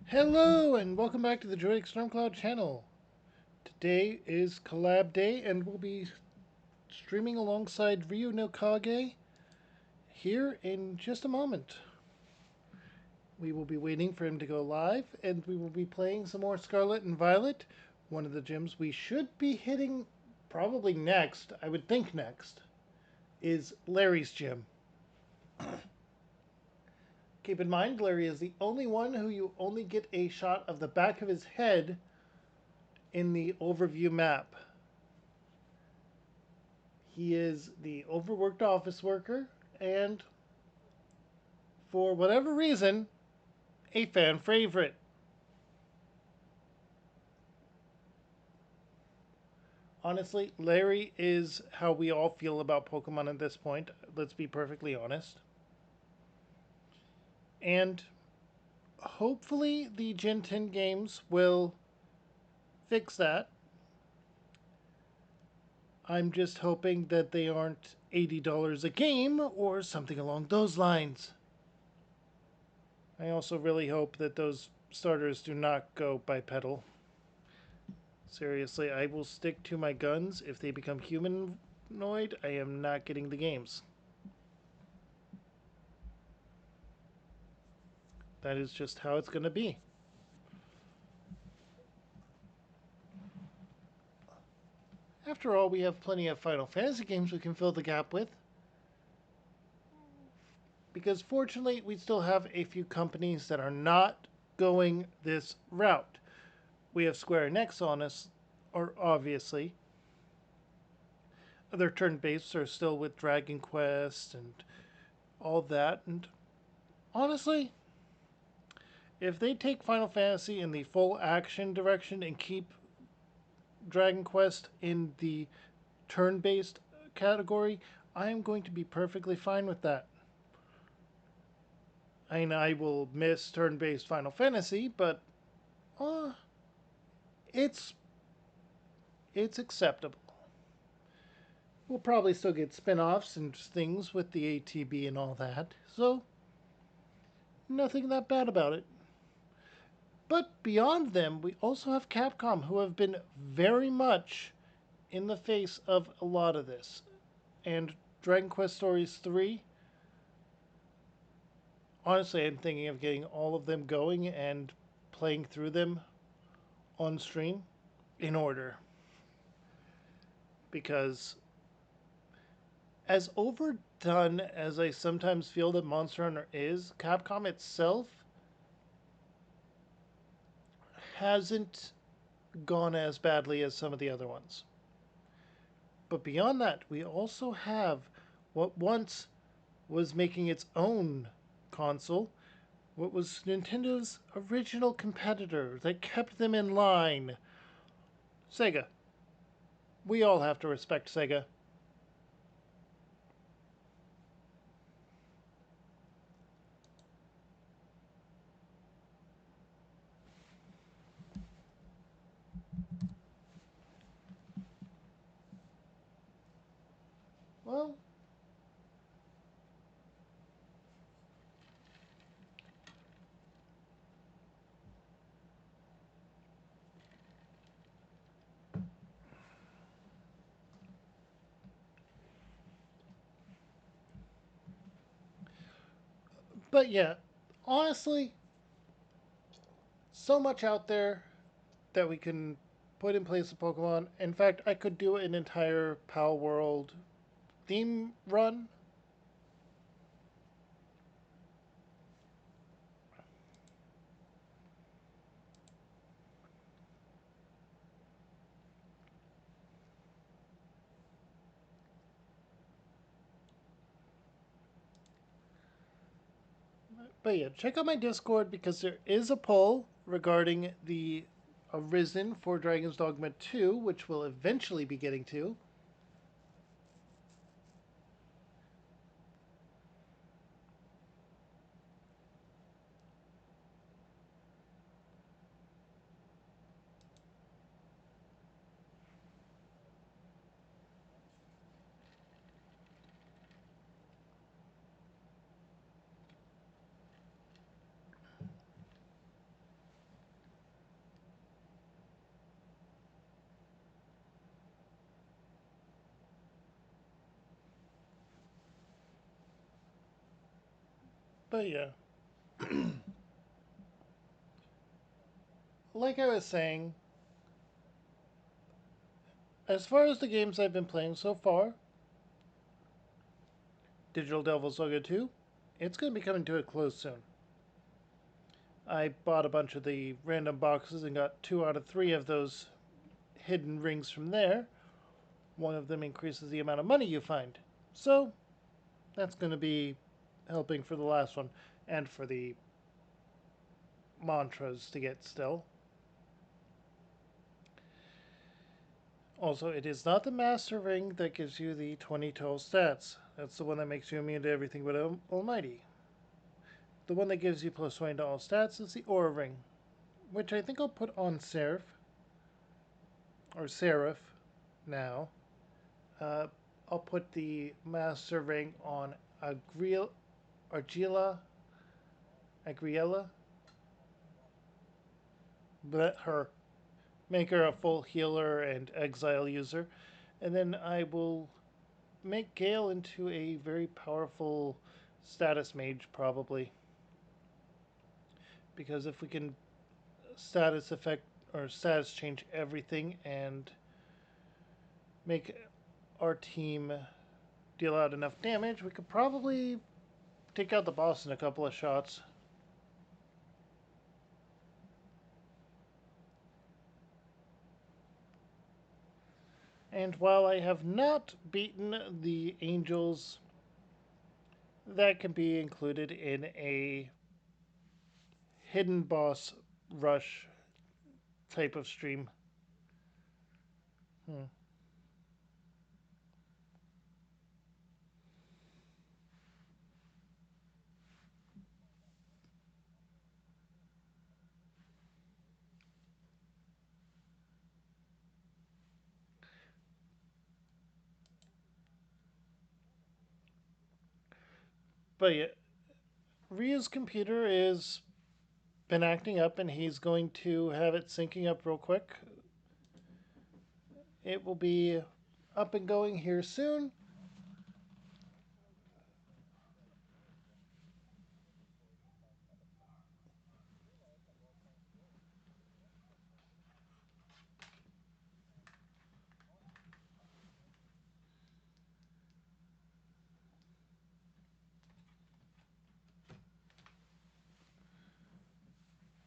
Hello and welcome back to the Droidic Stormcloud channel. Today is Collab Day and we'll be streaming alongside Ryu no Kage here in just a moment. We will be waiting for him to go live and we will be playing some more Scarlet and Violet. One of the gyms we should be hitting probably next, I would think next, is Larry's gym. Keep in mind, Lary is the only one who you only get a shot of the back of his head in the overview map. He is the overworked office worker and, for whatever reason, a fan favorite. Honestly, Larry is how we all feel about Pokemon at this point. Let's be perfectly honest. And hopefully, the Gen 10 games will fix that. I'm just hoping that they aren't $80 a game or something along those lines. I also really hope that those starters do not go bipedal. Seriously, I will stick to my guns. If they become humanoid, I am not getting the games. That is just how it's going to be. After all, we have plenty of Final Fantasy games we can fill the gap with. Because fortunately, we still have a few companies that are not going this route. We have Square Enix on us, or obviously. Their turn-based are still with Dragon Quest and all that. And honestly, if they take Final Fantasy in the full action direction and keep Dragon Quest in the turn-based category, I am going to be perfectly fine with that. I mean, I will miss turn-based Final Fantasy, but uh, it's it's acceptable. We'll probably still get spin-offs and things with the ATB and all that, so nothing that bad about it. But beyond them, we also have Capcom, who have been very much in the face of a lot of this. And Dragon Quest Stories 3, honestly, I'm thinking of getting all of them going and playing through them on stream in order. Because as overdone as I sometimes feel that Monster Hunter is, Capcom itself hasn't gone as badly as some of the other ones. But beyond that, we also have what once was making its own console, what was Nintendo's original competitor that kept them in line, Sega. We all have to respect Sega. Well, but yeah, honestly, so much out there that we can put in place of Pokemon. In fact, I could do an entire Pal World theme run. But yeah, check out my Discord because there is a poll regarding the Arisen for Dragon's Dogma 2, which we'll eventually be getting to. But yeah, like I was saying, as far as the games I've been playing so far, Digital Devil Saga 2, it's going to be coming to a close soon. I bought a bunch of the random boxes and got 2 out of 3 of those hidden rings from there. One of them increases the amount of money you find. So, that's going to be helping for the last one and for the mantras to get still. Also, it is not the Master Ring that gives you the 2012 stats. That's the one that makes you immune to everything but Almighty. The one that gives you plus 20 to all stats is the Aura Ring, which I think I'll put on Seraph now. Uh, I'll put the Master Ring on Argila, Agriella, but her make her a full healer and exile user, and then I will make Gale into a very powerful status mage probably, because if we can status effect or status change everything and make our team deal out enough damage, we could probably take out the boss in a couple of shots. And while I have not beaten the angels, that can be included in a hidden boss rush type of stream. Hmm. But yeah, Rya's computer is been acting up and he's going to have it syncing up real quick. It will be up and going here soon.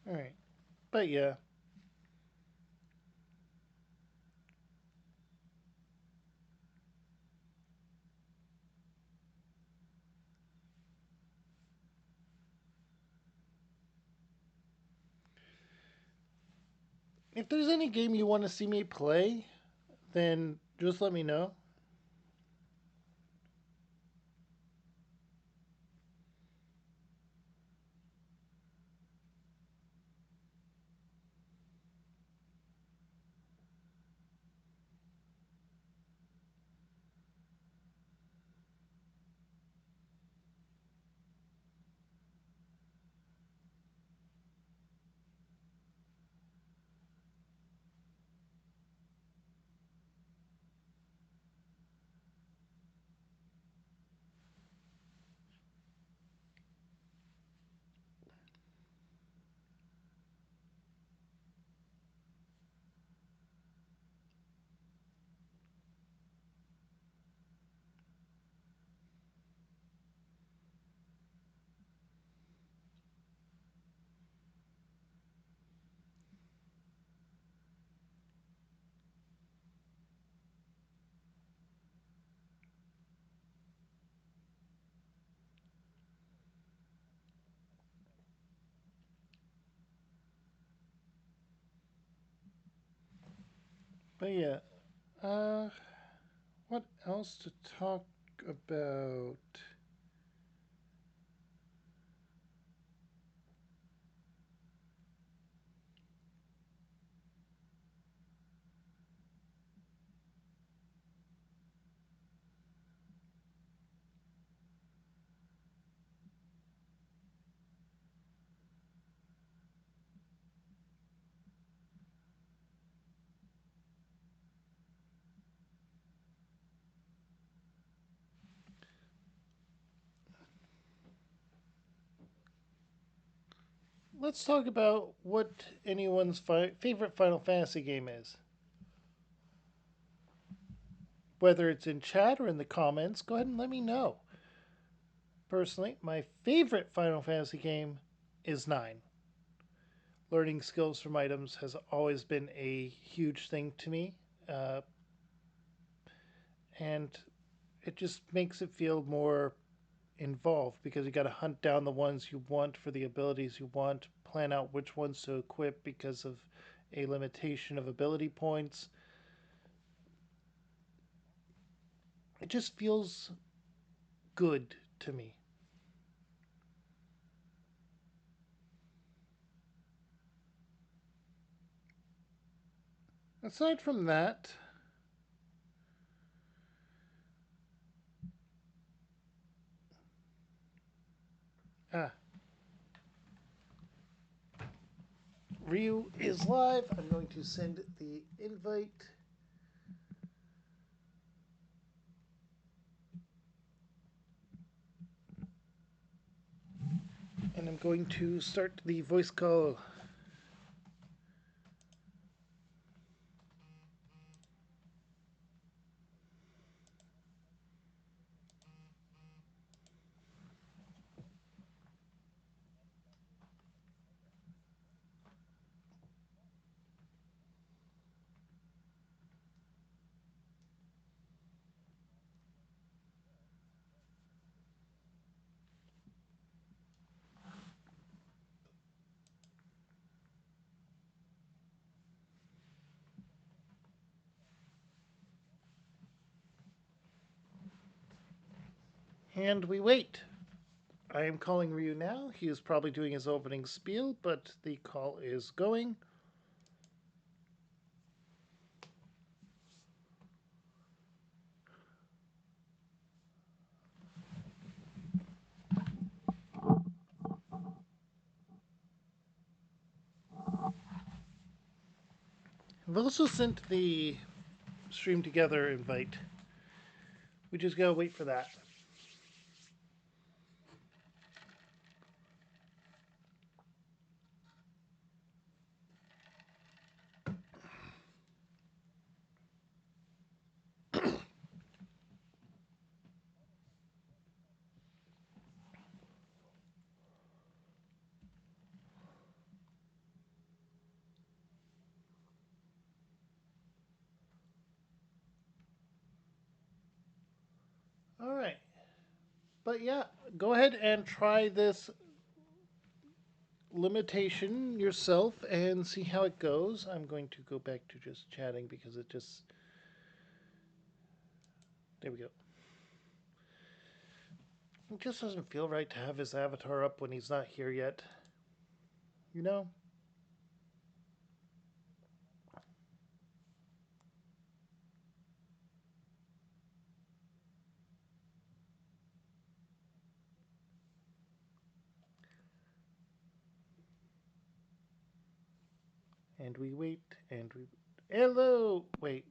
All right. But yeah, if there's any game you want to see me play, then just let me know. But yeah, uh, what else to talk about? let's talk about what anyone's favorite Final Fantasy game is. Whether it's in chat or in the comments, go ahead and let me know. Personally, my favorite Final Fantasy game is 9. Learning skills from items has always been a huge thing to me, uh, and it just makes it feel more involved because you got to hunt down the ones you want for the abilities you want, plan out which ones to equip because of a limitation of ability points. It just feels good to me. Aside from that, ah, Ryu is live. I'm going to send the invite. And I'm going to start the voice call. And we wait. I am calling Ryu now. He is probably doing his opening spiel, but the call is going. I've also sent the stream together invite. We just gotta wait for that. All right. But yeah, go ahead and try this limitation yourself and see how it goes. I'm going to go back to just chatting because it just. There we go. It just doesn't feel right to have his avatar up when he's not here yet. You know? And we wait and we. Hello! Wait.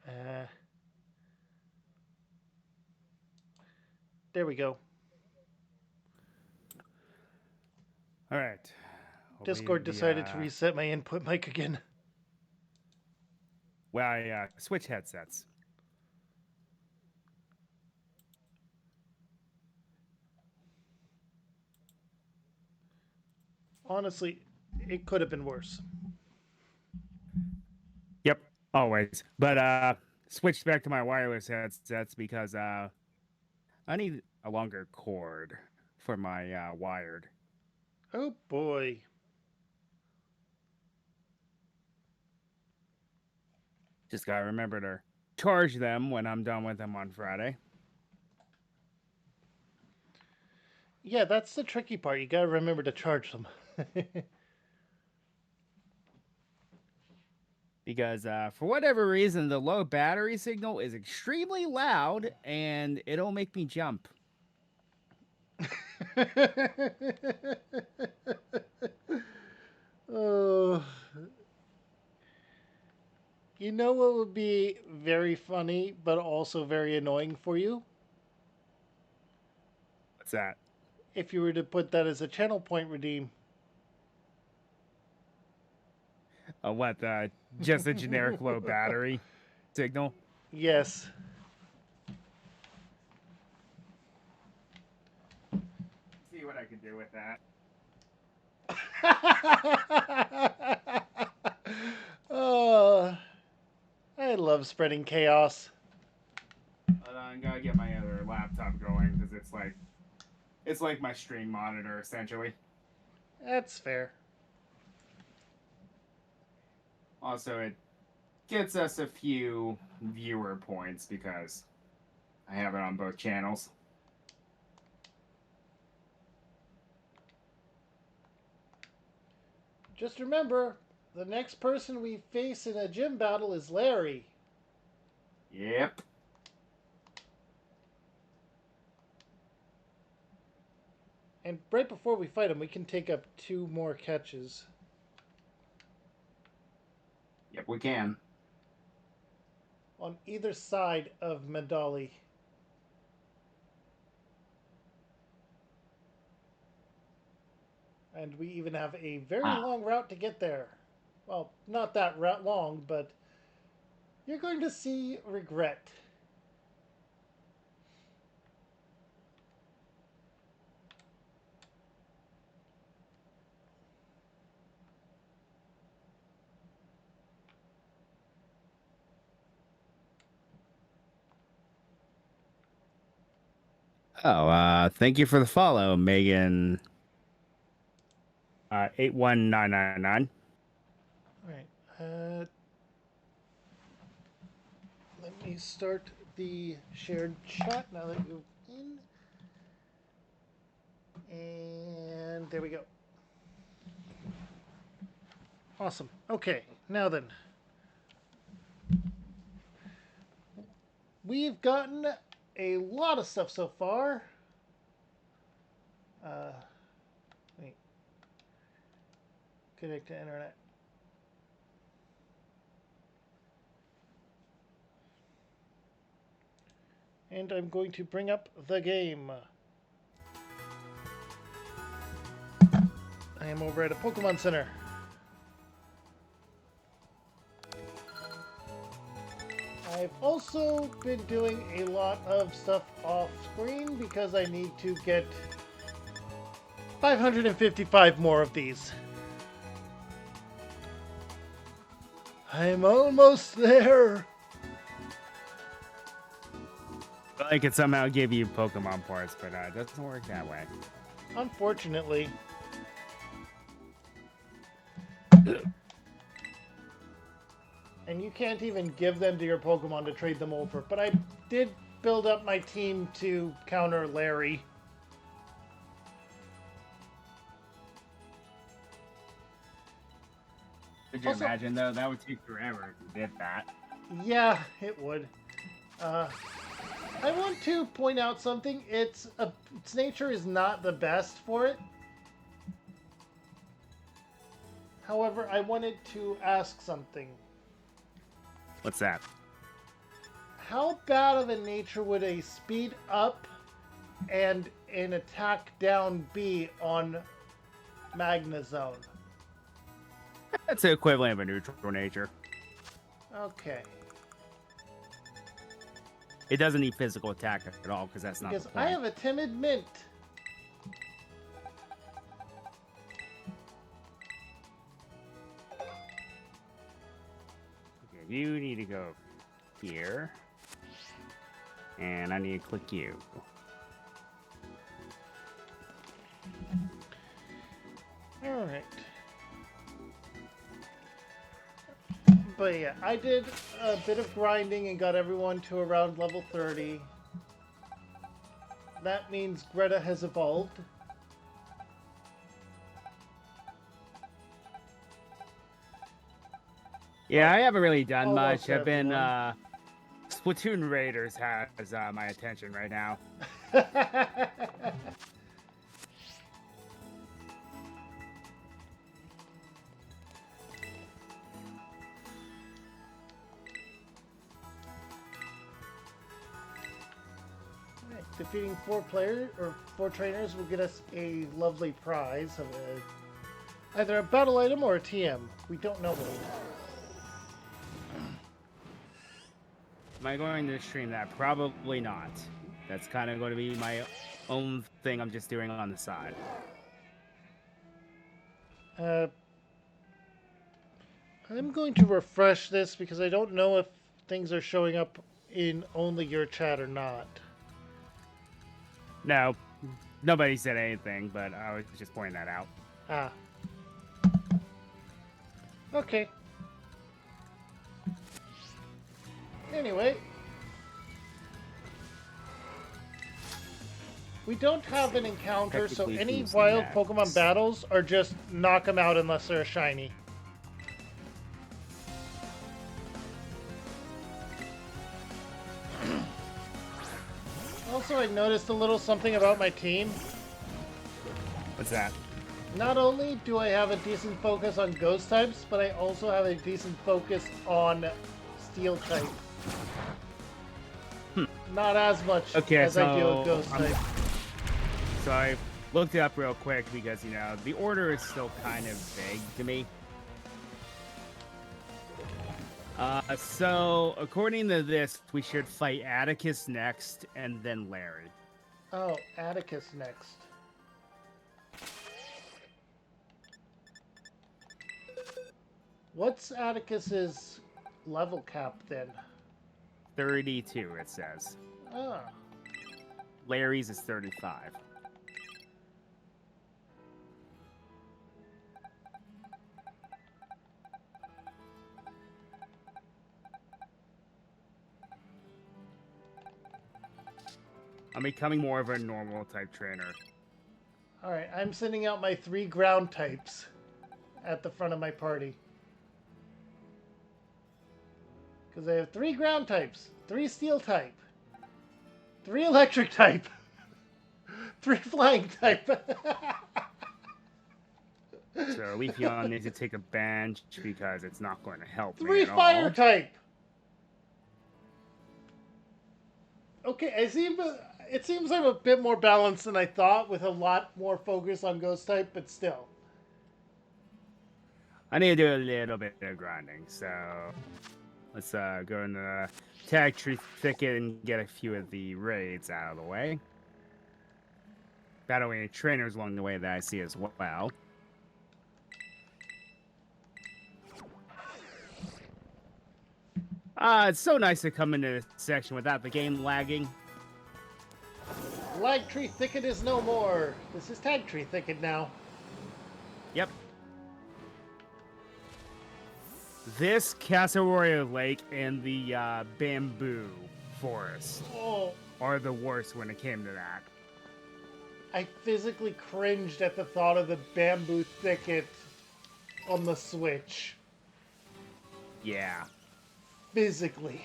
Uh, there we go. All right. Hopefully Discord the decided to reset my input mic again. well, I switch headsets. Honestly, it could have been worse. Yep, always. But switched back to my wireless headsets because I need a longer cord for my wired. Oh boy. Just gotta remember to charge them when I'm done with them on Friday. Yeah, that's the tricky part. You gotta remember to charge them. Because for whatever reason, the low battery signal is extremely loud and it'll make me jump. Oh, you know what would be very funny, but also very annoying for you? that? If you were to put that as a channel point redeem. What? Just a generic low battery signal? Yes. See what I can do with that. Oh, I love spreading chaos. But I gotta get my other laptop going because it's like my stream monitor essentially. That's fair. Also, it gets us a few viewer points because I have it on both channels. Just remember, the next person we face in a gym battle is Lary. Yep. And right before we fight him, we can take up 2 more catches. Yep, we can. On either side of Medali. And we even have a very long route to get there. Well, not that long, but you're going to see regret. Oh, thank you for the follow, Megan. 81999. All right. Let me start the shared chat now that you're in. And there we go. Awesome. Okay, now then. We've gotten a lot of stuff so far. Wait. Connect to internet. And I'm going to bring up the game. I am over at a Pokemon Center. I've also been doing a lot of stuff off screen because I need to get 555 more of these. I'm almost there. I could somehow give you Pokemon parts, but it doesn't work that way. Unfortunately. And you can't even give them to your Pokemon to trade them over. But I did build up my team to counter Lary. Could you imagine, though? That would take forever if you did that. Yeah, it would. I want to point out something. Its nature is not the best for it. However, I wanted to ask something. What's that? How bad of a nature would a speed up and an attack down be on Magnezone? That's the equivalent of a neutral nature. Okay. It doesn't need physical attack at all because that's not the Because point. I have a timid mint. Okay, you need to go here. And I need to click you. Alright. But yeah, I did a bit of grinding and got everyone to around level 30. That means Greta has evolved. Yeah, I haven't really done Almost much. I've been, everyone. Splatoon Raiders has my attention right now. Defeating 4 trainers will get us a lovely prize of either a battle item or a TM. We don't know what. Am I going to stream that? Probably not. That's kind of going to be my own thing I'm just doing on the side. I'm going to refresh this because I don't know if things are showing up in only your chat or not. No, nobody said anything, but I was just pointing that out. Ah. Okay. Anyway. We don't have an encounter, so any wild Pokemon battles are just knock them out unless they're a shiny. Also, I noticed a little something about my team. What's that? Not only do I have a decent focus on ghost types, but I also have a decent focus on steel type. Not as much as I do with ghost type. So I looked it up real quick because, you know, the order is still kind of vague to me. So, according to this, we should fight Atticus next, and then Lary. Oh, Atticus next. What's Atticus's level cap, then? 32, it says. Ah. Larry's is 35. I'm becoming more of a normal type trainer. Alright, I'm sending out my 3 ground types at the front of my party. Because I have 3 ground types, 3 steel type, 3 electric type, 3 flying type. So Leafeon needs to take a bench because it's not going to help 3 me at fire all. type. Okay, it seems I'm a bit more balanced than I thought, with a lot more focus on ghost type, but still. I need to do a little bit of grinding, so let's go in the tag tree thicket and get a few of the raids out of the way. Battling trainers along the way that I see as well. It's so nice to come into this section without the game lagging. Lag tree thicket is no more. This is tag tree thicket now. Yep. This Casseroya Lake and the bamboo forest are the worst when it came to that. I physically cringed at the thought of the bamboo thicket on the Switch. Yeah. Physically.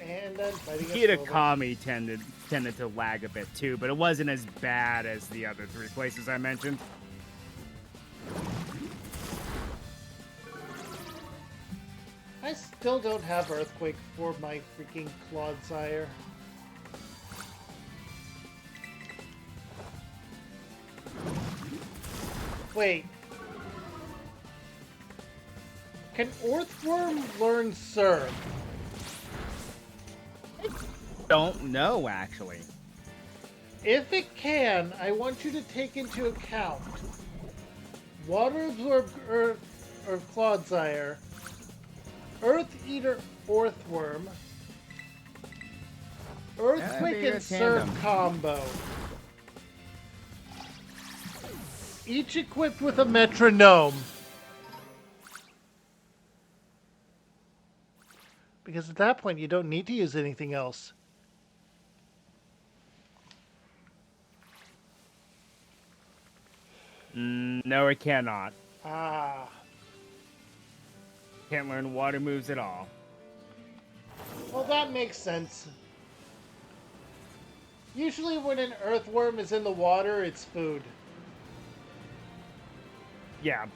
And I'm fighting Kitakami tended to lag a bit too, but it wasn't as bad as the other 3 places I mentioned. I still don't have Earthquake for my freaking Clodsire. Wait. Can Earthworm learn Surf? Don't know, actually. If it can, I want you to take into account Water Absorb Earth or Clodsire, Earth Eater Earthworm, Earthquake and Surf combo. Each equipped with a metronome. Because at that point, you don't need to use anything else. No, it cannot. Ah. Can't learn water moves at all. Well, that makes sense. Usually when an earthworm is in the water, it's food. Yeah.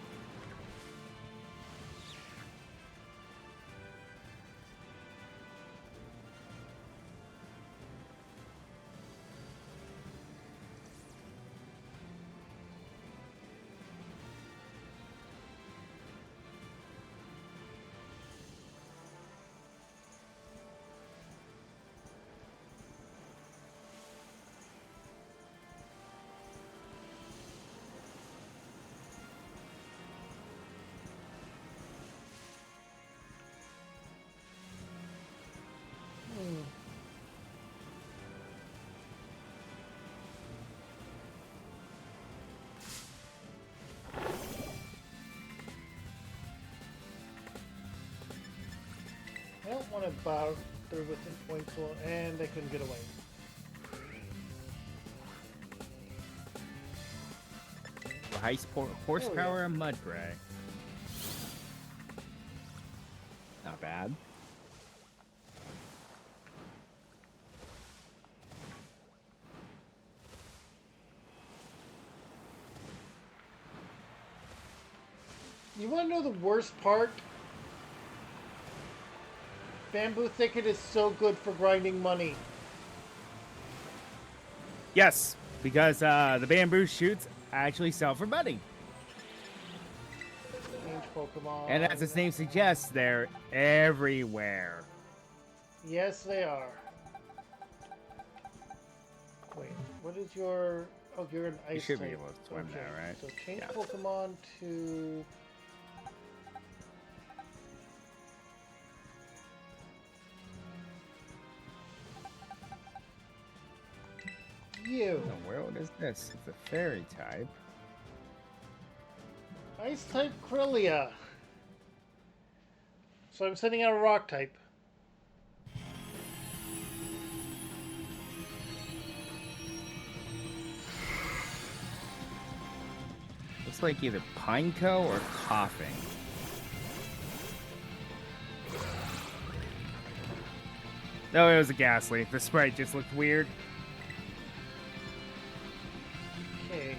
want to bow through within points, and they couldn't get away. High horsepower and mud gray. Not bad. You want to know the worst part? Bamboo Thicket is so good for grinding money. Yes, because the bamboo shoots actually sell for money. Change Pokemon. And as its name suggests, they're everywhere. Yes, they are. Wait, what is your... Oh, you're an ice You should type. be able to swim Okay. now, right? So change Yeah. Pokemon to... You. What in the world is this? It's a fairy type. Ice type Krillia. So I'm sending out a rock type. Looks like either Pineco or Coughing. No, it was a Ghastly. The sprite just looked weird. Okay.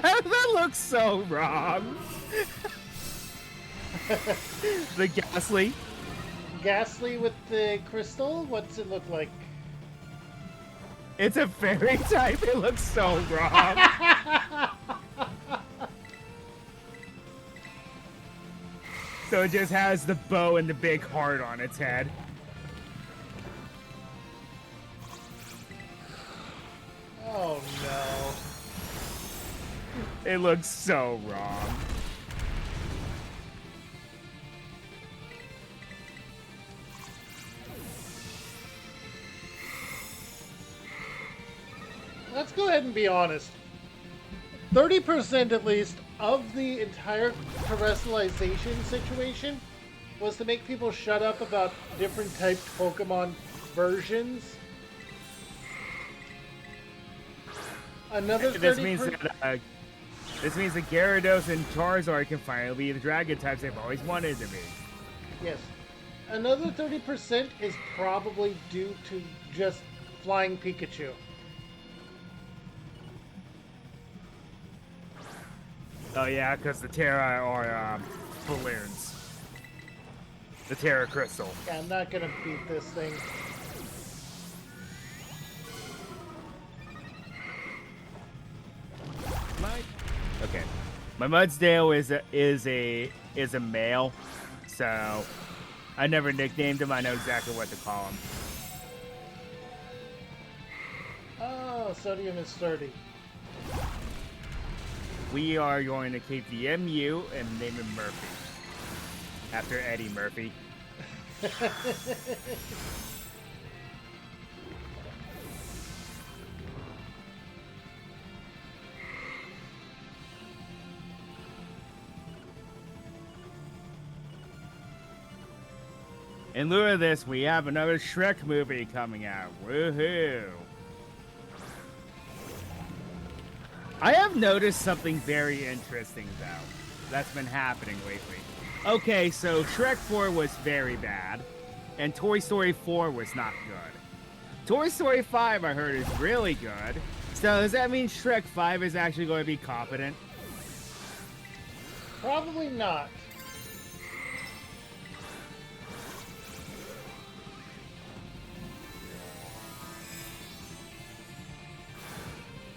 That looks so wrong. The Ghastly. Ghastly with the crystal? What's it look like? It's a fairy type. It looks so wrong. So it just has the bow and the big heart on its head. Oh no. It looks so wrong. Let's go ahead and be honest. 30% at least of the entire terrestrialization situation was to make people shut up about different typed Pokemon versions. Another 30%. This means that Gyarados and Charizard can finally be the Dragon types they've always wanted to be. Yes. Another 30% is probably due to just flying Pikachu. Oh yeah, because the Terra are balloons. The Terra Crystal. Yeah, I'm not gonna beat this thing. Okay, my Mudsdale is a male, so I never nicknamed him. I know exactly what to call him. Oh, Sodium is sturdy. We are going to keep the MU and name him Murphy, after Eddie Murphy. In lieu of this, we have another Shrek movie coming out. Woohoo! I have noticed something very interesting, though, that's been happening lately. Okay, so Shrek 4 was very bad, and Toy Story 4 was not good. Toy Story 5, I heard, is really good. So does that mean Shrek 5 is actually going to be competent? Probably not.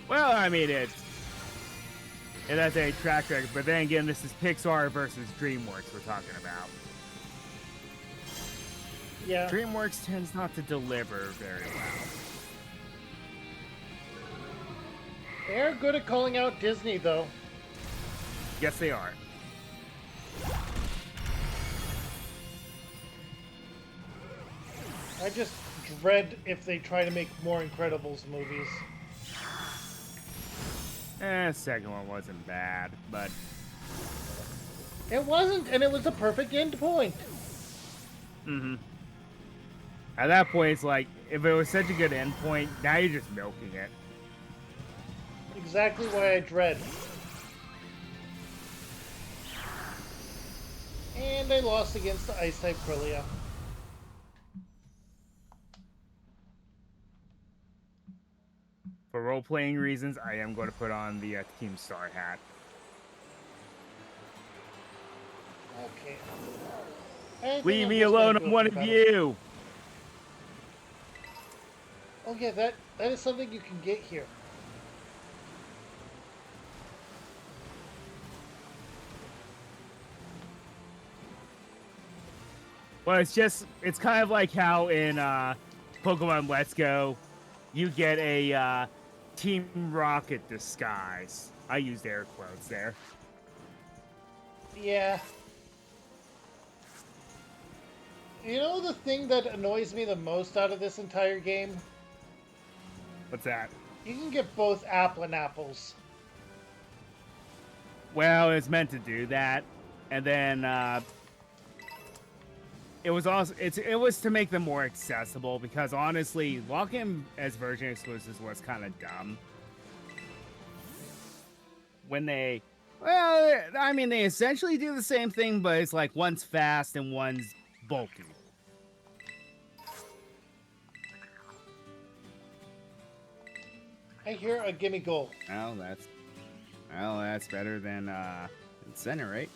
Well, I mean, it has a track record, but then again, this is Pixar versus DreamWorks we're talking about. Yeah. DreamWorks tends not to deliver very well. They're good at calling out Disney, though. Yes, they are. I just dread if they try to make more Incredibles movies. Second one wasn't bad, but It wasn't, and it was the perfect end point. Mm-hmm. At that point, it's like, if it was such a good endpoint, now you're just milking it. Exactly why I dread. And I lost against the Ice-type Krillia. For role-playing reasons, I am going to put on the Team Star hat. Okay. Leave me alone, I'm one of you! Oh yeah, that is something you can get here. Well, it's kind of like how in Pokemon Let's Go, you get a Team Rocket disguise. I used air quotes there. Yeah. You know the thing that annoys me the most out of this entire game? What's that? You can get both Applin apples. Well, it's meant to do that, and then it was to make them more accessible, because honestly, locking as version exclusives was kind of dumb. When they, well, I mean, they essentially do the same thing, but it's like one's fast and one's bulky. I hear a gimme goal. Well, that's better than Incinerate.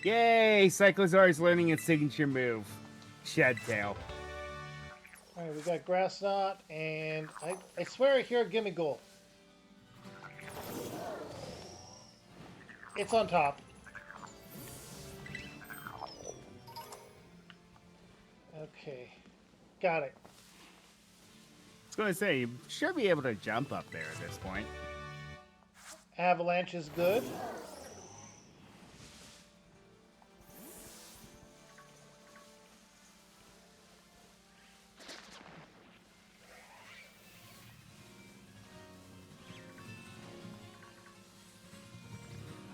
Yay! Cyclozar is learning its signature move, Shed Tail. Alright, we got Grass Knot, and I swear I hear a gimme goal. It's on top. Okay. Got it. I was going to say, you should be able to jump up there at this point. Avalanche is good.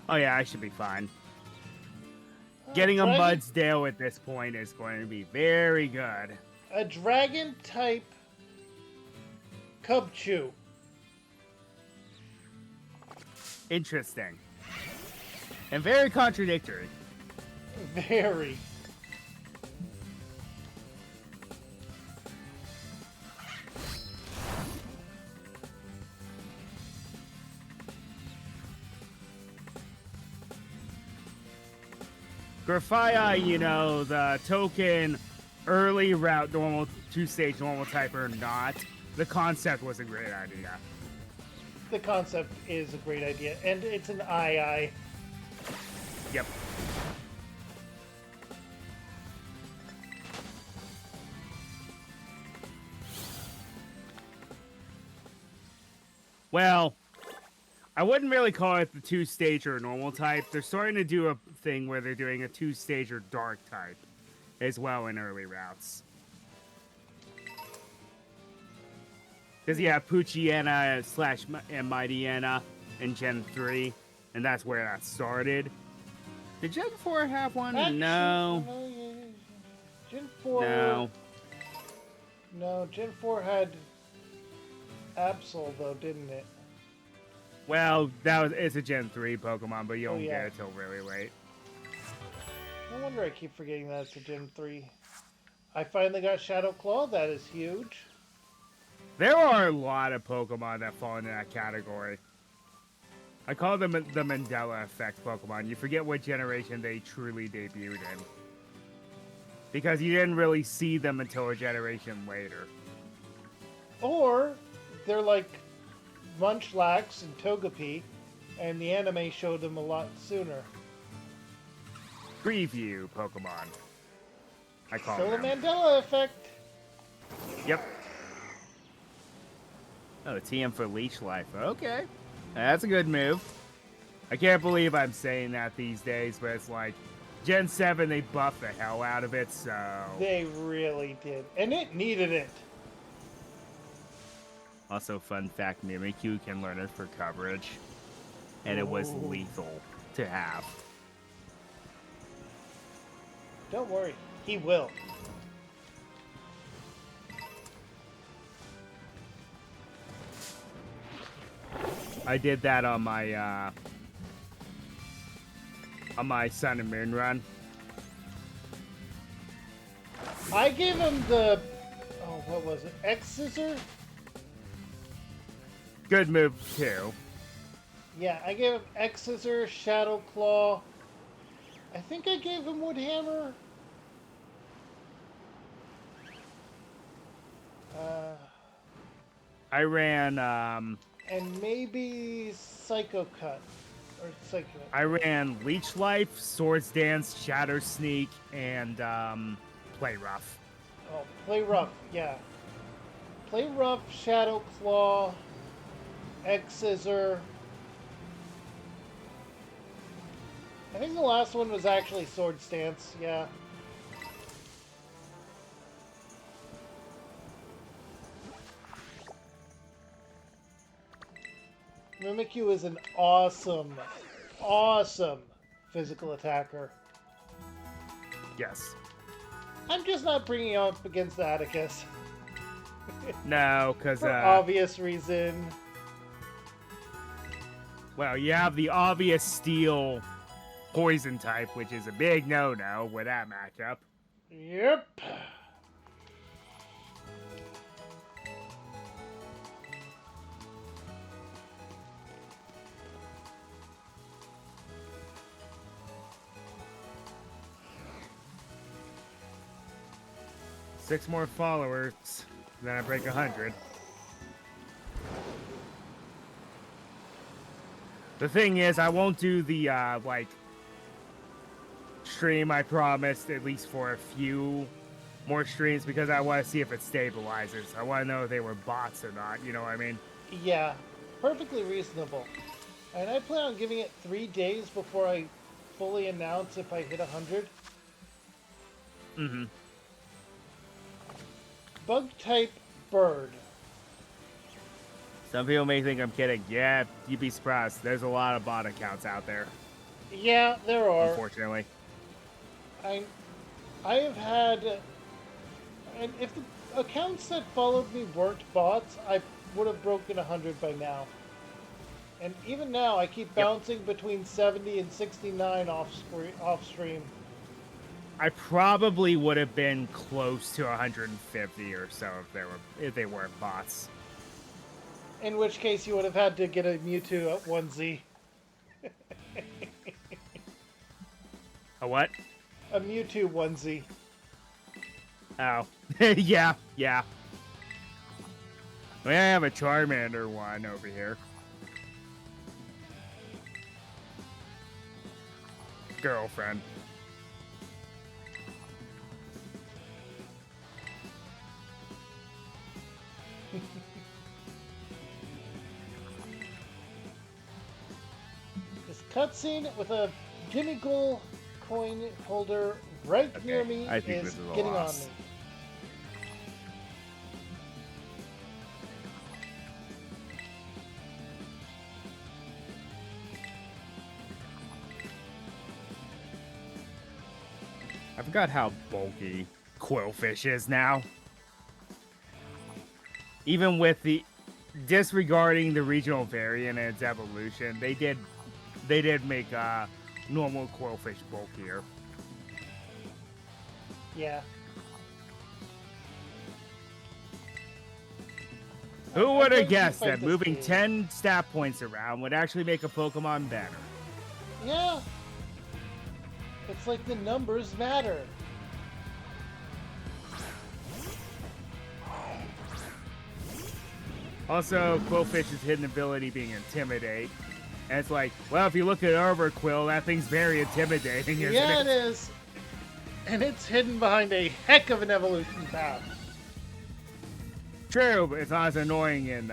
Oh yeah, I should be fine. Getting a Mudsdale at this point is going to be very good. A dragon-type Cubchoo. Interesting. And very contradictory. Very. Grafia, you know, the token early route normal, two-stage normal type or not, the concept was a great idea. The concept is a great idea, and it's an II. Yep. Well, I wouldn't really call it the two-stage or normal type. They're starting to do a thing where they're doing a two-stage or dark type as well in early routes. Because you have Poochyena and Mightyena in Gen 3, and that's where that started. Did Gen 4 have one? Actually, no. Gen 4... No. No, Gen 4 had Absol, though, didn't it? Well, it's a Gen 3 Pokemon, but you don't get it till really late. No wonder I keep forgetting that it's a Gen 3. I finally got Shadow Claw. That is huge. There are a lot of Pokemon that fall into that category. I call them the Mandela effect Pokemon. You forget what generation they truly debuted in. Because you didn't really see them until a generation later. Or they're like Munchlax and Togepi, and the anime showed them a lot sooner. Preview Pokemon. I call them. So the Mandela effect. Yep. Oh, TM for Leech Life. Okay. That's a good move. I can't believe I'm saying that these days, but it's like, Gen 7, they buffed the hell out of it, so... They really did. And it needed it. Also, fun fact, Mimikyu can learn it for coverage. And it was lethal. to have. Don't worry, he will. I did that on my Sun and Moon run. I gave him the... Oh, what was it? X-Scissor? Good move, too. Yeah, I gave him X-Scissor, Shadow Claw. I think I gave him Wood Hammer. I ran, And maybe Psycho Cut. Or Psycho... I ran Leech Life, Swords Dance, Shadow Sneak, and Play Rough. Oh, Play Rough, yeah. Play Rough, Shadow Claw, X-Scissor. I think the last one was actually Sword Stance, yeah. Mimikyu is an awesome physical attacker. Yes. I'm just not bringing him up against Atticus. No, because For obvious reason. well, you have the obvious Steel Poison type, which is a big no-no with that matchup. Yep. Six more followers, then I break 100. The thing is, I won't do the, stream I promised, at least for a few more streams, because I want to see if it stabilizes. I want to know if they were bots or not, you know what I mean? Yeah, perfectly reasonable. And I plan on giving it 3 days before I fully announce if I hit 100. Mm-hmm. Bug type bird. Some people may think I'm kidding. Yeah, you'd be surprised. There's a lot of bot accounts out there, Yeah, there are. unfortunately. I have had, and if the accounts that followed me weren't bots, I would have broken 100 by now. And even now, I keep bouncing between 70 and 69 off stream. I probably would have been close to 150 or so if they weren't bots. In which case, you would have had to get a Mewtwo at 1Z. A what? A Mewtwo 1Z. Oh, yeah. I mean, I have a Charmander one over here. Girlfriend. This cutscene with a Jimmy Gold coin holder right near me I think is this is a getting loss. on me. I forgot how bulky Quillfish is now. Even with the disregarding the regional variant and its evolution, they did make normal Quillfish bulkier. Yeah. Who I would think have you guessed fight that this moving game. 10 stat points around would actually make a Pokemon better? Yeah. It's like the numbers matter. Also, Quillfish's hidden ability being Intimidate. And it's like, well, if you look at Overquill, that thing's very intimidating, isn't Yeah, it? it is. And it's hidden behind a heck of an evolution path. True, but it's not as annoying in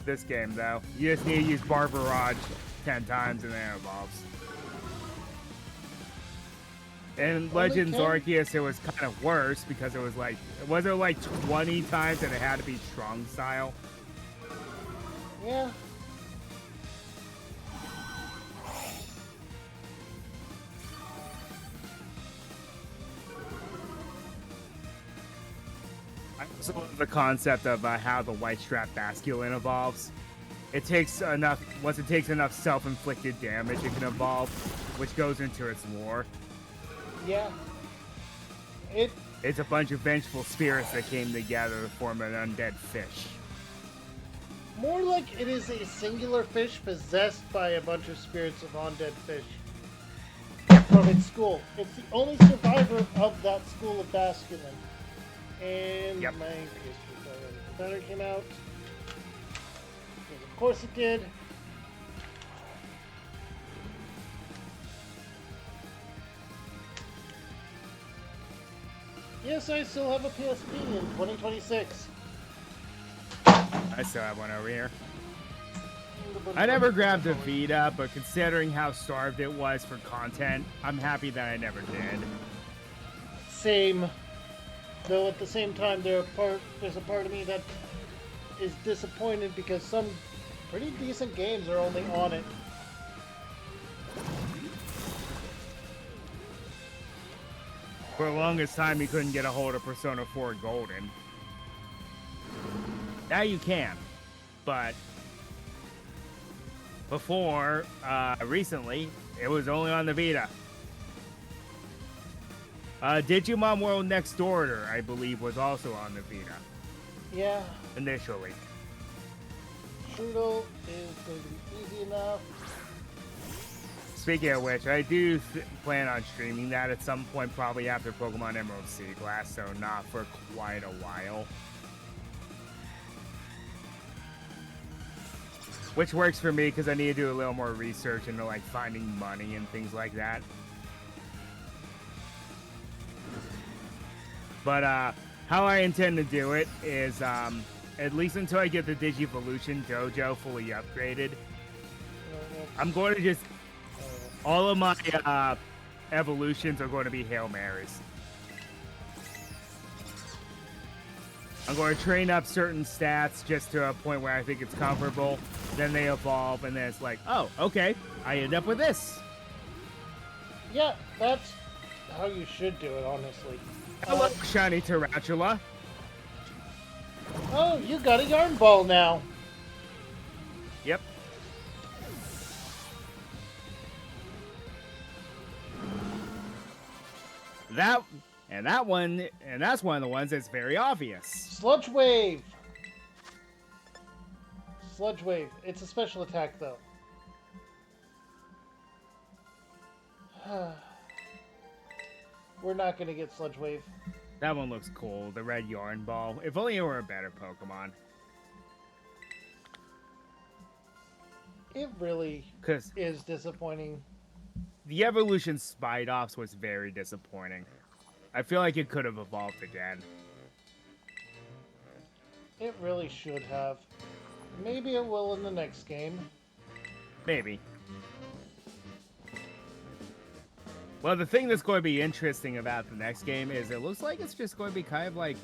this game, though. You just need to use Barbarage 10 times and then it evolves. In Legends 10? Arceus, it was kind of worse because it was like, was it like 20 times and it had to be strong style? Yeah. So the concept of how the white strap masculine evolves. It takes enough. Once it takes enough self-inflicted damage, it can evolve, which goes into its lore. Yeah. It. It's a bunch of vengeful spirits that came together to form an undead fish. More like it is a singular fish possessed by a bunch of spirits of undead fish from its school. It's the only survivor of that school of masculine. And Yep. my PS3 battery came out. Because of course it did. Yes, I still have a PSP in 2026. I still have one over here. I never grabbed a Vita, but considering how starved it was for content, I'm happy that I never did. Same. Though at the same time, there's a part of me that is disappointed because some pretty decent games are only on it. For the longest time, you couldn't get a hold of Persona 4 Golden. Now you can, but before, recently, it was only on the Vita. Digimon World Next Order, I believe, was also on the Vita. Yeah. Initially. Strudel is going to be easy enough. Speaking of which, I do plan on streaming that at some point, probably after Pokemon Emerald Sea Glass, so not for quite a while. Which works for me because I need to do a little more research into like finding money and things like that. But how I intend to do it is at least until I get the Digivolution Dojo fully upgraded, I'm going to just all of my evolutions are going to be Hail Marys. I'm going to train up certain stats just to a point where I think it's comfortable. Then they evolve, and then it's like, oh, okay, I end up with this. Yeah, that's how you should do it, honestly. Hello, Shiny Tarantula. Oh, you got a yarn ball now. Yep. That's one of the ones that's very obvious. Sludge Wave. Sludge Wave. It's a special attack, though. We're not going to get Sludge Wave. That one looks cool, the red yarn ball. If only it were a better Pokemon. It really is disappointing. The evolution Spidoffs was very disappointing. I feel like it could have evolved again. It really should have. Maybe it will in the next game. Maybe. Well, the thing that's going to be interesting about the next game is it looks like it's just going to be kind of like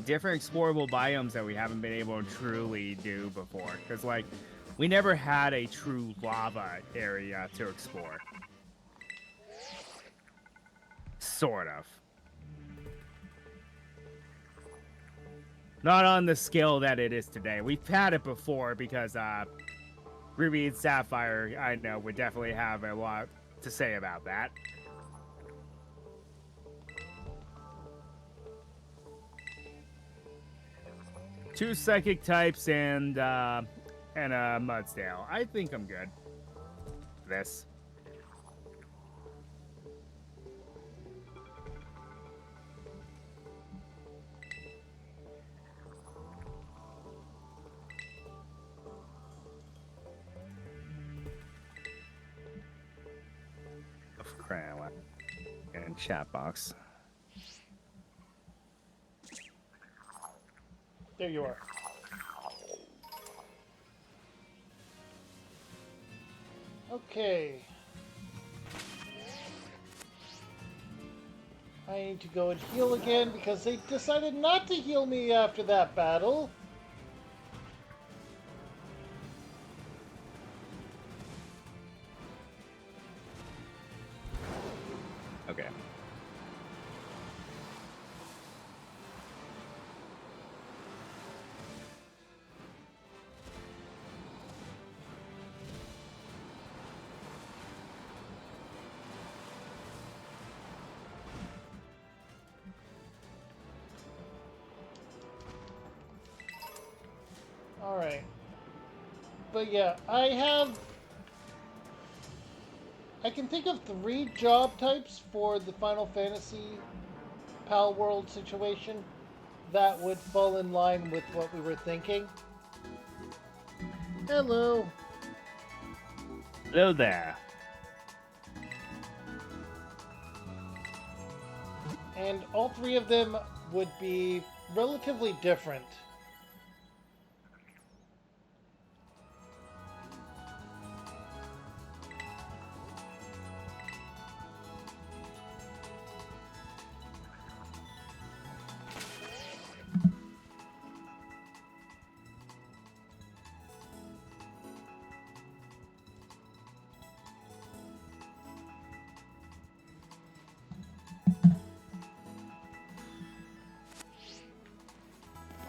different explorable biomes that we haven't been able to truly do before. Because, like, we never had a true lava area to explore. Sort of. Not on the scale that it is today. We've had it before because Ruby and Sapphire, I know, would definitely have a lot to say about that. Two psychic types and a Mudsdale. I think I'm good. This. And chat box. There you are. Okay. I need to go and heal again because they decided not to heal me after that battle. Okay. Alright. But yeah, I can think of 3 job types for the Final Fantasy Pal World situation that would fall in line with what we were thinking. Hello. Hello there. And all 3 of them would be relatively different.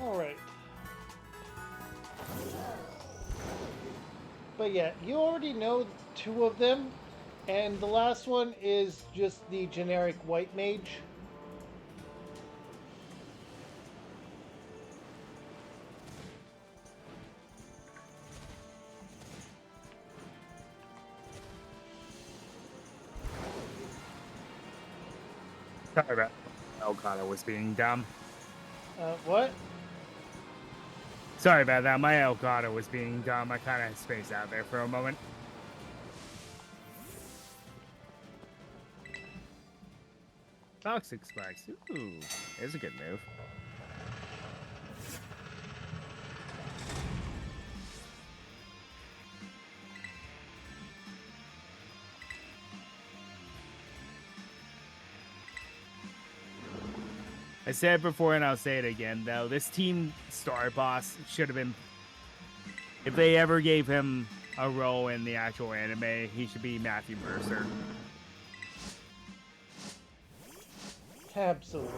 Alright. But yeah, you already know 2 of them, and the last one is just the generic white mage. Sorry about. Oh god, I was being dumb. What? Sorry about that. My Elgato was being dumb. I kind of spaced out there for a moment. Toxic spikes. Ooh, is a good move. I said it before and I'll say it again, though. This Team Star boss should have been... If they ever gave him a role in the actual anime, he should be Matthew Mercer. Absolutely.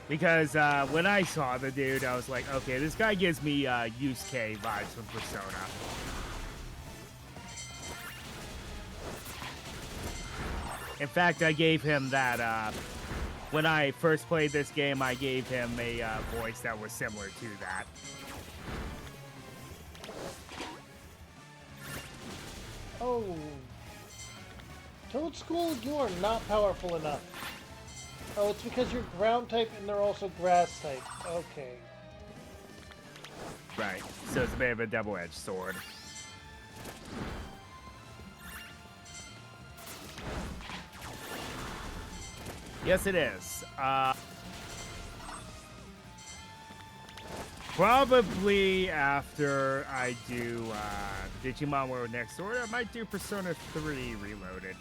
Because when I saw the dude, I was like, okay, this guy gives me Yusuke vibes from Persona. In fact, I gave him that... when I first played this game, I gave him a voice that was similar to that. Oh. Toad School, you are not powerful enough. Oh, it's because you're ground type and they're also grass type. Okay. Right. So it's a bit of a double-edged sword. Yes, it is. Probably after I do Digimon World Next Door, I might do Persona 3 Reloaded.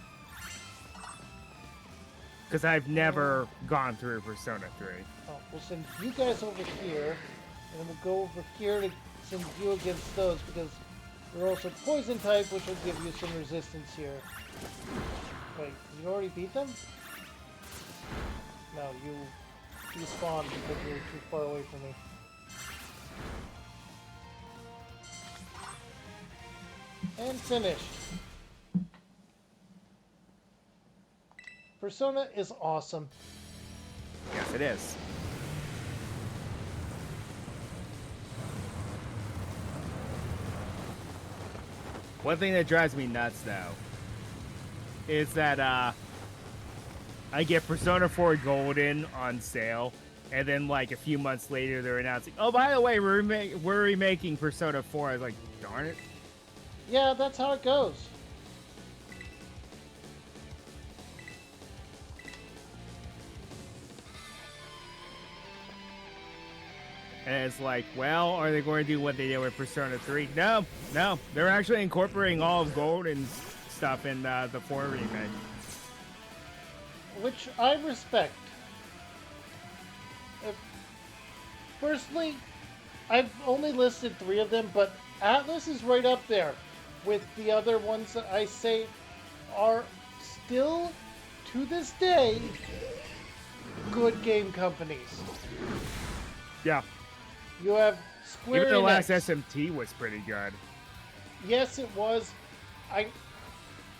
Because I've never gone through Persona 3. Oh, we'll send you guys over here, and then we'll go over here to send you against those, because you're also poison type, which will give you some resistance here. Wait, you already beat them? No, you despawned because you were too far away from me. And finished. Persona is awesome. Yes, it is. One thing that drives me nuts, though, is that I get Persona 4 Golden on sale, and then like a few months later, they're announcing, "Oh, by the way, we're remaking Persona 4." I was like, "Darn it!" Yeah, that's how it goes. And it's like, well, are they going to do what they did with Persona 3? No, no, they're actually incorporating all of Golden's stuff in the 4 remake. Which I respect. Personally, I've only listed 3 of them, but Atlas is right up there with the other ones that I say are still, to this day, good game companies. Yeah. You have Square Even the Enix. last SMT was pretty good. Yes, it was.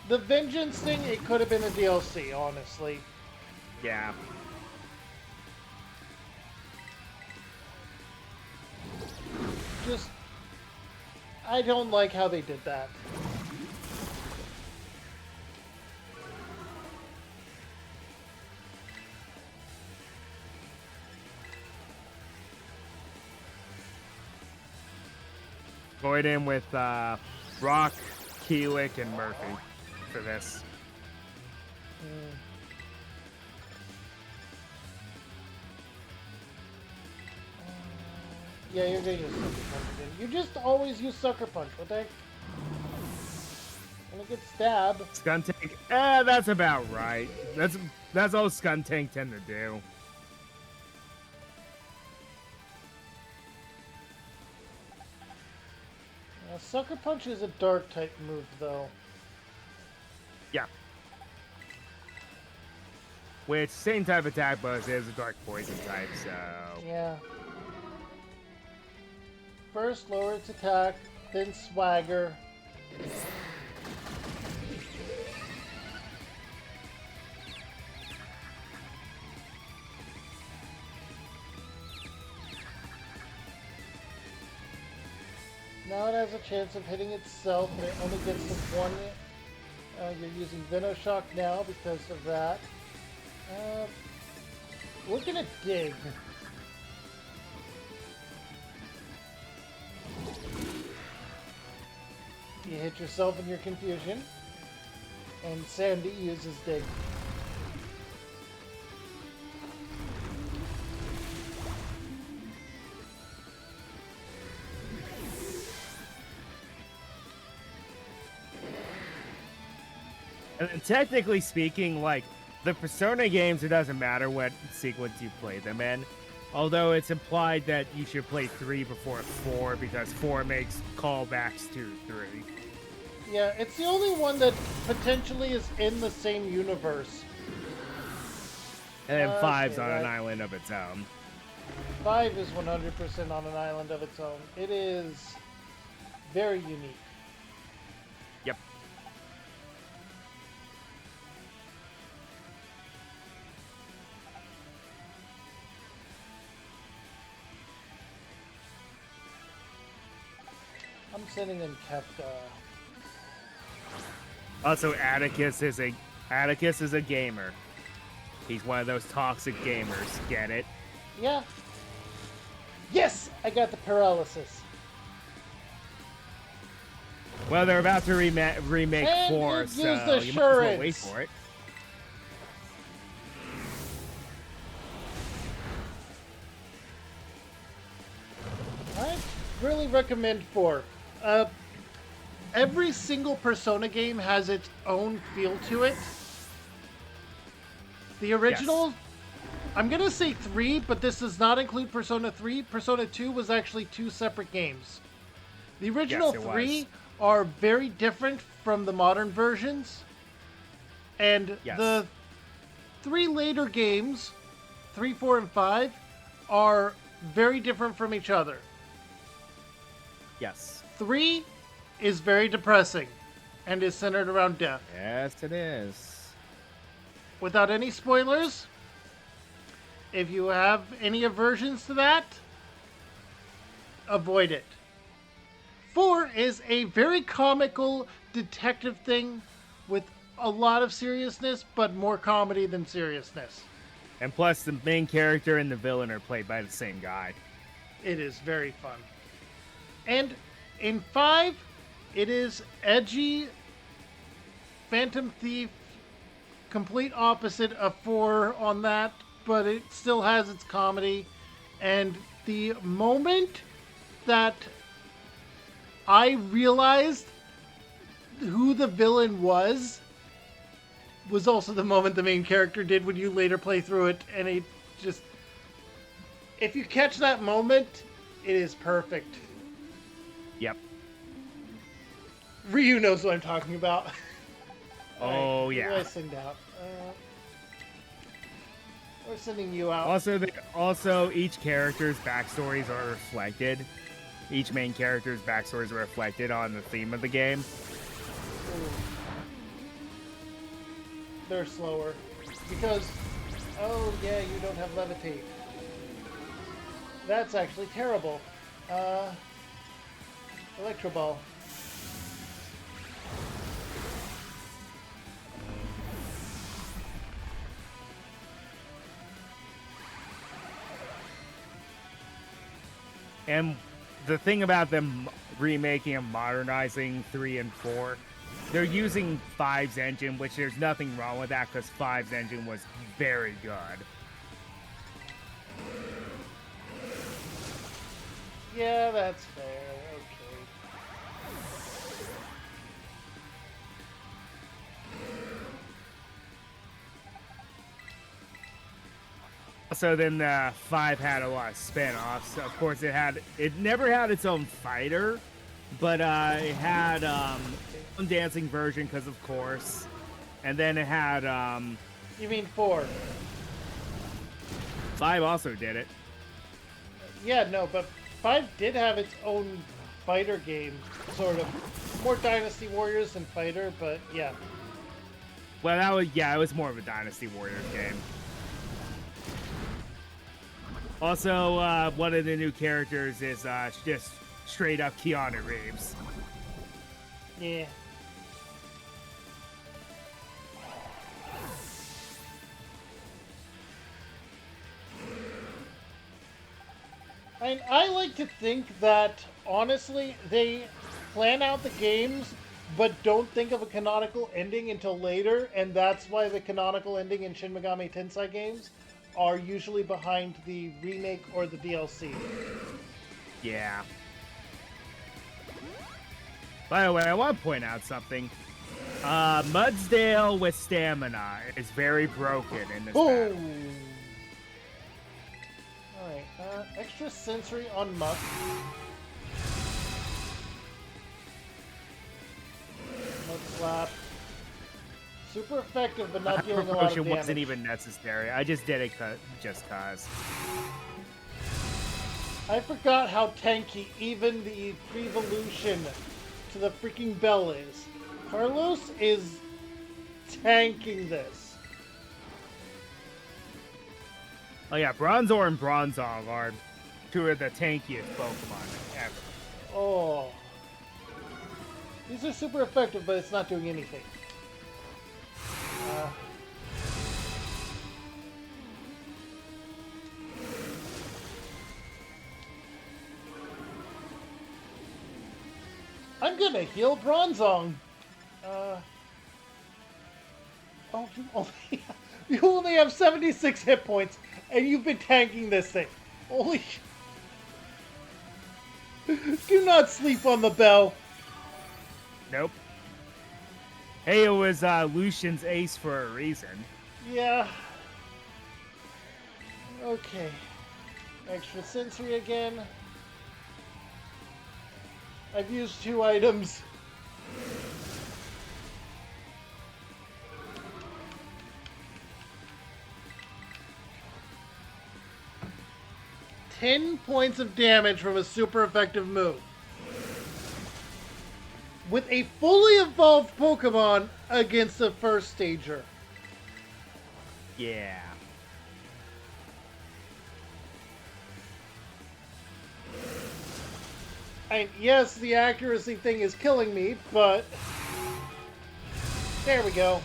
The Vengeance thing, it could have been a DLC, honestly. Yeah. I don't like how they did that. Going in with Brock, Keelik, and Murphy for this. Yeah, you're gonna use Sucker Punch again. You just always use Sucker Punch, what the heck? Gonna get stabbed. Skuntank, that's about right. That's all Skuntank tend to do. Sucker Punch is a dark type move, though. Yeah. Which, same type of attack, but it is a dark poison type, so... Yeah. First, lower its attack, then swagger. Now it has a chance of hitting itself, and it only gets to one. You're using Venoshock now because of that. We're gonna dig. You hit yourself in your confusion, and Sandy uses dig. And technically speaking, like, the Persona games, it doesn't matter what sequence you play them in. Although it's implied that you should play 3 before 4, because 4 makes callbacks to 3. Yeah, it's the only one that potentially is in the same universe. And then 5's Okay, on right. an island of its own. 5 is 100% on an island of its own. It is very unique. Yep. I'm sending in Kefka. Also, Atticus is a gamer. He's one of those toxic gamers. Get it? Yeah. Yes! I got the paralysis. Well, they're about to remake And 4, use so the you might as well wait assurance. for it. I really recommend 4. Every single Persona game has its own feel to it. The original, I'm going to say 3, but this does not include Persona 3. Persona 2 was actually 2 separate games. The original Yes, it 3 was. are very different from the modern versions. And Yes. the 3 later games, 3, 4, and 5, are very different from each other. Yes. 3 is very depressing and is centered around death. Yes, it is. Without any spoilers, if you have any aversions to that, avoid it. 4 is a very comical detective thing with a lot of seriousness, but more comedy than seriousness. And plus, the main character and the villain are played by the same guy. It is very fun. And in 5, it is edgy, Phantom Thief, complete opposite of 4 on that, but it still has its comedy. And the moment that I realized who the villain was also the moment the main character did when you later play through it, and it just... If you catch that moment, it is perfect. Yep. Ryu knows what I'm talking about. Oh, Alright, who yeah. do I send out? We're sending you out. Also, each character's backstories are reflected. Each main character's backstories are reflected on the theme of the game. Ooh. They're slower. Because, oh yeah, you don't have levitate. That's actually terrible. Electro Ball. And the thing about them remaking and modernizing 3 and 4, they're using 5's engine, which there's nothing wrong with that because 5's engine was very good. Yeah, that's fair. Okay. So then 5 had a lot of spin-offs. Of course, it never had its own fighter, but it had its own dancing version because of course, and then it had You mean 4? 5 also did it. Yeah, no, but 5 did have its own fighter game, sort of. More Dynasty Warriors than fighter, but yeah. Well, it was more of a Dynasty Warriors game. Also, one of the new characters is just straight up Keanu Reeves. Yeah. I like to think that, honestly, they plan out the games, but don't think of a canonical ending until later, and that's why the canonical ending in Shin Megami Tensei games are usually behind the remake or the DLC. Yeah. By the way, I want to point out something. Mudsdale with stamina is very broken in this battle. Alright, extra sensory on Mud. Mud Slap. Super effective, but not dealing a lot of Promotion damage. wasn't even necessary. I just did it just cause. I forgot how tanky even the Prevolution to the freaking bell is. Carlos is tanking this. Oh yeah, Bronzor and Bronzong are two of the tankiest Pokemon ever. Oh. These are super effective, but it's not doing anything. I'm gonna heal Bronzong. Oh, you only have 76 hit points, and you've been tanking this thing. Holy. Do not sleep on the bell. Nope. Hey, it was Lucian's ace for a reason. Yeah. Okay. Extra sensory again. I've used 2 items. $10 points of damage from a super effective move. With a fully evolved Pokemon against a first stager. Yeah. And yes, the accuracy thing is killing me, but there we go.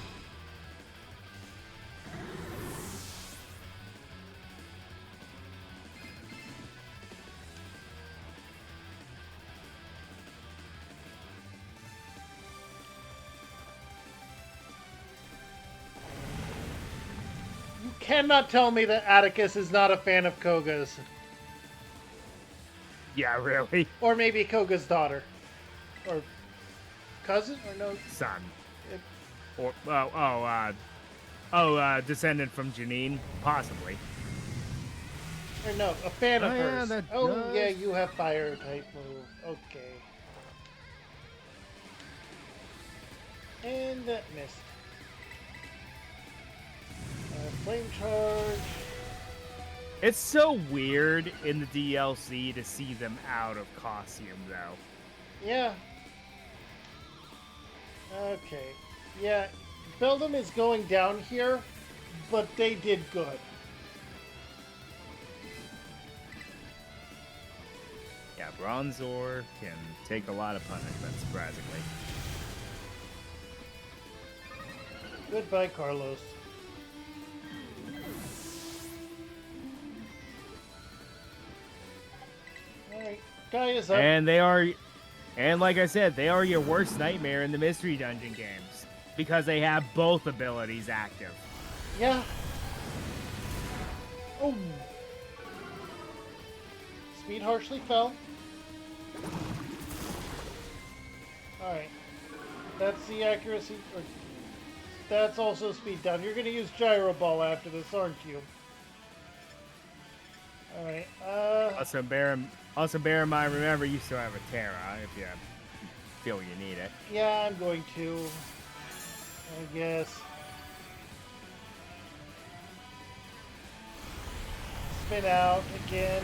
You cannot tell me that Atticus is not a fan of Koga's. Yeah, really? Or maybe Koga's daughter. Or cousin? Or no? Son. It, Or, descendant from Janine? Possibly. or no, a fan of Oh, yeah, hers. that Oh, does. yeah, you have fire type move. Okay. And that missed. Flame charge. It's so weird in the DLC to see them out of costume, though. Yeah. Okay. Yeah, Beldum is going down here, but they did good. Yeah, Bronzor can take a lot of punishment, surprisingly. Goodbye, Carlos. Alright, guy is up. And like I said, they are your worst nightmare in the Mystery Dungeon games. Because they have both abilities active. Yeah. Oh. Speed harshly fell. Alright. That's the accuracy. That's also speed down. You're going to use Gyro Ball after this, aren't you? Alright. Also bear in mind, remember, you still have a Terra if you feel you need it. Yeah, I'm going to. I guess. Spin out again.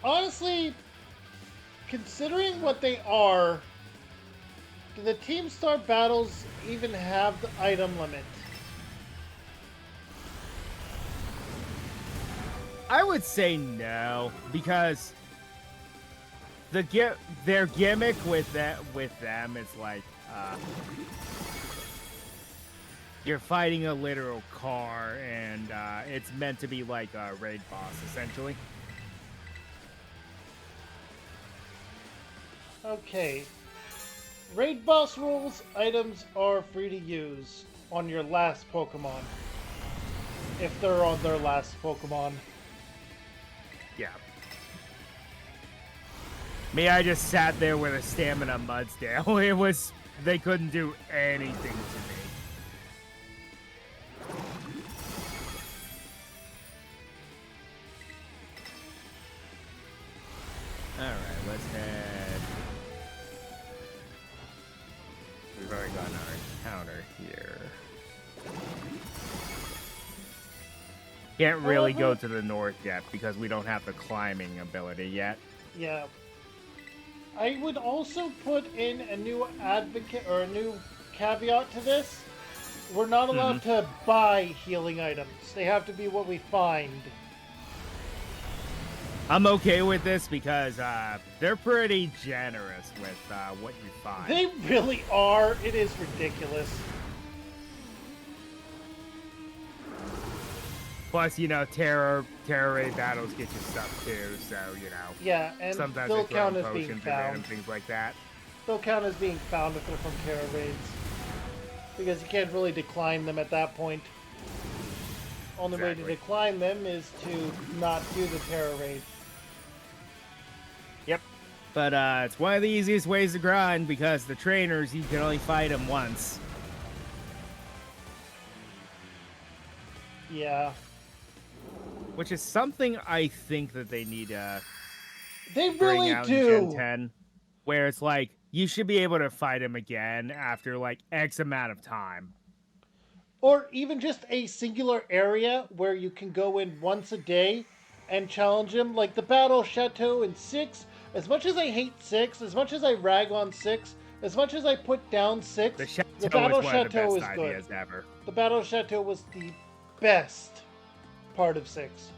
Honestly, considering what they are, do the Team Star battles even have the item limit? I would say no, because their gimmick with them is like you're fighting a literal car, and it's meant to be like a raid boss essentially. Okay. Raid boss rules items are free to use on your last Pokemon. If they're on their last Pokemon. Yeah. Me, I just sat there with a stamina Mudsdale. They couldn't do anything to me. Alright, let's head. We've already gotten our encounter here. Can't really go to the north yet because we don't have the climbing ability yet. Yeah. I would also put in a new advocate or a new caveat to this. We're not allowed to buy healing items. They have to be what we find. I'm okay with this because they're pretty generous with what you find. They really are. It is ridiculous. Plus, you know, terror raid battles get you stuff too, so you know. Yeah, and sometimes they'll they throw count as being potions found. and things like that. They'll count as being found if they're from terror raids, because you can't really decline them at that point. Only way to decline them is to not do the terror raid. Yep. But it's one of the easiest ways to grind because the trainers, you can only fight them once. Yeah. Which is something I think that they need to They bring really out do. in Gen 10, where it's like you should be able to fight him again after like X amount of time. Or even just a singular area where you can go in once a day and challenge him, like the Battle Chateau in 6. As much as I hate 6, as much as I rag on 6, as much as I put down 6, the Battle Chateau is good. Ever. The Battle Chateau was the best part of 6.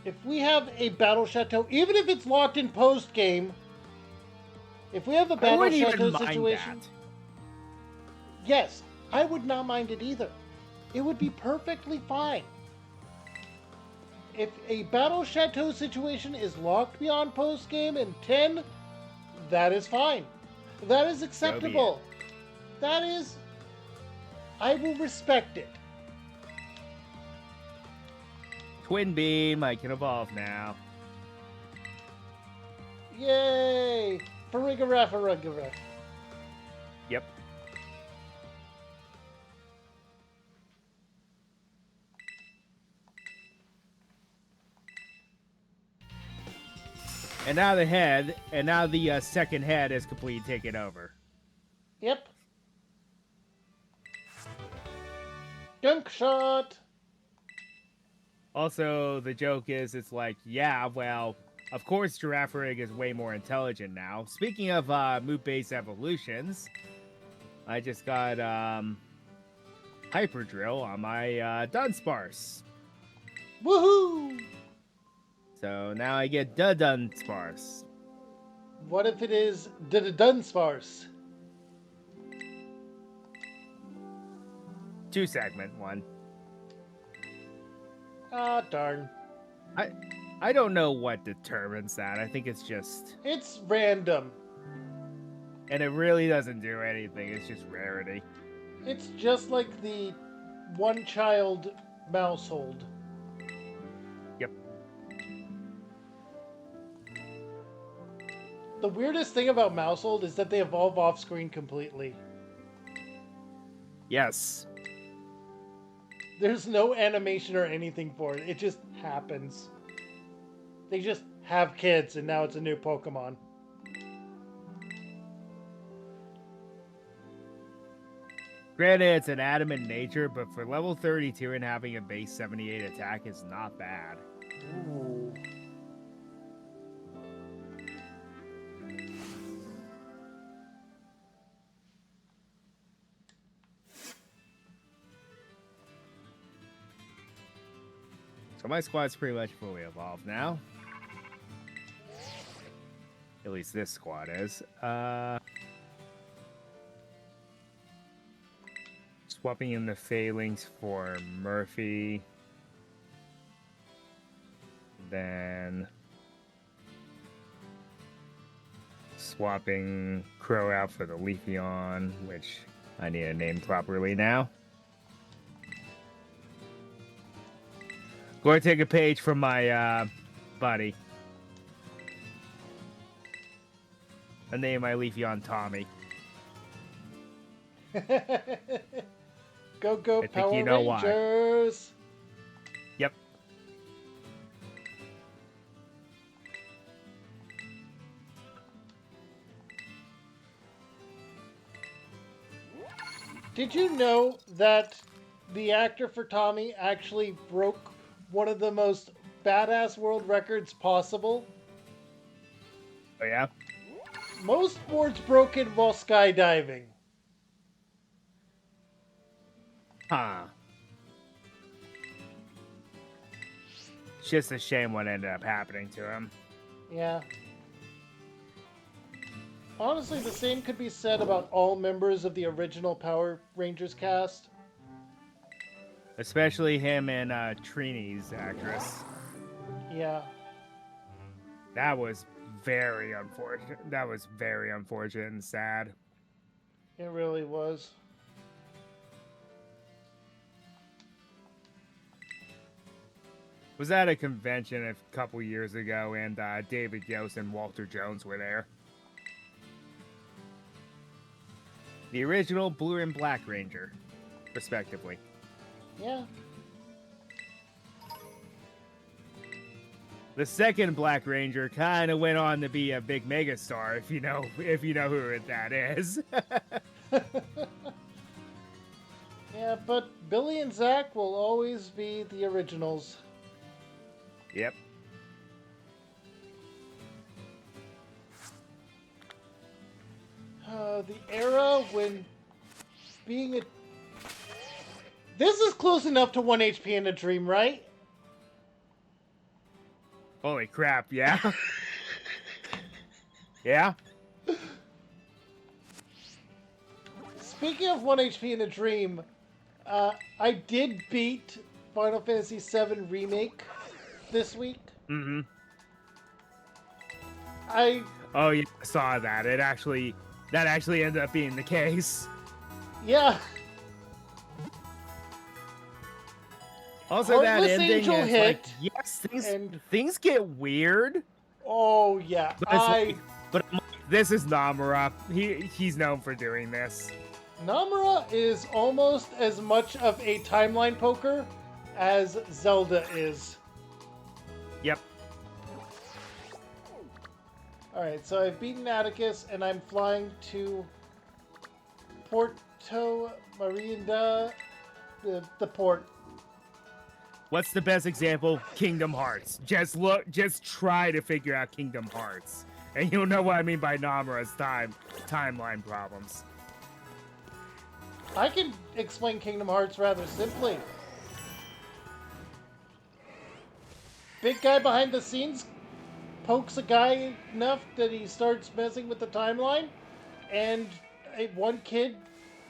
If we have a Battle Chateau, even if it's locked in post-game, if we have a Battle Chateau situation, yes, I would not mind it either. It would be perfectly fine. If a Battle Chateau situation is locked beyond post-game in 10, that is fine. That is acceptable. That is... I will respect it. Twin Beam, I can evolve now. Yay! Farigaraff. Yep. And now the second head is completely taken over. Yep. Gunk shot! Also, the joke is, it's like, yeah, well, of course Girafarig is way more intelligent now. Speaking of move-based evolutions, I just got Hyper Drill on my Dunsparce. Woohoo! So now I get the Dunsparce. What if it is the Dunsparce? 2-segment one. Ah, darn. I don't know what determines that. I think it's just... It's random. And it really doesn't do anything. It's just rarity. It's just like the one-child mousehold. Yep. The weirdest thing about mousehold is that they evolve off-screen completely. Yes. There's no animation or anything for it. It just happens. They just have kids, and now it's a new Pokemon. Granted, it's an adamant nature, but for level 32 and having a base 78 attack is not bad. Ooh. So my squad's pretty much fully evolved now. At least this squad is. Swapping in the Phalanx for Murphy. Then swapping Crow out for the Leafeon, which I need to name properly now. Going to take a page from my buddy. I name my Leafeon Tommy. Go, go, I think Power you know Rangers! Why. Yep. Did you know that the actor for Tommy actually broke one of the most badass world records possible? Oh, yeah? Most boards broken while skydiving. Huh. It's just a shame what ended up happening to him. Yeah. Honestly, the same could be said about all members of the original Power Rangers cast. Especially him and Trini's actress. Yeah. That was very unfortunate. That was very unfortunate and sad. It really was. Was at a convention a couple years ago, and David Yost and Walter Jones were there. The original Blue and Black Ranger, respectively. Yeah. The second Black Ranger kind of went on to be a big megastar, if you know who that is. Yeah, but Billy and Zach will always be the originals. Yep. The era when being a... This is close enough to 1 HP in a dream, right? Holy crap, yeah. Yeah? Speaking of 1 HP in a dream, I did beat Final Fantasy VII Remake this week. Mm-hmm. Oh yeah, I saw that. That actually ended up being the case. Yeah. Also, that Heartless ending Angel is like, hit, yes, and things get weird, oh yeah, but it's like, but I'm like, this is Namura. He's known for doing this. Namura is almost as much of a timeline poker as Zelda is. Yep. Alright, so I've beaten Atticus, and I'm flying to Porto Marinda, the port. What's the best example? Kingdom Hearts. Just try to figure out Kingdom Hearts, and you'll know what I mean by Namura's timeline problems. I can explain Kingdom Hearts rather simply. Big guy behind the scenes pokes a guy enough that he starts messing with the timeline, and one kid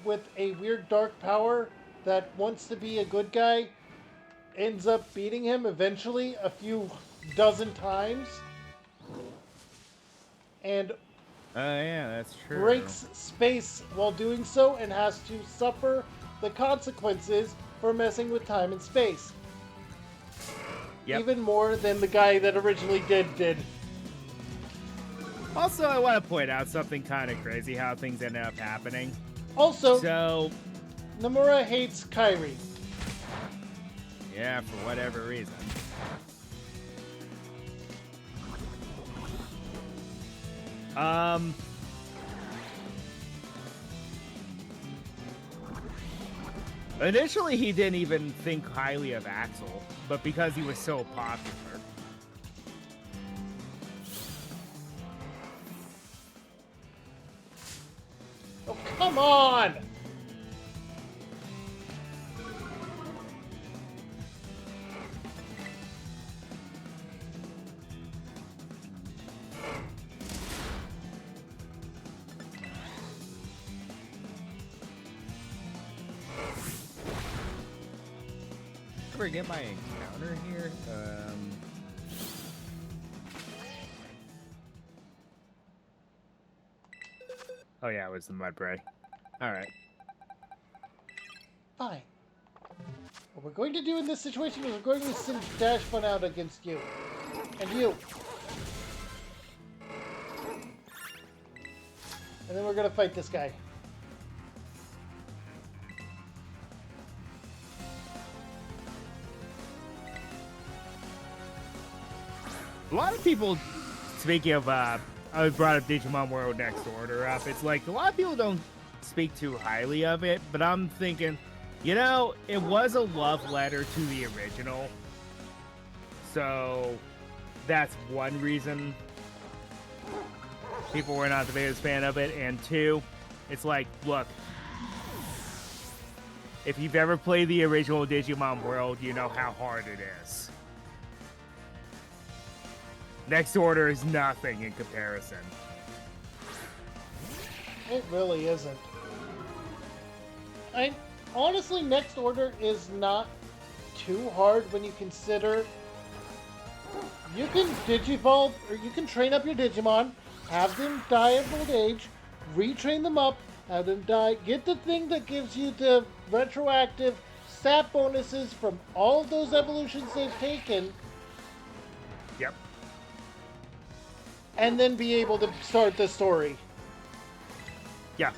with a weird dark power that wants to be a good guy ends up beating him eventually a few dozen times, and Oh yeah, that's true. breaks space while doing so and has to suffer the consequences for messing with time and space. Yep. Even more than the guy that originally did. Also, I want to point out something kind of crazy how things ended up happening. Also, So, Nomura hates Kairi. yeah, for whatever reason. Initially, he didn't even think highly of Axel, but because he was so popular. Oh, come on! Forget my encounter here. Oh yeah, it was the Mudbray. All right. Fine. What we're going to do in this situation is we're going to send Dash Fun out against you. And you. And then we're going to fight this guy. A lot of people, speaking of, I brought up Digimon World Next Order up. It's like a lot of people don't speak too highly of it, but I'm thinking, you know, it was a love letter to the original. So that's one reason people were not the biggest fan of it. And two, it's like, look, if you've ever played the original Digimon World, you know how hard it is. Next Order is nothing in comparison. It really isn't. Honestly, Next Order is not too hard when you consider you can Digivolve, or you can train up your Digimon, have them die of old age, retrain them up, have them die, get the thing that gives you the retroactive stat bonuses from all of those evolutions they've taken, Yep. and then be able to start the story. Yeah.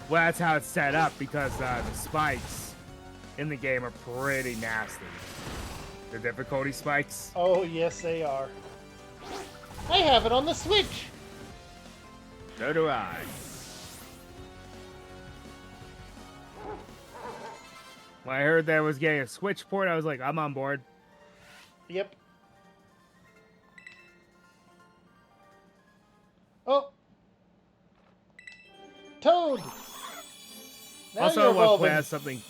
Well, that's how it's set up because the spikes in the game are pretty nasty. The difficulty spikes. Oh, yes, they are. I have it on the Switch. So do I. When I heard that I was getting a Switch port, I was like, I'm on board. Yep. Oh. Toad. Now Also, you're I want to evolving. point out something.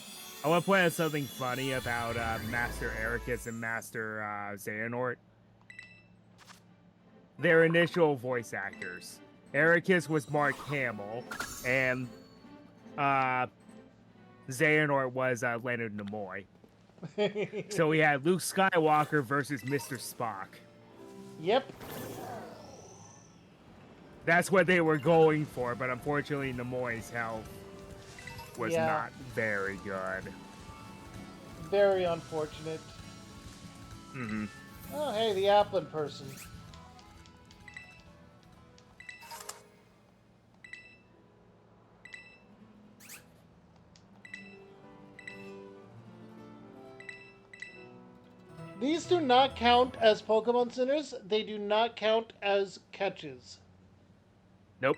I want to point out something funny about Master Ericus and Master Xehanort. Their initial voice actors. Ericus was Mark Hamill, and Xehanort was Leonard Nimoy. So we had Luke Skywalker versus Mr. Spock. Yep. That's what they were going for, but unfortunately Nimoy's health was not very good. Very unfortunate. Mm-hmm. Oh, hey, the Applin person. These do not count as Pokemon Centers. They do not count as catches. Nope.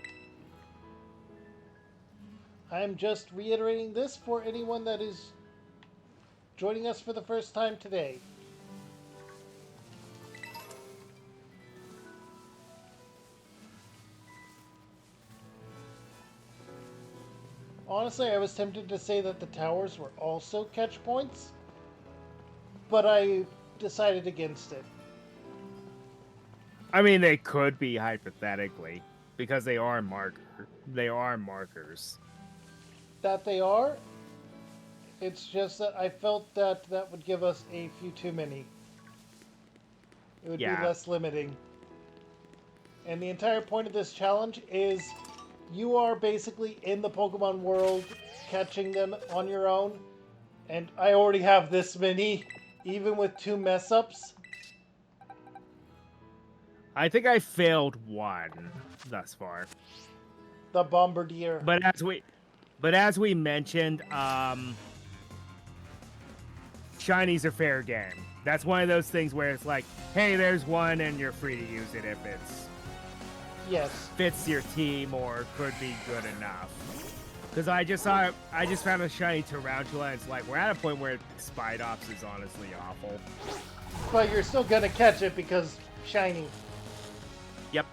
I am just reiterating this for anyone that is joining us for the first time today. Honestly, I was tempted to say that the towers were also catch points, but I decided against it. I mean, they could be hypothetically because they are markers. That they are, it's just that I felt that that would give us a few too many. It would be less limiting. And the entire point of this challenge is you are basically in the Pokemon world catching them on your own. And I already have this many, even with 2 mess ups. I think I failed one thus far. The Bombardier. But as we mentioned, shinies are fair game. That's one of those things where it's like, hey, there's one and you're free to use it if it's fits your team or could be good enough. Because I just found a shiny Tarantula and it's like we're at a point where Spidops is honestly awful. But you're still gonna catch it because shiny. Yep.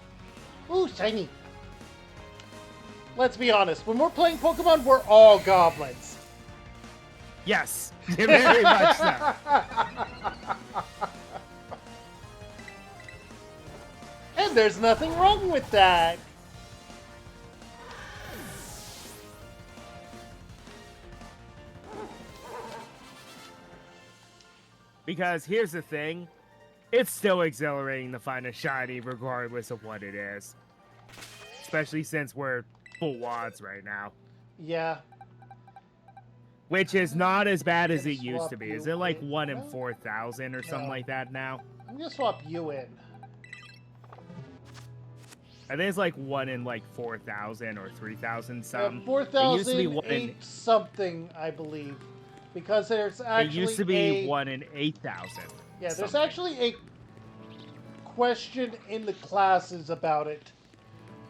Ooh, shiny. Let's be honest, when we're playing Pokemon, we're all goblins. Yes, very much so. And there's nothing wrong with that. Because here's the thing, it's still exhilarating to find a shiny regardless of what it is. Especially since we're full odds right now. Yeah. Which is not as bad as it used to be. Is it like 1 in 4,000 or something like that now? I'm gonna swap you in. I think it's like 1 in like 4,000 or 3,000 some. 4,008 something, I believe. Because there's actually it used to be 1 in 8,000. Yeah, there's actually a question in the classes about it,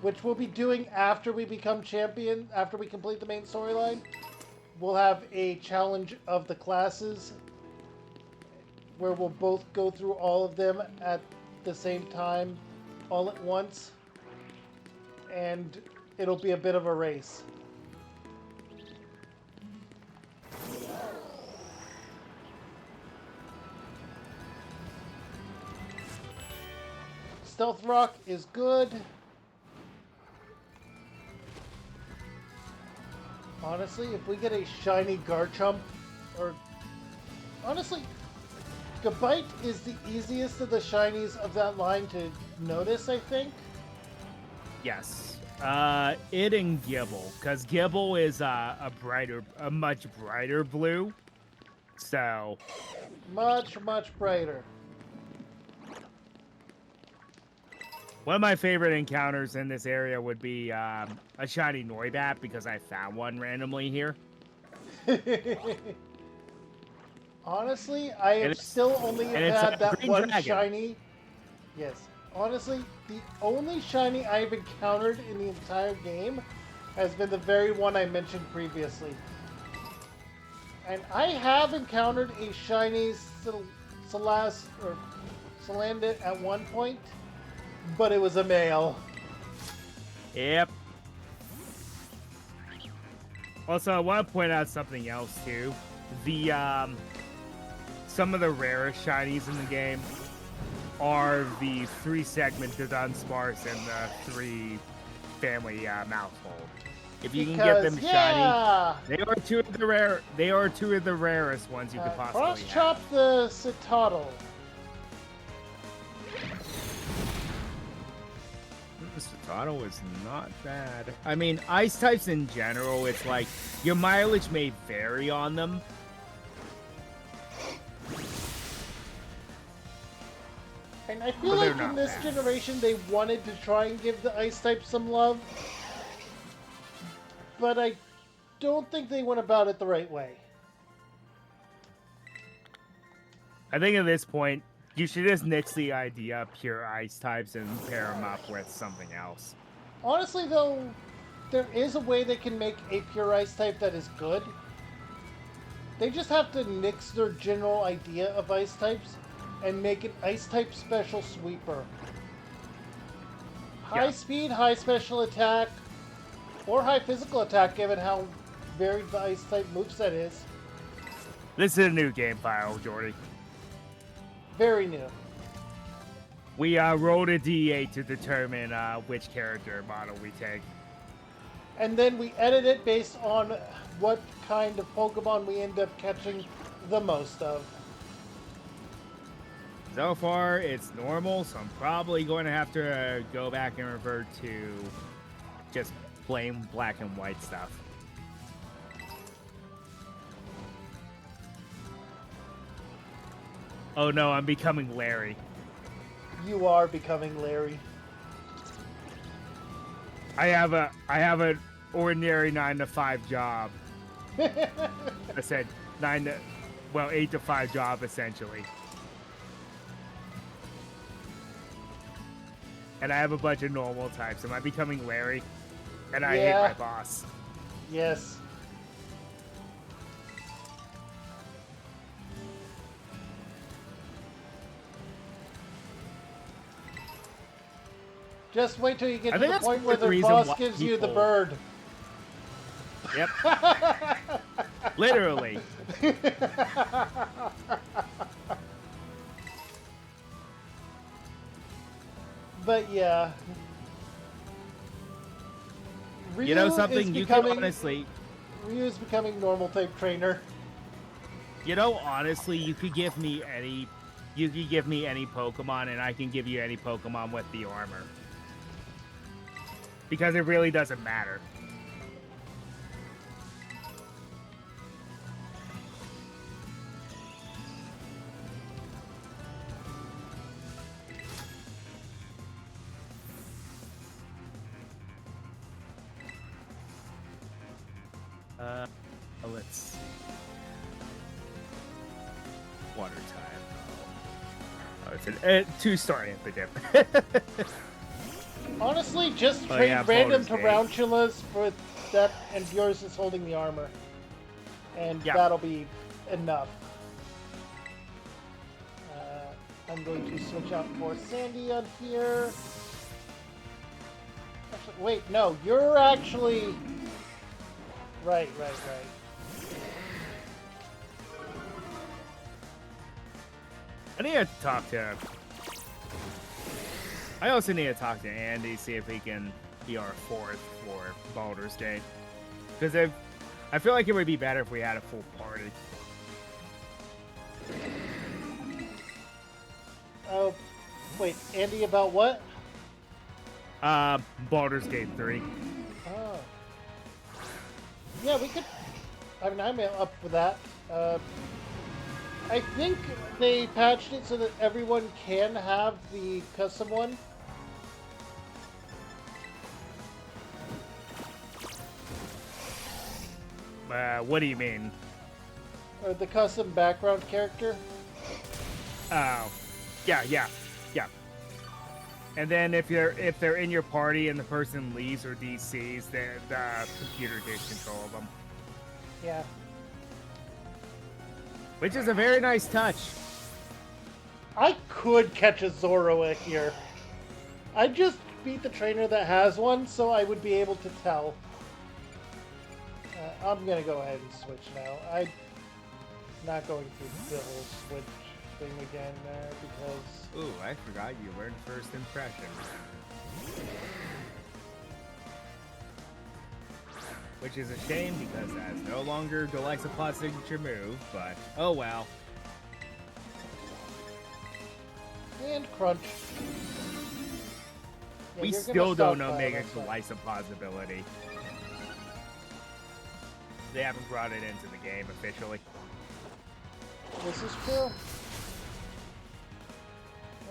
which we'll be doing after we become champion, after we complete the main storyline. We'll have a challenge of the classes where we'll both go through all of them at the same time, all at once. And it'll be a bit of a race. Stealth Rock is good. Honestly, if we get a shiny Garchomp, or honestly, Gabite is the easiest of the shinies of that line to notice, I think. Yes. It and Gibble, because Gibble is a much brighter blue. So. Much brighter. One of my favorite encounters in this area would be a shiny Noibat, because I found one randomly here. Honestly, I have still only had that one shiny. Yes. Honestly, the only shiny I've encountered in the entire game has been the very one I mentioned previously. And I have encountered a shiny Salandit at one point, but it was a male. Yep. Also, I want to point out something else too. The some of the rarest shinies in the game are the 3-segmented Unsparce and the 3 family mouthful. If you can get them shiny, they are two of the rare. They are two of the rarest ones you could possibly have. Cross chop the Citadel. The Citadel is not bad. I mean, ice types in general, it's like your mileage may vary on them. And I feel but they're like in not this bad. generation they wanted to try and give the ice type some love, but I don't think they went about it the right way. I think at this point, you should just nix the idea of pure ice types and pair them up with something else. Honestly, though, there is a way they can make a pure ice type that is good. They just have to nix their general idea of ice types and make an ice type special sweeper. High Yeah. speed, high special attack, or high physical attack, given how varied the ice type moveset is. This is a new game file, Jordy. Very new. We rolled a d8 to determine which character model we take. And then we edit it based on what kind of Pokemon we end up catching the most of. So far, it's normal, so I'm probably going to have to go back and revert to just plain black and white stuff. Oh no, I'm becoming Lary. You are becoming Lary. I have an ordinary 9 to 5 job. I said 8 to 5 job essentially. And I have a bunch of normal types. Am I becoming Lary? And I hate my boss. Yes. Just wait till you get to the point where the boss gives you the bird. Yep. Literally. But yeah. Ryu You know something? You can honestly... Ryu is becoming normal type trainer. You know, honestly, you could give me any Pokemon, and I can give you any Pokemon with the armor. Because it really doesn't matter. Let's see. Water type. Oh, it's a 2-star Amphibian. Honestly, just trade random tarantulas for that, and yours is holding the armor. And that'll be enough. I'm going to switch out for Sandy on here. Actually, wait, no, you're actually... Right. I need to talk to... I also need to talk to Andy, see if he can be our 4th for Baldur's Gate. Because I feel like it would be better if we had a full party. Oh, wait, Andy about what? Baldur's Gate 3. Oh. Yeah, we could... I mean, I'm up for that. I think they patched it so that everyone can have the custom one. What do you mean? Or the custom background character. Oh, yeah. And then if they're in your party and the person leaves or DCs, then the computer takes control of them. Yeah. Which is a very nice touch. I could catch a Zoroa here. I just beat the trainer that has one, so I would be able to tell. I'm gonna go ahead and switch now. I'm not going through the whole switch thing again there because... Ooh, I forgot you learned first impression. Which is a shame because that is no longer Galaxapod's signature move, but oh well. And crunch. Yeah, We still don't know Mega Galaxapod's ability. They haven't brought it into the game officially. This is true.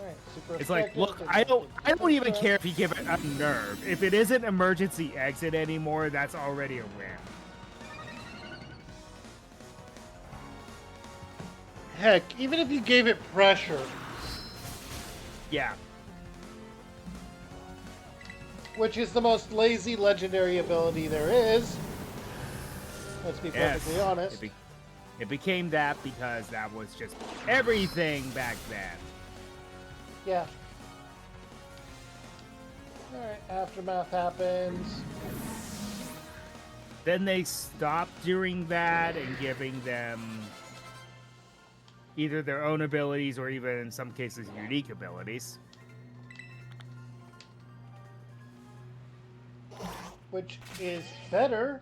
Alright, super It's like, effective. look, Did I not don't get even double care if you give it a nerve. If it isn't emergency exit anymore, that's already a win. Heck, even if you gave it pressure, Yeah. which is the most lazy legendary ability there is, let's be perfectly honest. It became that because that was just everything back then. Yeah. Alright, aftermath happens. Then they stopped doing that and giving them either their own abilities or even in some cases unique abilities. Which is better.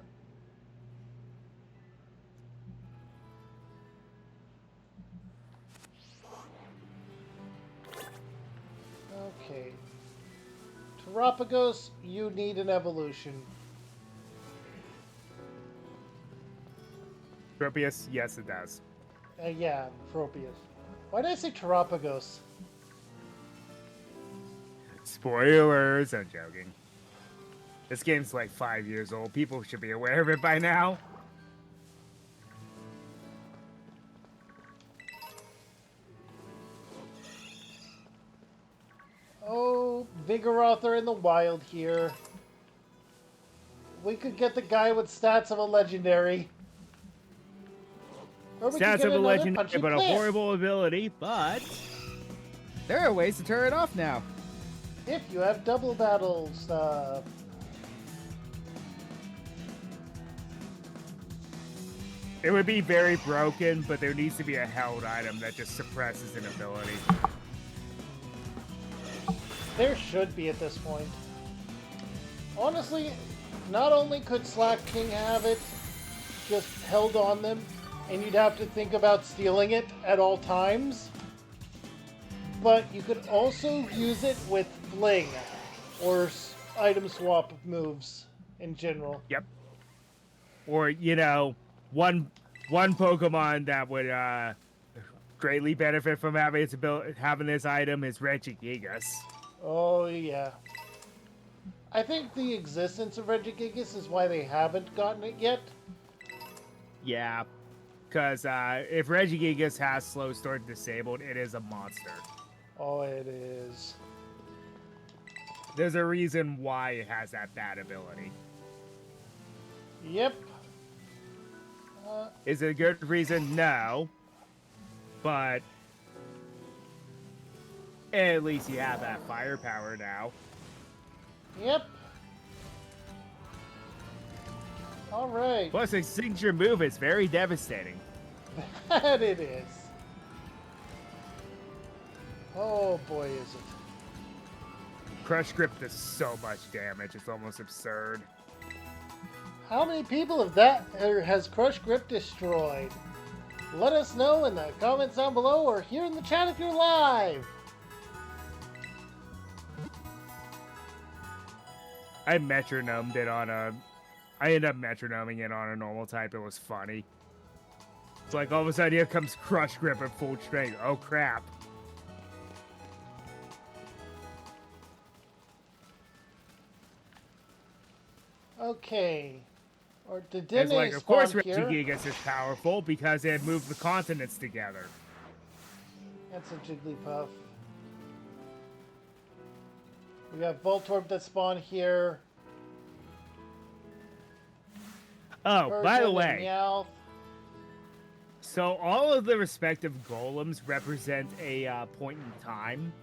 Okay. Terapagos, you need an evolution. Tropius, yes it does. Yeah, Tropius. Why did I say Terapagos? Spoilers, I'm joking. This game's like 5 years old. People should be aware of it by now. Oh, Vigoroth are in the wild here. We could get the guy with stats of a legendary. Or we could Stats get of a another legendary, punchy but a plant. horrible ability, but there are ways to turn it off now. If you have double battle stuff. It would be very broken, but there needs to be a held item that just suppresses an ability. There should be at this point. Honestly, not only could Slack King have it just held on them, and you'd have to think about stealing it at all times, but you could also use it with Fling, or item swap moves in general. Yep. Or, you know, one Pokemon that would greatly benefit from having its having this item is Regigigas. Oh, yeah. I think the existence of Regigigas is why they haven't gotten it yet. Yeah, because if Regigigas has Slow Start disabled, it is a monster. Oh, it is. There's a reason why it has that bad ability. Yep. Is it a good reason? No. But at least you have that firepower now. Yep. Alright. Plus, a signature move is very devastating. That it is. Oh boy, is it. Crush Grip does so much damage, it's almost absurd. How many people have that has Crush Grip destroyed? Let us know in the comments down below or here in the chat if you're live. I metronomed it on a... I ended up metronoming it on a normal type. It was funny. It's like all of a sudden here comes Crush Grip at full strength. Oh crap. Okay. Or the It's Dene like, of course spawned here. Regigigas is powerful because it moved the continents together. That's a Jigglypuff. We have Voltorb that spawned here. Oh, by the Persian and way, Meowth. so all of the respective golems represent a point in time.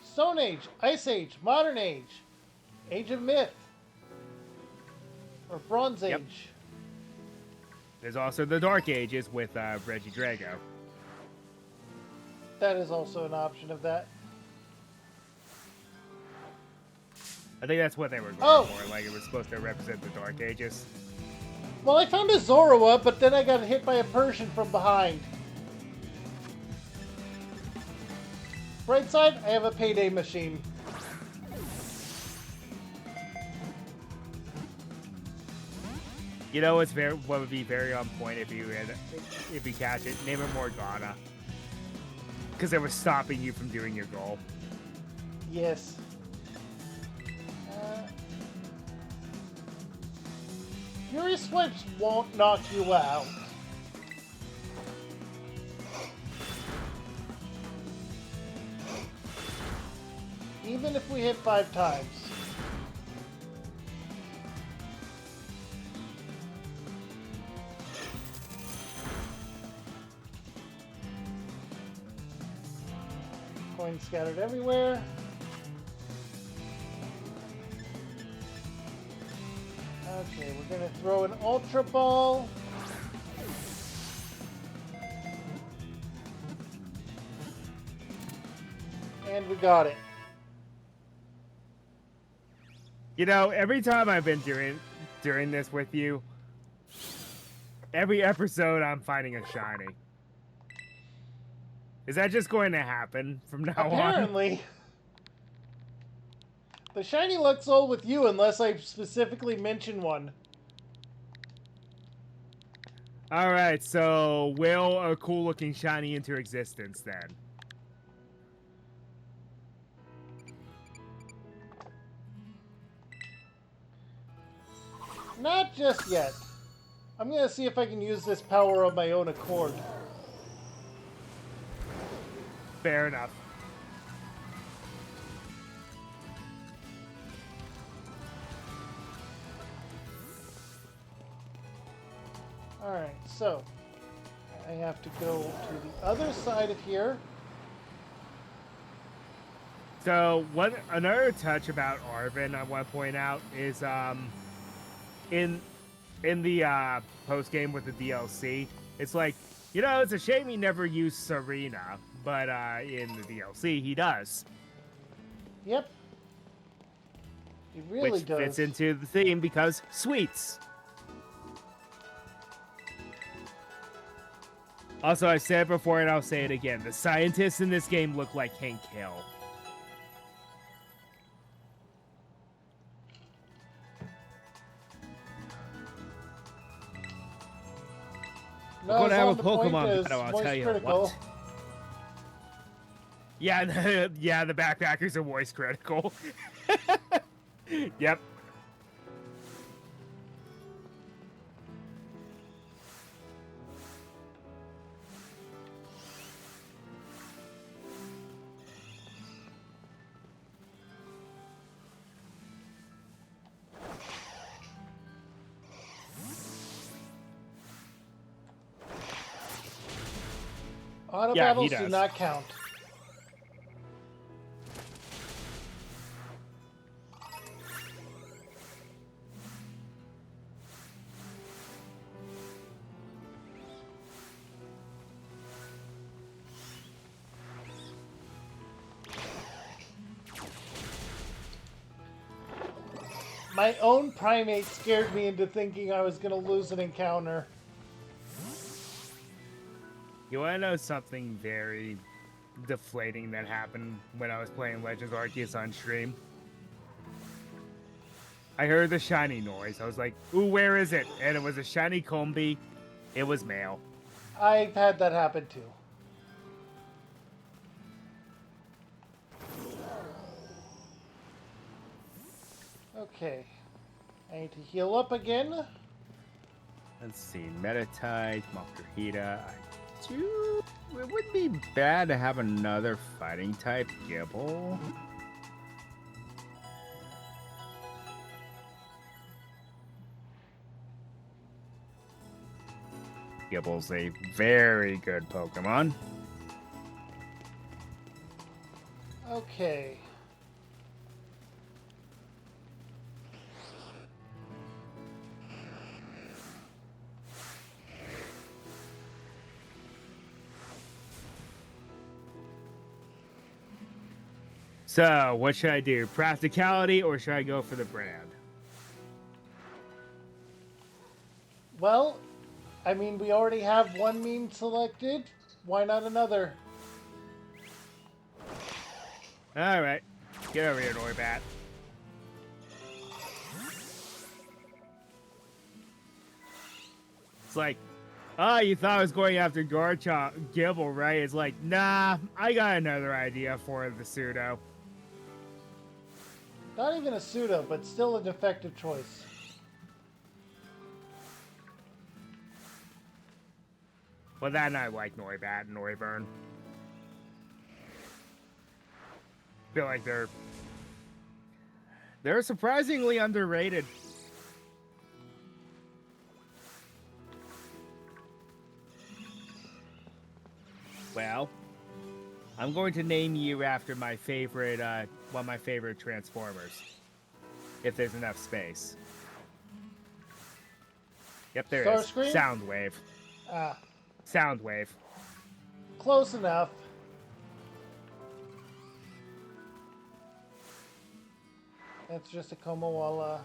Stone Age, Ice Age, Modern Age, Age of Myth, or Bronze Age. Yep. There's also the Dark Ages with Regidrago. That is also an option of that. I think that's what they were going Oh. for. Like it was supposed to represent the Dark Ages. Well, I found a Zorua, but then I got hit by a Persian from behind. Right side, I have a payday machine. You know what would be very on point if you catch it? Name it Morgana. Because it was stopping you from doing your goal. Yes. Fury Swipes won't knock you out. Even if we hit 5 times. Coins scattered everywhere. Okay, we're gonna throw an Ultra Ball. And we got it. You know, every time I've been doing this with you, every episode I'm finding a shiny. Is that just going to happen from now on? Apparently. The shiny looks old with you unless I specifically mention one. Alright, so will a cool looking shiny enter existence then? Not just yet. I'm gonna see if I can use this power of my own accord. Fair enough. Alright, so I have to go to the other side of here. So another touch about Arvin I want to point out is in the post game with the DLC, it's like, you know, it's a shame he never used Serena, but in the DLC he does. Yep. He really which does. fits into the theme because sweets. Also, I said it before and I'll say it again. The scientists in this game look like Hank Hill. We're going to have a Pokemon battle, I'll tell you what. Yeah, yeah, the backpackers are voice critical. Yep. Auto battles do not count. My own primate scared me into thinking I was going to lose an encounter. You want to know something very deflating that happened when I was playing Legends Arceus on stream? I heard the shiny noise. I was like, ooh, where is it? And it was a shiny Combi. It was male. I've had that happen too. Okay. I need to heal up again. Let's see. Metatite, Mokrahita. It wouldn't be bad to have another fighting type Gibble. Gibble's a very good Pokemon. Okay. So, what should I do? Practicality or should I go for the brand? Well, I mean, we already have one meme selected. Why not another? Alright. Get over here, Noibat. It's like, Oh, you thought I was going after Garchomp Gibble, right? It's like, nah, I got another idea for the pseudo. Not even a pseudo, but still a defective choice. Well, that night, like Noibat and Noivern. Feel like they're surprisingly underrated. Well, I'm going to name you after my favorite, one of my favorite Transformers. If there's enough space. Yep, there is. Starscream? Soundwave. Ah, Soundwave. close enough. That's just a Komawala.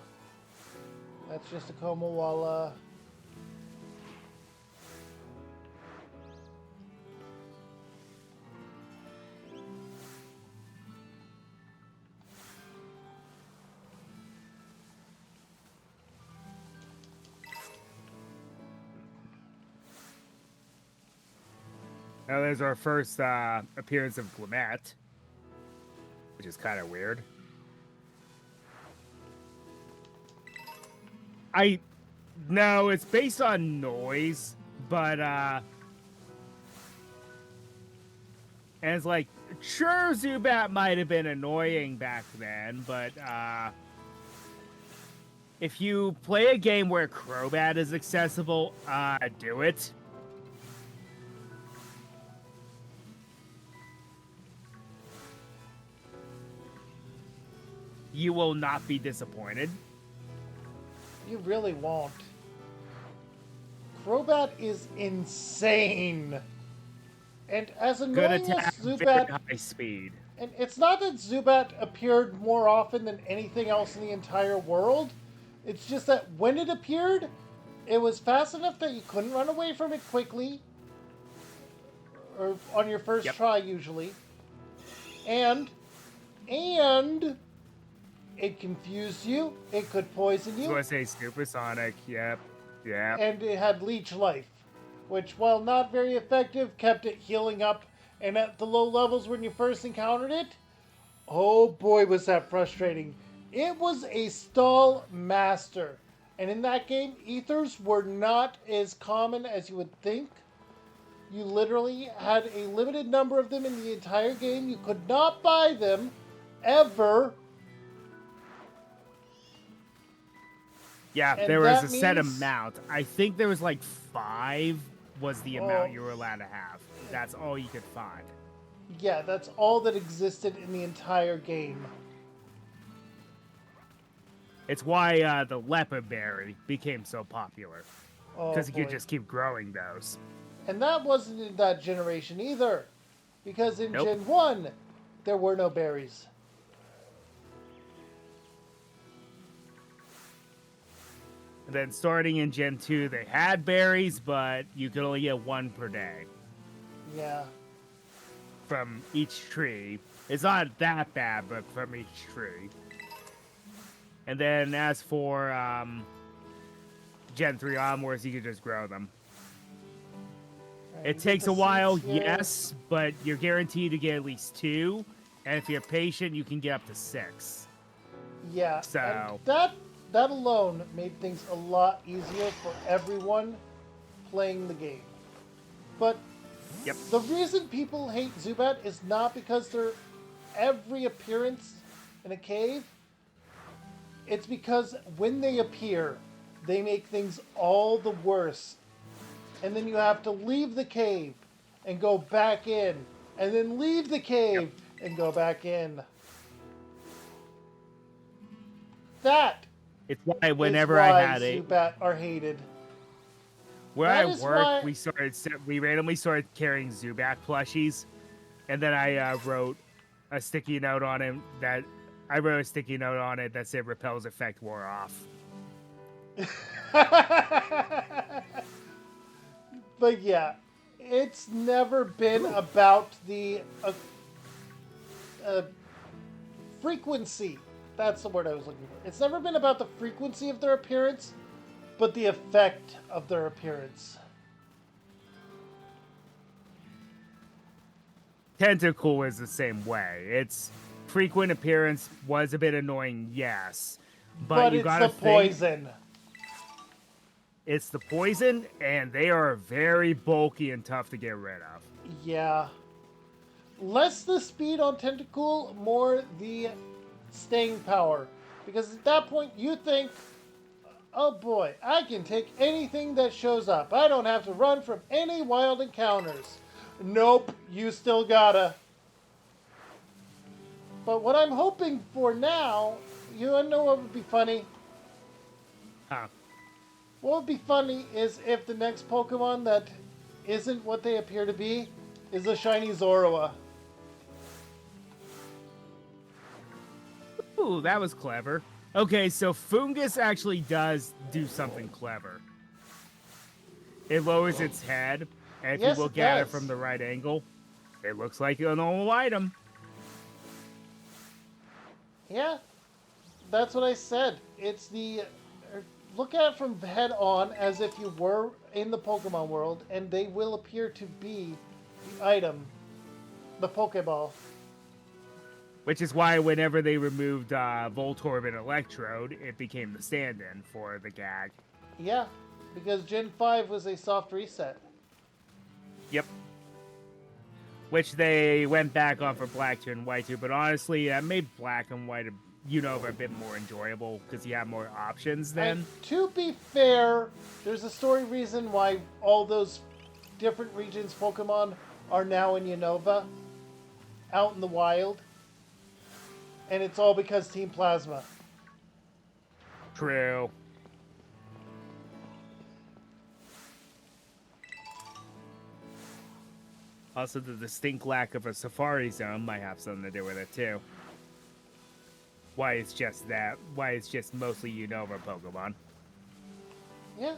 That's just a Komawala. Now there's our first appearance of Glimmet, which is kind of weird. No, it's based on noise, but and it's like, sure, Zubat might have been annoying back then, but if you play a game where Crobat is accessible, do it. You will not be disappointed. You really won't. Crobat is insane. And as Good annoying attack, as very Zubat... high speed. And it's not that Zubat appeared more often than anything else in the entire world. It's just that when it appeared, it was fast enough that you couldn't run away from it quickly. Or on your first try, usually. And it confused you. It could poison you. I was going to say Supersonic. Yep. Yep. And it had Leech Life, which, while not very effective, kept it healing up. And at the low levels when you first encountered it, oh boy, was that frustrating. It was a stall master. And in that game, ethers were not as common as you would think. You literally had a limited number of them in the entire game. You could not buy them ever. Yeah, And there was that a set means- amount. I think there was like 5 was the amount you were allowed to have. That's all you could find. Yeah, that's all that existed in the entire game. It's why the Leopard Berry became so popular. Oh, Because you could boy. just keep growing those. And that wasn't in that generation either. Because in Nope. Gen 1, there were no berries. And then starting in Gen 2, they had berries, but you could only get 1 per day Yeah. from each tree. It's not that bad, but from each tree. And then as for Gen 3 onwards, you could just grow them. Right, It you takes get a the while, seeds here. yes, but you're guaranteed to get at least 2. And if you're patient, you can get up to 6. Yeah. So- And that alone made things a lot easier for everyone playing the game. But Yep. the reason people hate Zubat is not because they're every appearance in a cave. It's because when they appear, they make things all the worse. And then you have to leave the cave and go back in. And then leave the cave and go back in. That It's why is why why I had Zubat are hated. where that I is work, why- we randomly started carrying Zubat plushies, and then I wrote a sticky note on it that said repels effect wore off. But yeah, it's never been about the frequency. That's the word I was looking for. It's never been about the frequency of their appearance, but the effect of their appearance. Tentacool is the same way. Its frequent appearance was a bit annoying, yes. But But you it's gotta the think poison. it's the poison, and they are very bulky and tough to get rid of. Yeah. Less the speed on Tentacool, more the staying power. Because at that point, you think, oh boy, I can take anything that shows up. I don't have to run from any wild encounters. Nope, you still gotta. But what I'm hoping for now, you know what would be funny? Huh. What would be funny is if the next Pokemon that isn't what they appear to be is a shiny Zorua. Ooh, that was clever. Okay, so Fungus actually does do something clever. It lowers its head, and if Yes, you it look at it does. from the right angle, it looks like a normal item. Yeah, that's what I said. It's the look at it from head on as if you were in the Pokemon world, and they will appear to be the item, the Pokeball. Which is why whenever they removed Voltorb and Electrode, it became the stand-in for the gag. Yeah, because Gen 5 was a soft reset. Yep. Which they went back on for Black 2 and White 2, but honestly, that made Black and White, a bit more enjoyable because you have more options then. And to be fair, there's a story reason why all those different regions Pokemon are now in Unova, out in the wild. And it's all because Team Plasma. True. Also, the distinct lack of a Safari Zone might have something to do with it too. Why it's just that? Why it's just mostly Unova Pokemon? Yeah,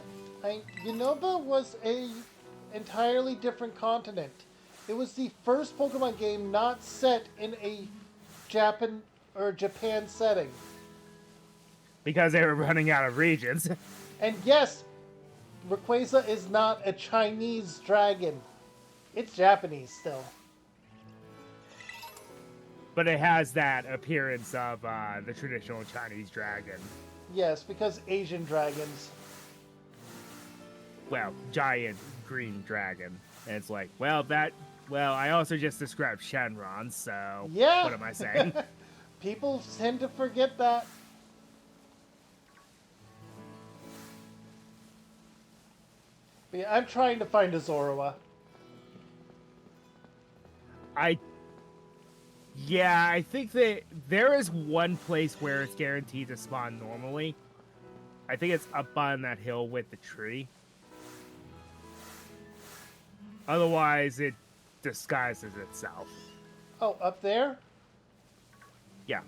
Unova was a entirely different continent. It was the first Pokemon game not set in a Japan setting. Because they were running out of regions. And yes, Rayquaza is not a Chinese dragon. It's Japanese still. But it has that appearance of the traditional Chinese dragon. Yes, because Asian dragons. Well, giant green dragon. And it's like, well, I also just described Shenron, so Yeah. what am I saying? People tend to forget that. But yeah, I'm trying to find a Zorua. I think that there is one place where it's guaranteed to spawn normally. I think it's up on that hill with the tree. Otherwise, it disguises itself. Oh, up there? Yeah.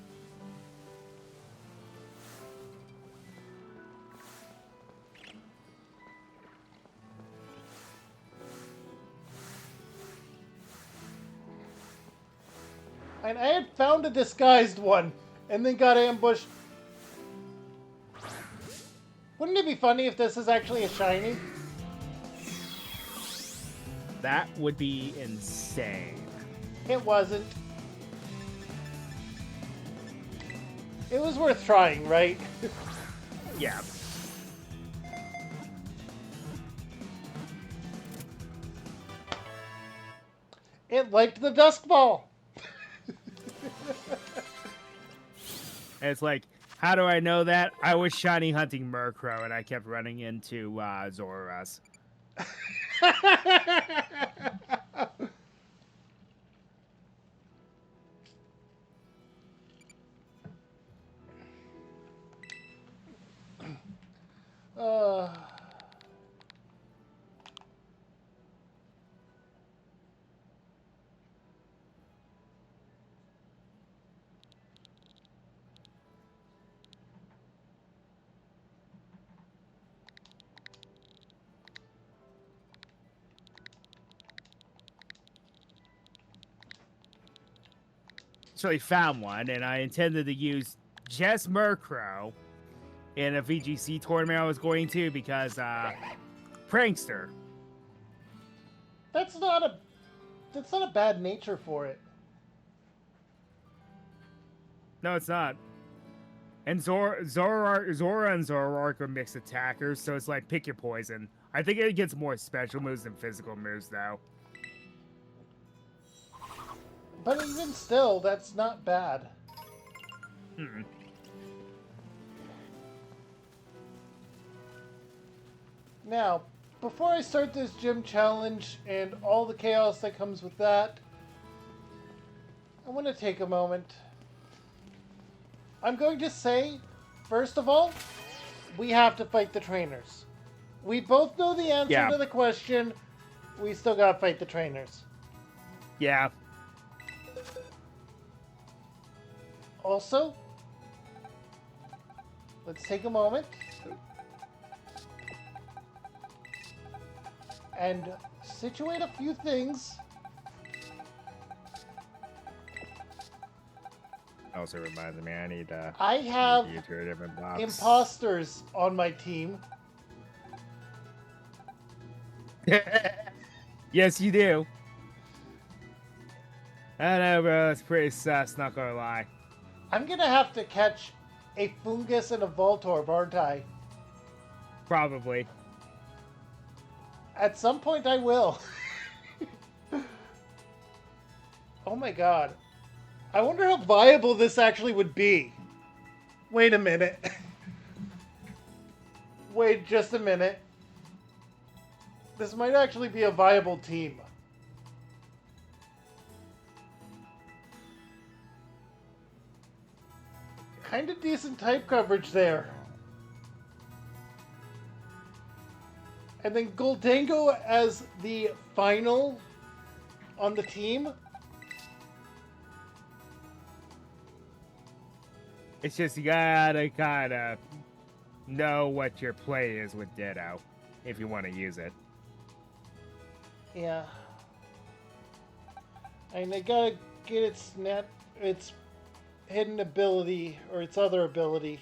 And I had found a disguised one, and then got ambushed. Wouldn't it be funny if this is actually a shiny? That would be insane. It wasn't. It was worth trying, right? Yeah. It liked the Dusk Ball. And it's like, how do I know that? I was shiny hunting Murkrow, and I kept running into Zoroark. uh, So I found one, and I intended to use just Murkrow in a VGC tournament I was going to because Prankster. that's not a that's not a bad nature for it. No, it's not. And Zora and Zoroark are mixed attackers, so it's like pick your poison. I think it gets more special moves than physical moves, though. But even still, that's not bad. Hmm. Now, before I start this gym challenge and all the chaos that comes with that, I want to take a moment. I'm going to say, first of all, we have to fight the trainers. We both know the answer to the question. We still gotta fight the trainers. Yeah. Also, let's take a moment and situate a few things. Also reminds me, I need I have you to a different box. imposters on my team. Yes, you do. I know, bro. It's pretty sus, not gonna lie. I'm gonna have to catch a Fungus and a Voltorb, aren't I? Probably. At some point I will. Oh my god. I wonder how viable this actually would be. Wait a minute. Wait just a minute. This might actually be a viable team. Kind of decent type coverage there. And then Goldango as the final on the team. It's just you gotta kind of know what your play is with Ditto if you want to use it. Yeah. I mean, they gotta get its hidden ability, or its other ability.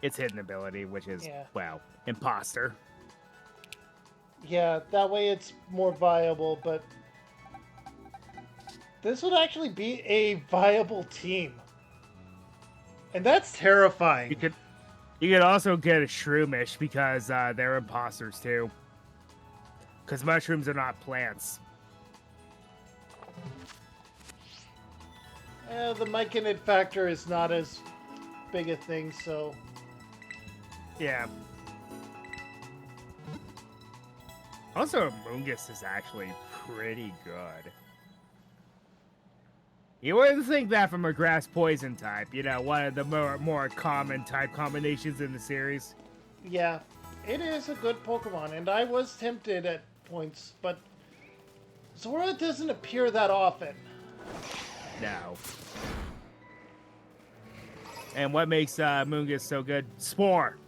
Its hidden ability, which is, Yeah. well, imposter. Yeah, that way it's more viable, but this would actually be a viable team. And that's terrifying. You could also get a Shroomish because they're imposters too. Because mushrooms are not plants. The myconid factor is not as big a thing, so... Yeah. Also, Mungus is actually pretty good. You wouldn't think that from a grass poison type, you know, one of the more common type combinations in the series. Yeah, it is a good Pokemon, and I was tempted at points, but Zora doesn't appear that often. No. And what makes Mungus so good? Spore.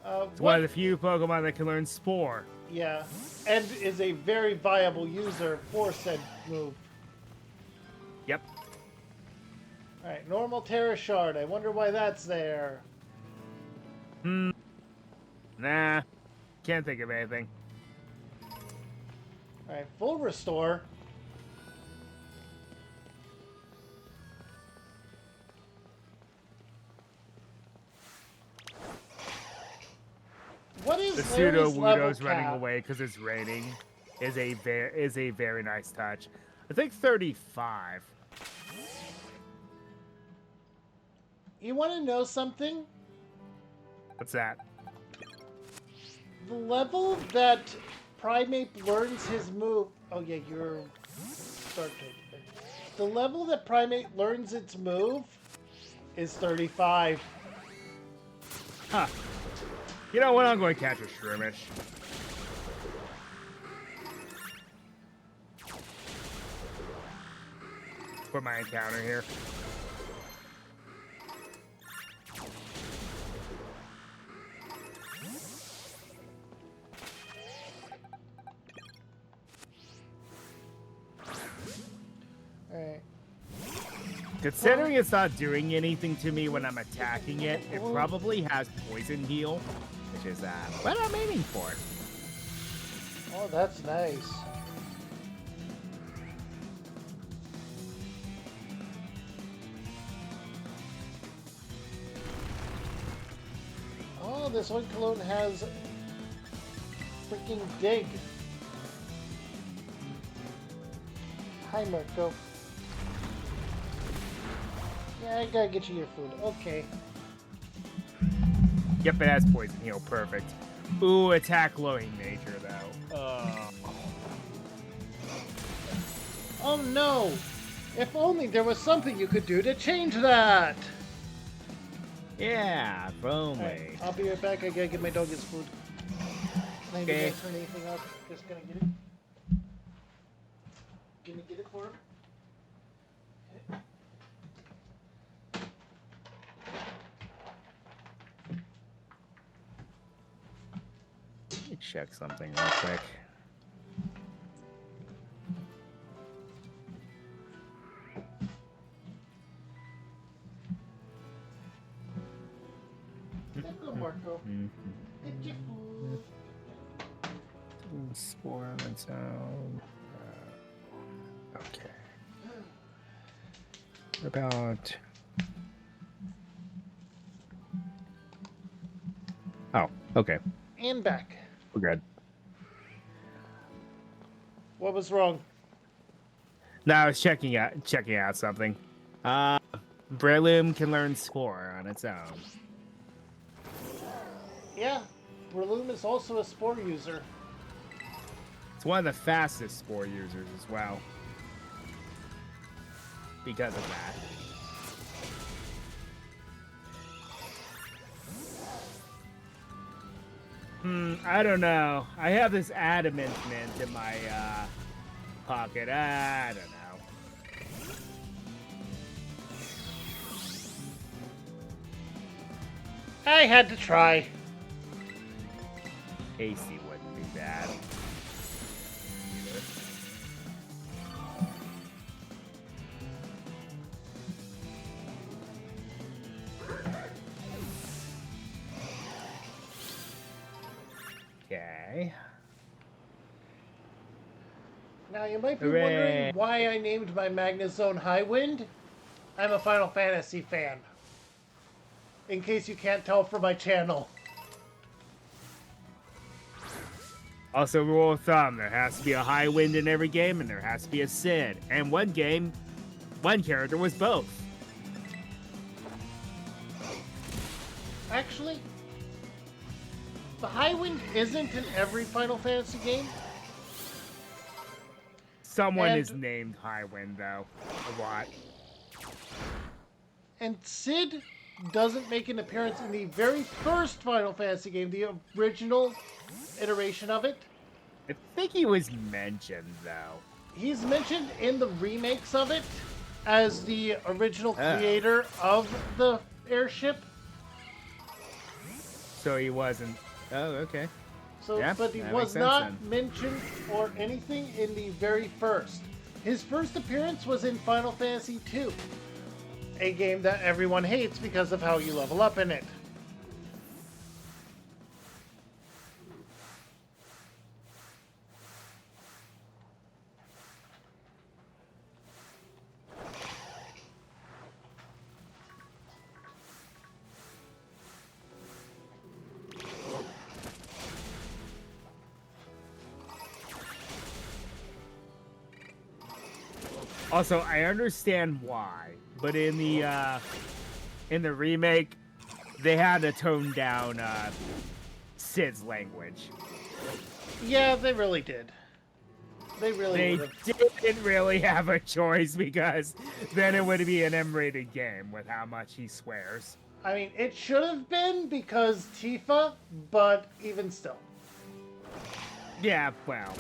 It's one of the few Pokemon that can learn Spore. Yeah, and is a very viable user for said move. Yep. Alright, normal Terra Shard. I wonder why that's there. Nah. Can't think of anything. Alright, full restore. What is The Lary's level Pseudo-Wudo's running cap? away because it's raining is a very nice touch. I think 35. You want to know something? What's that? The level that Primeape learns his move... Oh yeah, you're... Start date. The level that Primeape learns its move is 35. Huh. You know what? I'm going to catch a Shroomish. For my encounter here. Alright. Considering it's not doing anything to me when I'm attacking it, it probably has Poison Heal, which is what I'm aiming for. Oh, that's nice. Oh, this one cologne has freaking dig. Hi, Mirko. Yeah, I gotta get you your food. Okay. Yep, it has poison heal. Perfect. Ooh, attack glowing nature though. Oh no! If only there was something you could do to change that! Yeah, if only. Alright, I'll be right back. I gotta get my dog his food. Can I Okay. turn anything up? Just gonna get it. Gonna get it for him. Let me check something real quick. Go, Marco. Get your food. Spore on its own. Okay. What about? Oh, okay. And back. We're good. What was wrong? No, I was checking out something. Breloom can learn Spore on its own. Yeah, Breloom is also a spore user. It's one of the fastest Spore users as well. Because of that. I don't know. I have this adamant mint in my pocket. I don't know. I had to try. Casey wouldn't be bad. Okay. Now you might be Hooray. wondering why I named my Magnezone Highwind. I'm a Final Fantasy fan. In case you can't tell from my channel. Also, rule of thumb, there has to be a high wind in every game, and there has to be a Sid. And one game, one character was both. Actually, the Highwind isn't in every Final Fantasy game. Someone And- is named Highwind, though. A lot. And Sid doesn't make an appearance in the very first Final Fantasy game, the original iteration of it. I think he was mentioned, though. He's mentioned in the remakes of it as the original creator of the airship. So he wasn't... Oh, okay. So, Yeah, but he that was makes sense not then. mentioned or anything in the very first. His first appearance was in Final Fantasy II, a game that everyone hates because of how you level up in it. Also, I understand why, but in the remake, they had to tone down Sid's language. Yeah, they really did. They really They would have. didn't really have a choice because then it would be an M-rated game with how much he swears. I mean, it should have been because Tifa, but even still. Yeah, well.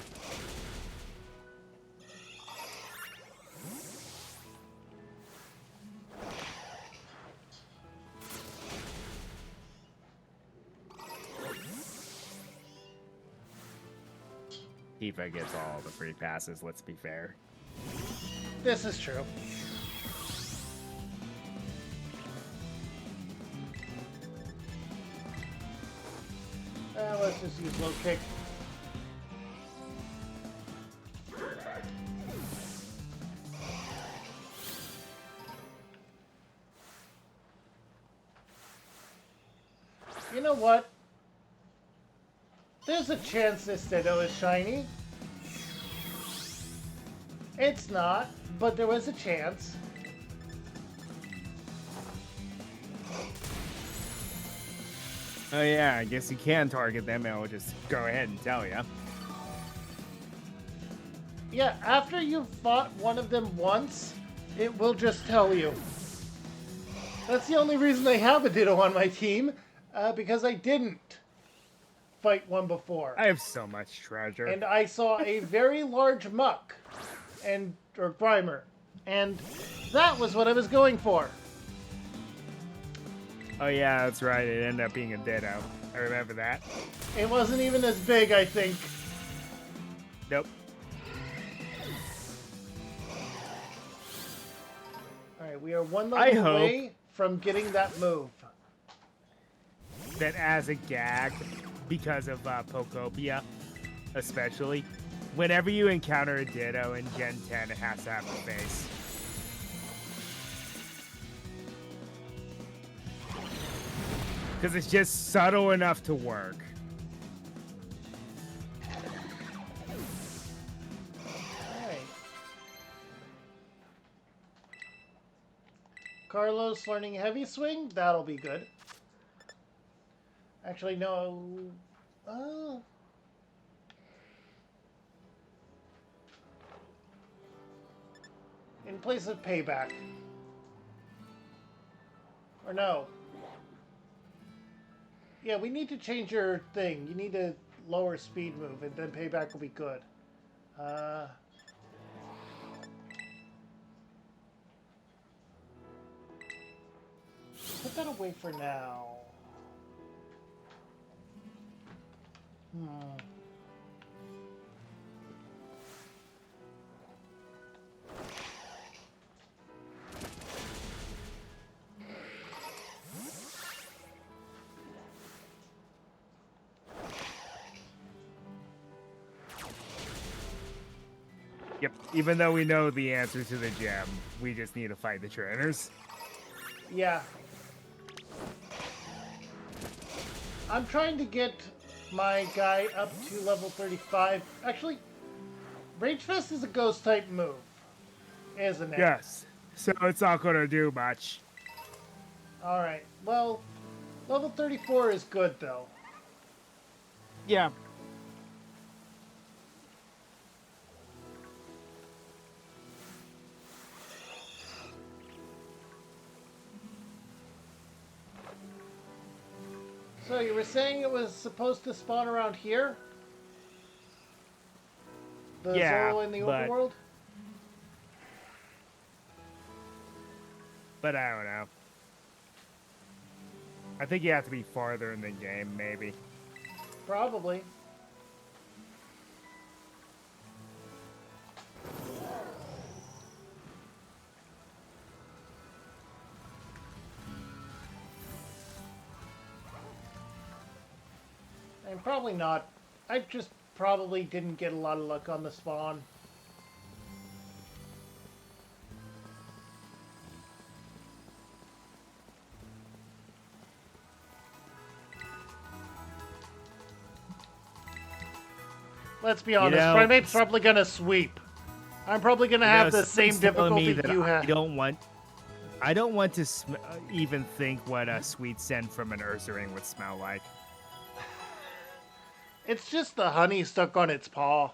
Tifa gets all the free passes, let's be fair. This is true. Let's just use low kick. You know what? There's a chance this Ditto is shiny. It's not, but there was a chance. Oh yeah, I guess you can target them and I'll just go ahead and tell you. Yeah, after you've fought one of them once, it will just tell you. That's the only reason I have a Ditto on my team, because I didn't fight one before. I have so much treasure. And I saw a very large muck, or Grimer, and that was what I was going for. Oh yeah, that's right. It ended up being a Ditto. I remember that. It wasn't even as big, I think. Nope. Alright, we are one level away from getting that move. That as a gag, because of Pokopia, especially, whenever you encounter a Ditto in Gen 10, it has to have a face. Because it's just subtle enough to work. Alright. Carlos learning Heavy Swing, that'll be good. Actually, no. In place of Payback. Or no. Yeah, we need to change your thing. You need a lower speed move, and then Payback will be good. Put that away for now. Yep, even though we know the answer to the gem, we just need to fight the trainers. Yeah. I'm trying to get my guy up to level 35. Actually, Rage Fist is a ghost type move, isn't it? Yes, so it's not going to do much. Alright, well, level 34 is good though. Yeah. So you were saying it was supposed to spawn around here? The Zoro in the overworld? But I don't know. I think you have to be farther in the game, maybe. Probably. And probably not. I just probably didn't get a lot of luck on the spawn. Let's be honest, Primate's probably gonna sweep. I'm probably gonna have the same difficulty that you have. I don't want to even think what a sweet scent from an Ursaring would smell like. It's just the honey stuck on its paw.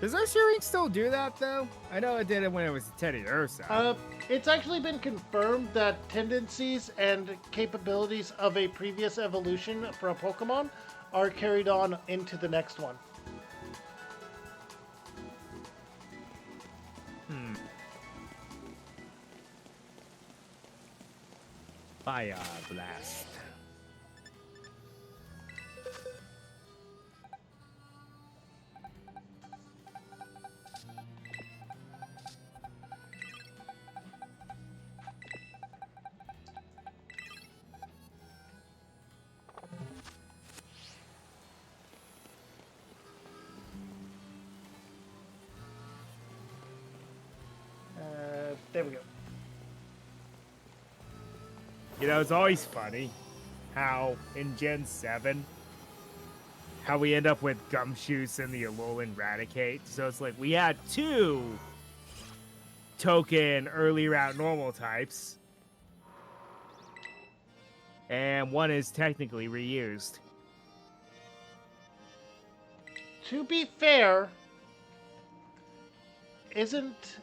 Does Ursaring still do that, though? I know it did it when it was Teddy Ursa. It's actually been confirmed that tendencies and capabilities of a previous evolution for a Pokemon are carried on into the next one. Fire Blast. There we go. It's always funny how in Gen 7, how we end up with Gumshoos and the Alolan Raticate. So it's like we had two token early route normal types, and one is technically reused. To be fair, isn't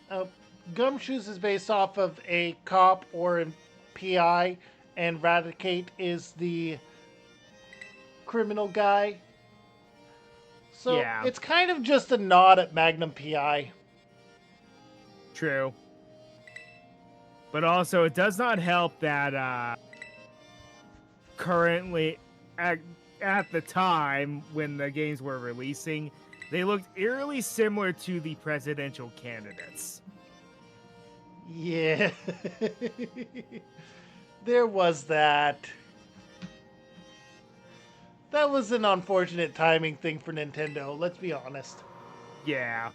uh, Gumshoes is based off of a cop or a PI, and Radicate is the criminal guy. So Yeah, it's kind of just a nod at Magnum PI. true. But also, it does not help that currently, at the time when the games were releasing, they looked eerily similar to the presidential candidates. Yeah. There was that. That was an unfortunate timing thing for Nintendo, let's be honest. Yeah.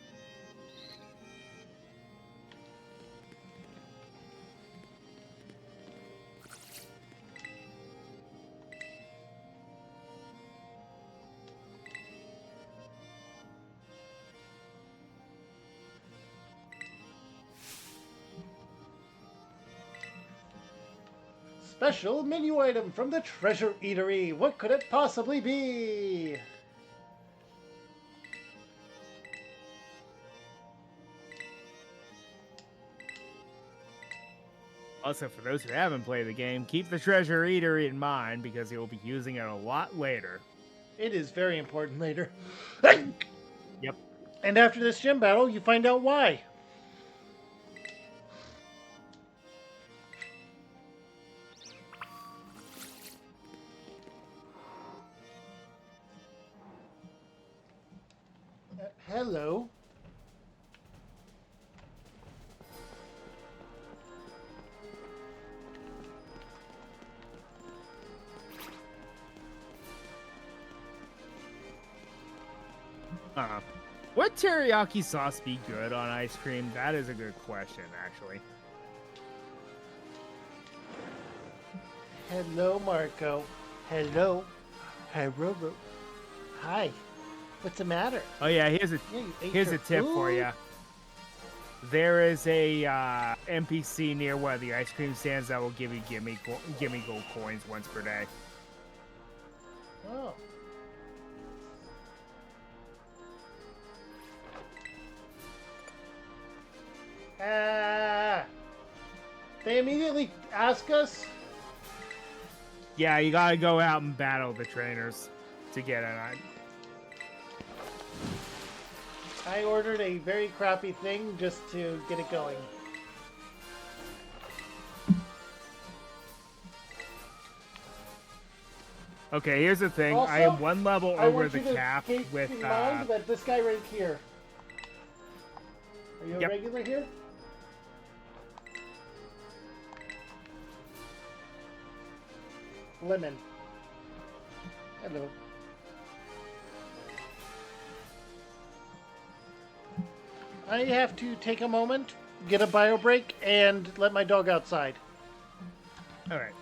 Special menu item from the Treasure Eatery. What could it possibly be? Also, for those who haven't played the game, keep the Treasure Eater in mind because you'll be using it a lot later. It is very important later. Yep. And after this gym battle, you find out why. Hello. Would teriyaki sauce be good on ice cream? That is a good question, actually. Hello, Marco. Hello. Hi, Robo. Hi. What's the matter? Oh yeah, here's a Yeah, you ate here's your a tip for food? you. There is a NPC near one of the ice cream stands that will give you gimme gold coins once per day. Oh. Ah. They immediately ask us. Yeah, you gotta go out and battle the trainers to get an. I ordered a very crappy thing just to get it going. Okay, here's the thing. Also, I am one level I over want the you to cap keep with. in mind that this guy right here. Are you a Yep. regular here? Lemon. Hello. I have to take a moment, get a bio break, and let my dog outside. All right.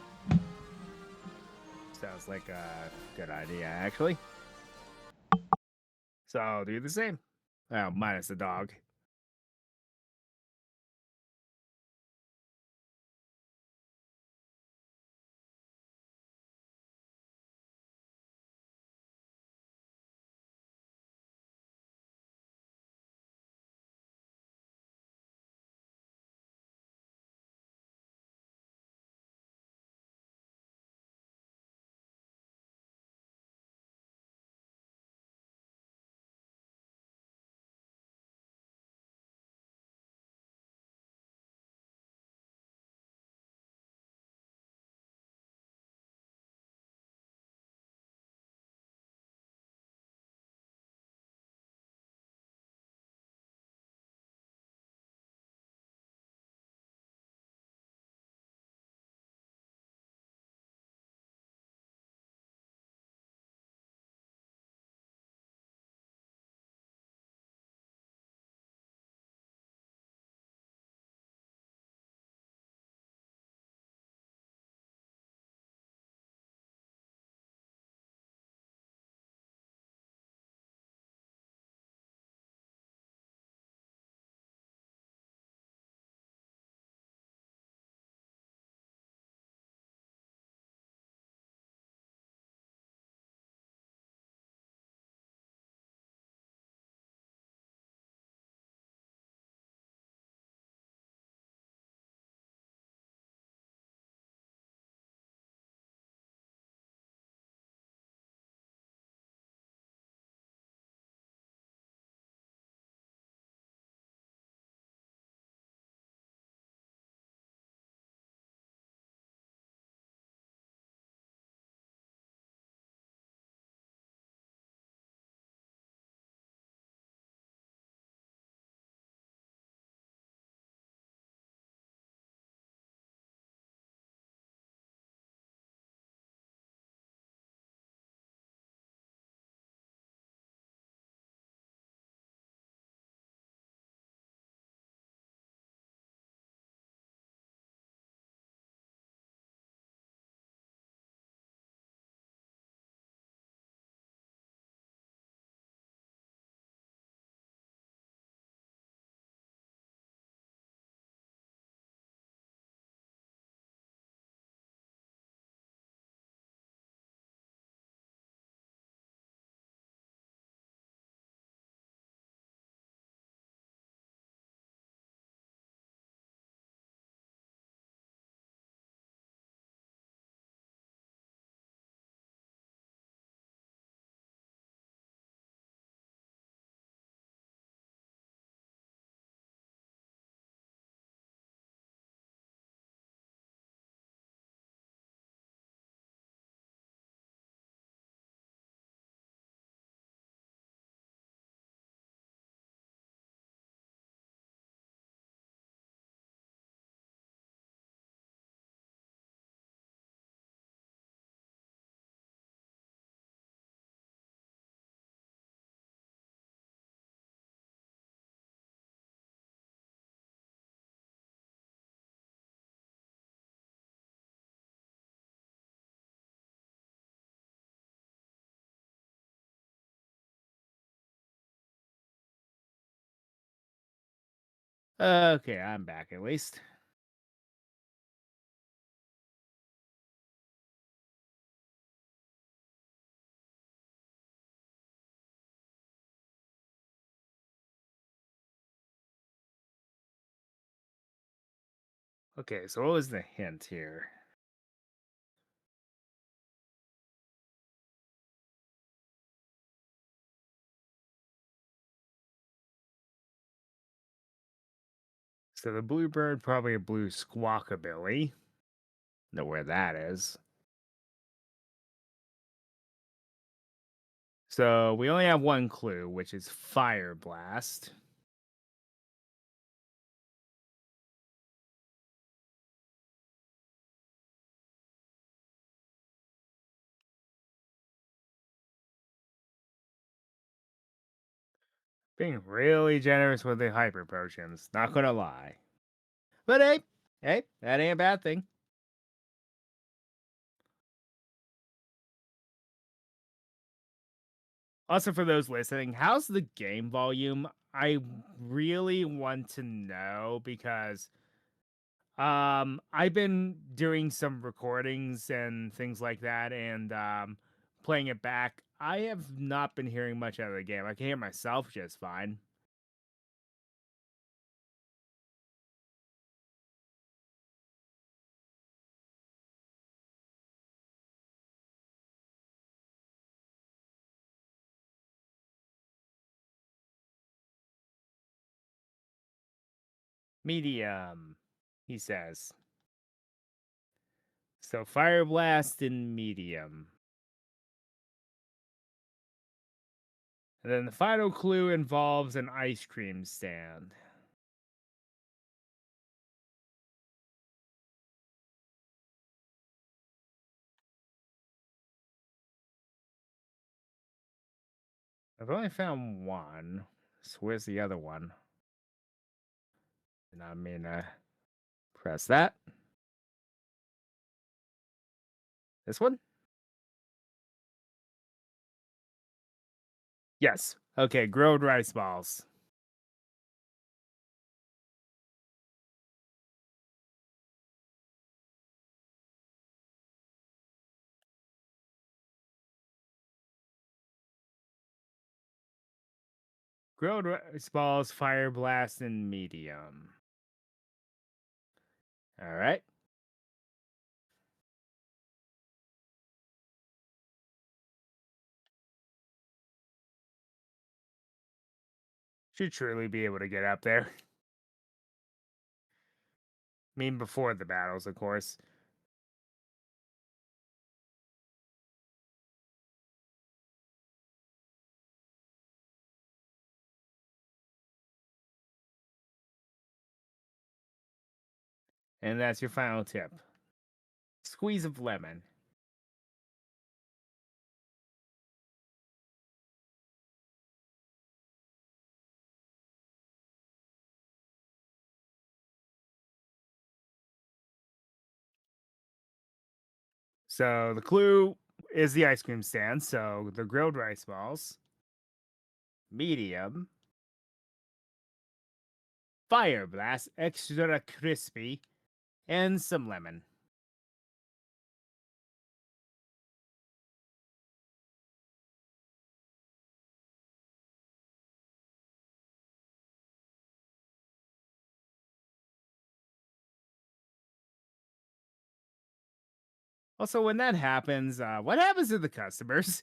Sounds like a good idea, actually. So I'll do the same. Oh, minus the dog. Okay, I'm back at least. Okay, so what was the hint here? So the bluebird, probably a blue squawkabilly. Know where that is. So we only have one clue, which is fire blast. Being really generous with the hyper potions, not gonna lie. But hey, that ain't a bad thing. Also, for those listening, how's the game volume? I really want to know because I've been doing some recordings and things like that, and playing it back. I have not been hearing much out of the game. I can hear myself just fine. Medium, he says. So fire blast in medium. And then the final clue involves an ice cream stand. I've only found one. So where's the other one? And I mean, press that. This one? Yes. Okay, grilled rice balls. Grilled rice balls, fire blast, and medium. All right. Should truly be able to get up there. I mean, before the battles, of course. And that's your final tip. Squeeze of lemon. So the clue is the ice cream stand. So the grilled rice balls, medium, fire blast, extra crispy, and some lemon. Also, when that happens, what happens to the customers?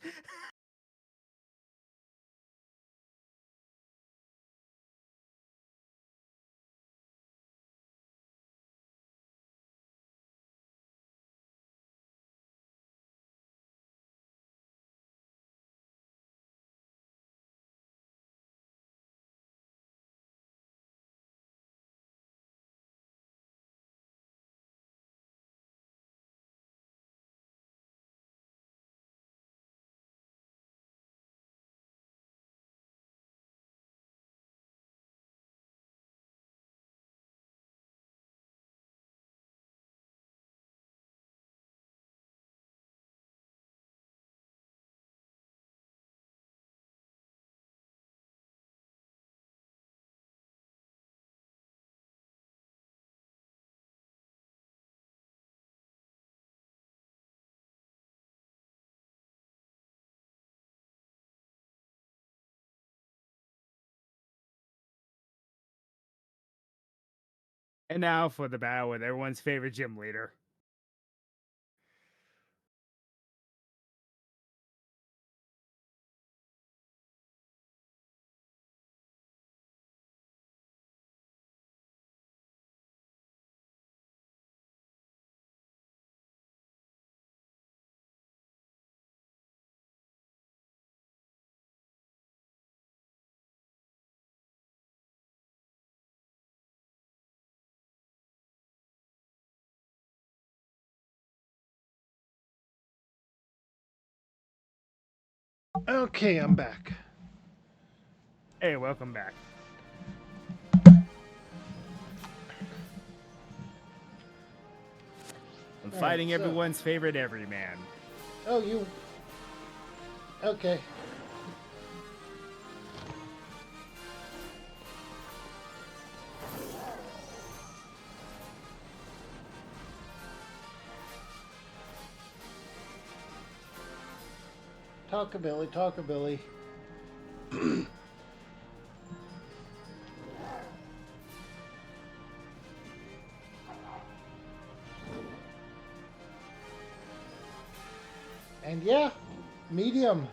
And now for the battle with everyone's favorite gym leader. Okay, I'm back. Hey, welcome back. I'm fighting so- everyone's favorite everyman. Oh, you. Okay. Talkabilly, talkabilly. And yeah, medium.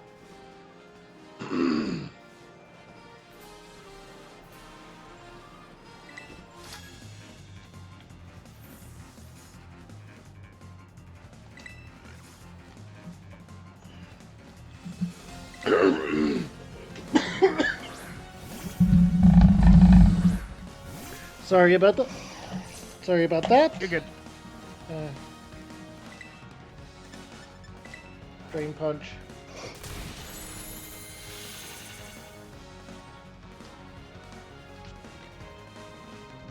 Sorry about that. Sorry about that. You're good. Drain punch.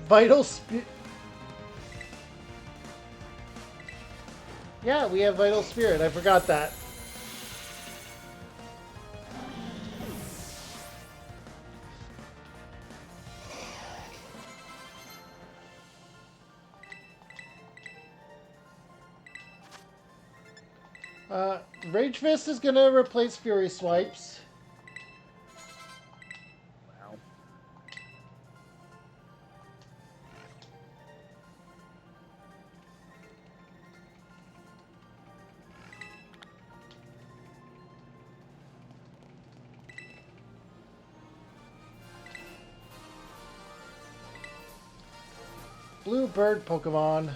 Vital Spirit. Yeah, we have Vital Spirit. I forgot that. Rage Fist is gonna replace Fury Swipes. Wow. Blue Bird Pokemon.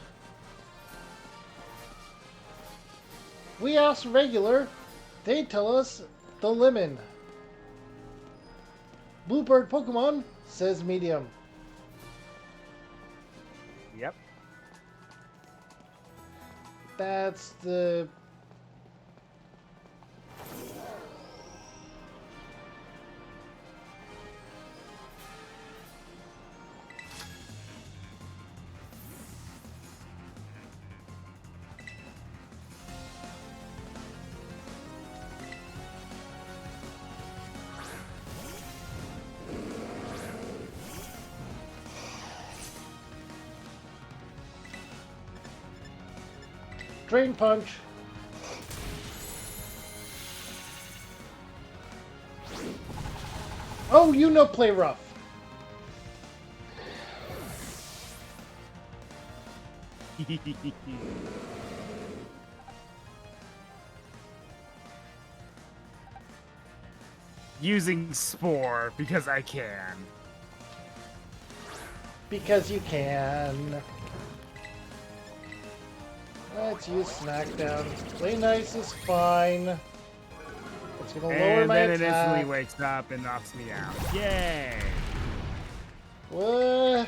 We ask regular, they tell us the lemon. Bluebird Pokemon says medium. Yep. That's the... Drain Punch. Oh, you know play rough. Using Spore because I can. Because you can. Let's use Smackdown. Play nice is fine. It's gonna lower And my then it attack. instantly wakes up and knocks me out. Yay! Whoa!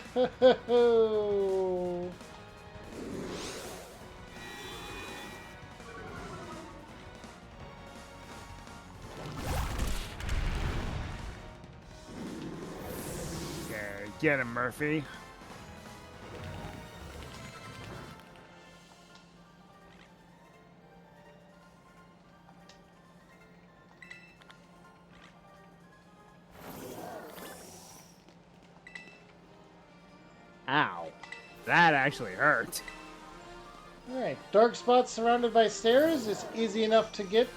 Okay, get him, Murphy. Ow. That actually hurt. Alright, dark spots surrounded by stairs is easy enough to get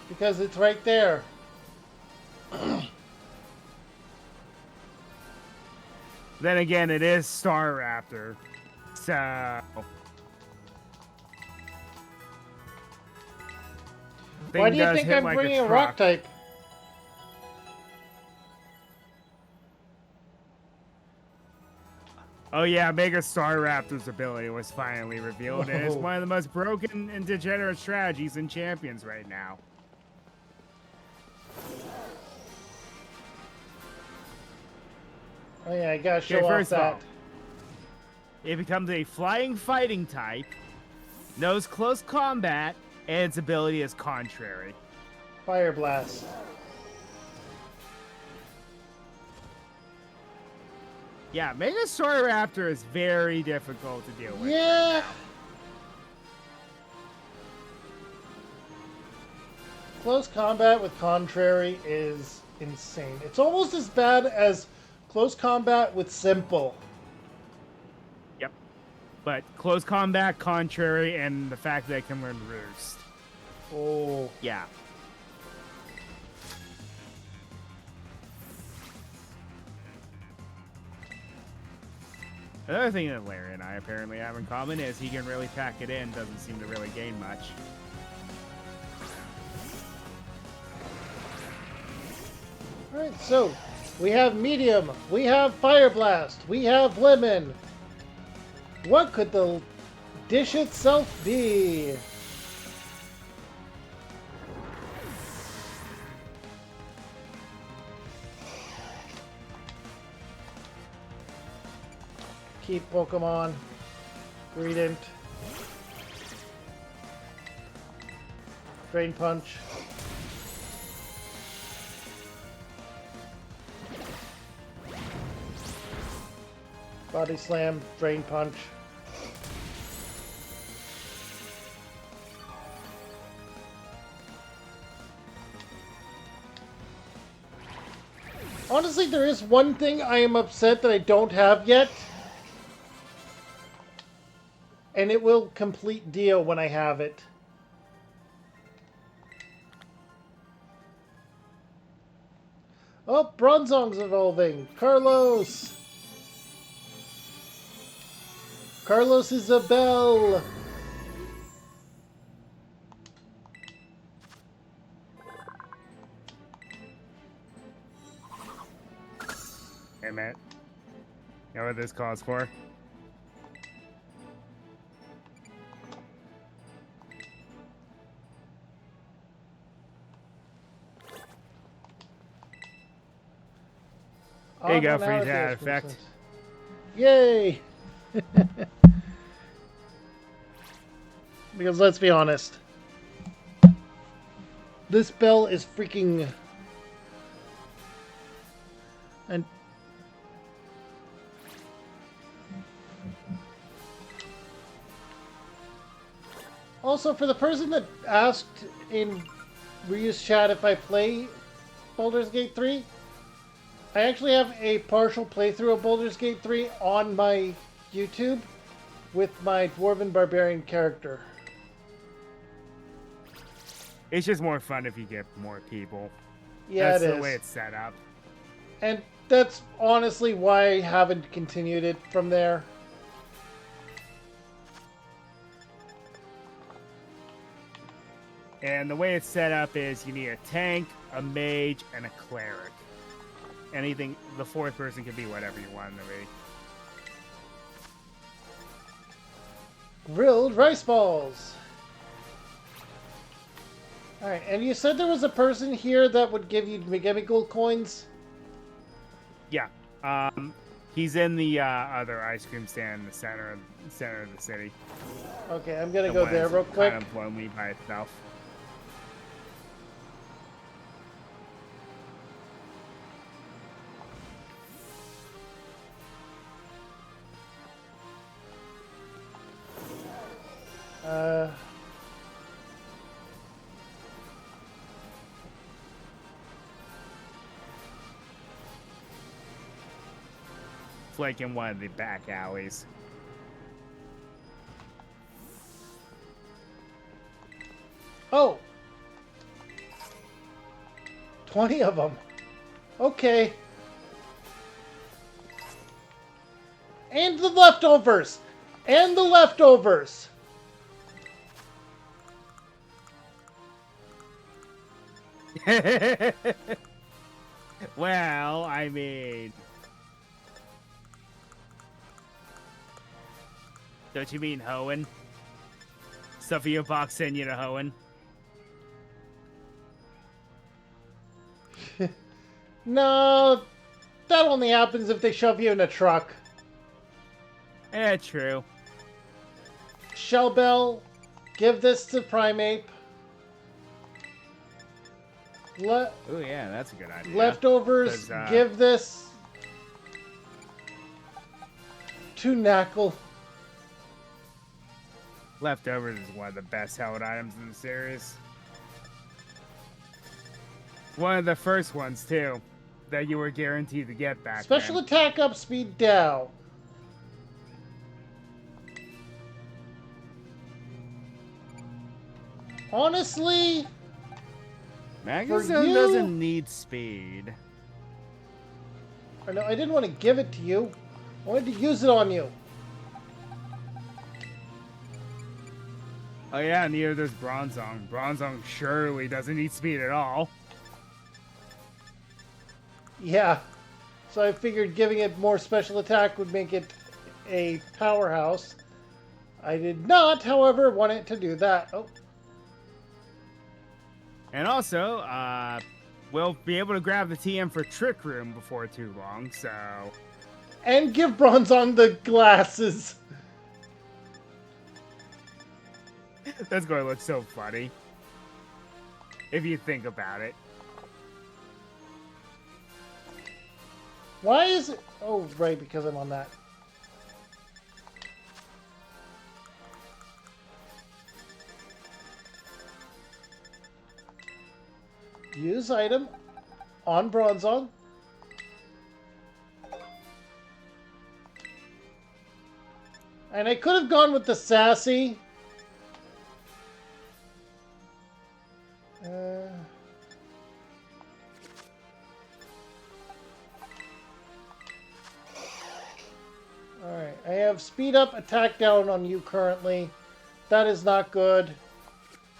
because it's right there. Then again, it is Star Raptor. So Why thing do you does think hit I'm like bringing a a rock truck. type? Oh yeah, Mega Star Raptor's ability was finally revealed, and it's Whoa. one of the most broken and degenerate strategies in Champions right now. Oh yeah, I gotta show Okay, off first of that. all, it becomes a flying fighting type, knows close combat, and its ability is contrary. Fire blast. Yeah, Mega Star Raptor is very difficult to deal with Yeah. right now. Close combat with contrary is insane. It's almost as bad as close combat with simple. Yep. But close combat, contrary, and the fact that it can learn Roost. Oh. Yeah. Another thing that Larry and I apparently have in common is he can really pack it in, doesn't seem to really gain much. Alright, so we have medium, we have fire blast, we have lemon. What could the dish itself be? Keep Pokemon. Greedent. Drain Punch. Body Slam, Drain Punch. Honestly, there is one thing I am upset that I don't have yet. And it will complete deal when I have it. Oh, Bronzong's evolving. Carlos! Carlos is a bell! Hey, Matt. You know what this calls for? There you go, freeze that effect. Yay! Because let's be honest, this bell is freaking... And also, for the person that asked in Ryu's chat if I play Baldur's Gate 3, I actually have a partial playthrough of Baldur's Gate 3 on my YouTube with my Dwarven Barbarian character. It's just more fun if you get more people. Yeah, That's it is. the way it's set up. And that's honestly why I haven't continued it from there. And the way it's set up is you need a tank, a mage, and a cleric. Anything, the fourth person can be whatever you want them to be. Grilled rice balls. Alright, and you said there was a person here that would give you gold coins? Yeah. He's in the other ice cream stand in the center of the city. Okay, I'm gonna go there real quick. Kind of lonely by itself. It's like in one of the back alleys. Oh! 20 of them. Okay. And the leftovers! And the leftovers! Well, I mean... Don't you mean hoeing? Stuff in your box send you to hoeing? No, that only happens if they shove you in a truck. Eh, true. Shellbell, give this to Primeape. Oh yeah, that's a good idea. Leftovers, give this to Knackle. Leftovers is one of the best held items in the series. One of the first ones, too, that you were guaranteed to get back Special then. attack up, speed down. Honestly, Magazine doesn't need speed. I know, I didn't want to give it to you. I wanted to use it on you. Oh yeah, neither does Bronzong. Bronzong surely doesn't need speed at all. Yeah. So I figured giving it more special attack would make it a powerhouse. I did not, however, want it to do that. Oh. And also, we'll be able to grab the TM for Trick Room before too long, so... And give Bronzong the glasses. That's going to look so funny. If you think about it. Why is it... Oh, right, because I'm on that. Use item on Bronzong. And I could have gone with the Sassy. Alright, I have speed up, attack down on you currently. That is not good.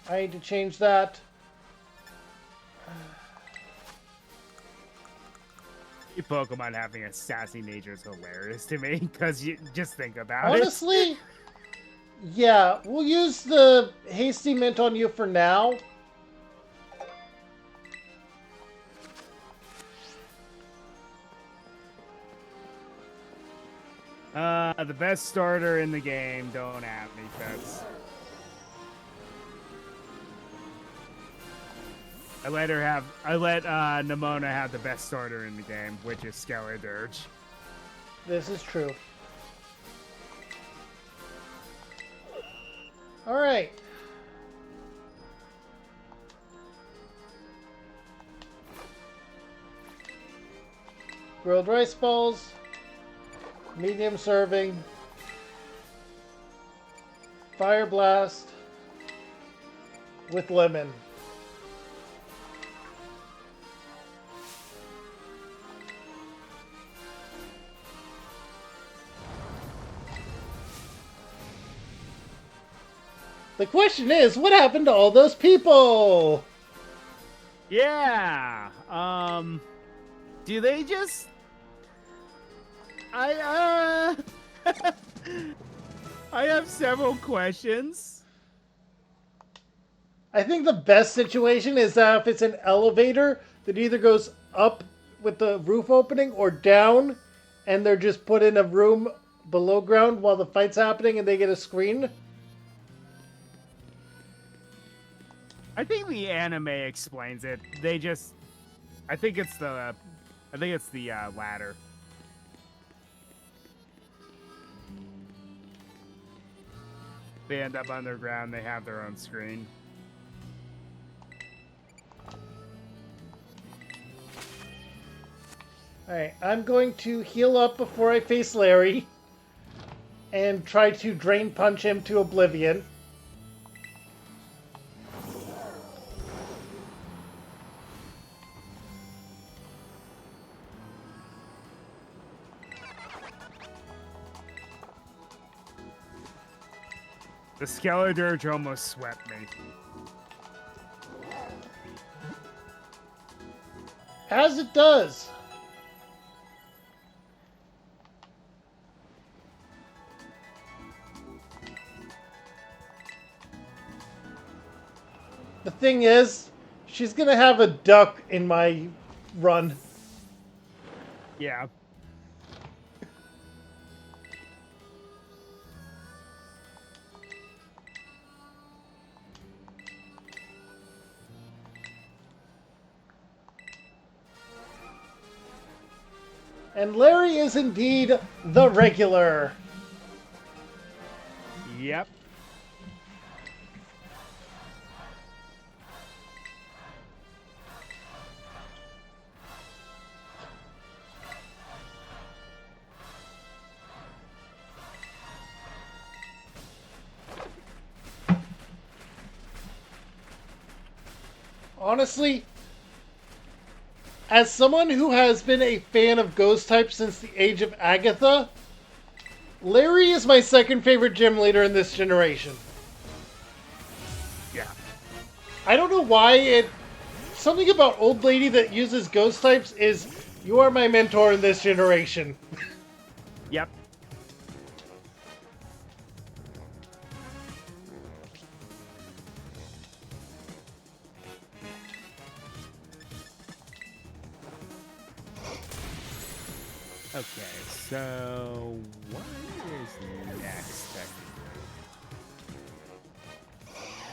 I need to change that. Your Pokemon having a sassy nature is hilarious to me, because you just think about Honestly, yeah, we'll use the Hasty Mint on you for now. The best starter in the game, don't at me, because I let Nimona have the best starter in the game, which is Scarlet. This is true. Alright. Grilled rice balls. Medium serving. Fire blast. With lemon. The question is, what happened to all those people? Yeah. Do they just... I have several questions. I think the best situation is that if it's an elevator that either goes up with the roof opening or down, and they're just put in a room below ground while the fight's happening and they get a screen. I think the anime explains it. They just... I think it's the latter. They end up underground, they have their own screen. Alright, I'm going to heal up before I face Lary. And try to drain punch him to oblivion. The Skeledirge almost swept me. As it does. The thing is, she's gonna have a duck in my run. Yeah. And Larry is indeed the regular. Yep. Honestly, as someone who has been a fan of Ghost type since the age of Agatha, Larry is my second favorite gym leader in this generation. Yeah. I don't know why it. Something about old lady that uses Ghost types is you are my mentor in this generation. Yep. Okay, so what is next?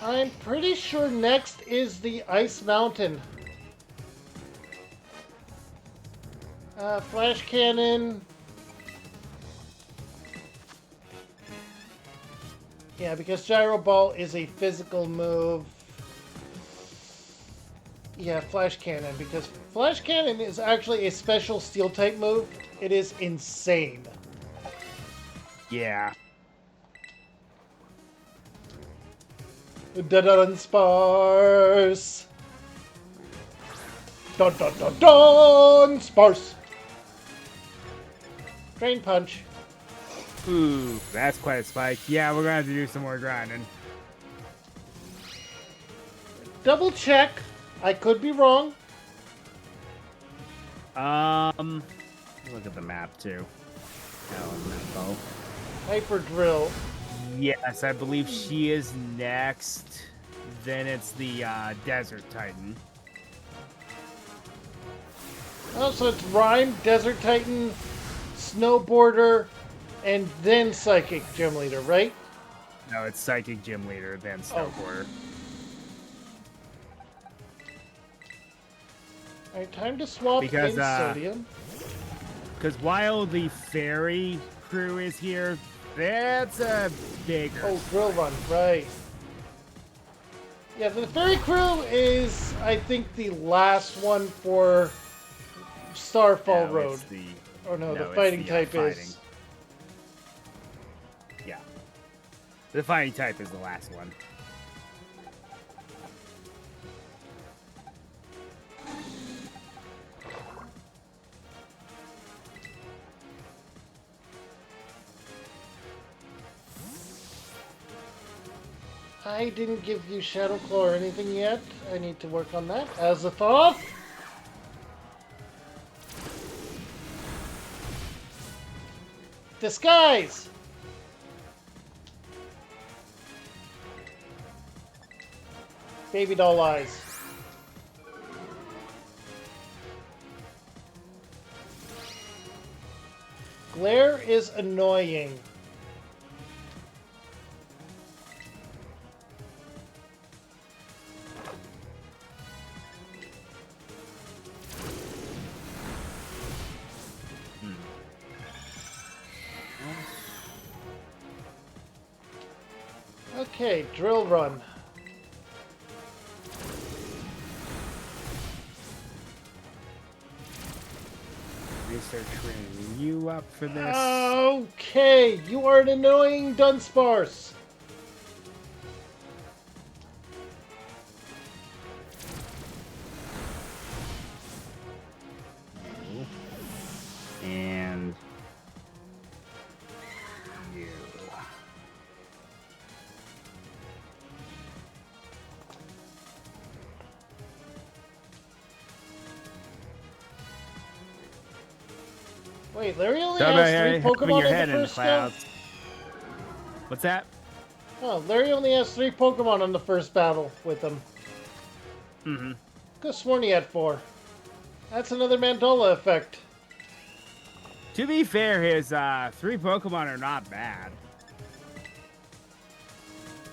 I'm pretty sure next is the Ice Mountain. Flash Cannon. Yeah, because Gyro Ball is a physical move. Yeah, Flash Cannon, because Flash Cannon is actually a special Steel type move. It is insane. Yeah. Dun sparse. Dun dun dun dun sparse. Drain Punch. Ooh, that's quite a spike. Yeah, we're gonna have to do some more grinding. Double check. I could be wrong. Look at the map too. Elemental. Hyper Drill. Yes, I believe she is next. Then it's the Desert Titan. Oh, so it's Rhyme, Desert Titan, Snowboarder, and then Psychic Gym Leader, right? No, it's Psychic Gym Leader, then Snowboarder. Alright, time to swap Because, in Sodium. Because while the Fairy crew is here, that's a bigger. Oh, Drill Run, right. Yeah, the Fairy Crew is, I think, the last one for Starfall Road. The fighting type is. Yeah. The fighting type is the last one. I didn't give you Shadow Claw or anything yet. I need to work on that. As a thought. Disguise! Baby doll eyes. Glare is annoying. Okay, Drill Run. We start training you up for this. Okay, you are an annoying Dunsparce. And you. Wait, Larry only Talk has about 3 having your Pokemon in head the in the first go? clouds. What's that? Oh, Larry only has 3 Pokemon in the first battle with him. Mm-hmm. Could have sworn he had 4. That's another Mandola effect. To be fair, his 3 Pokemon are not bad.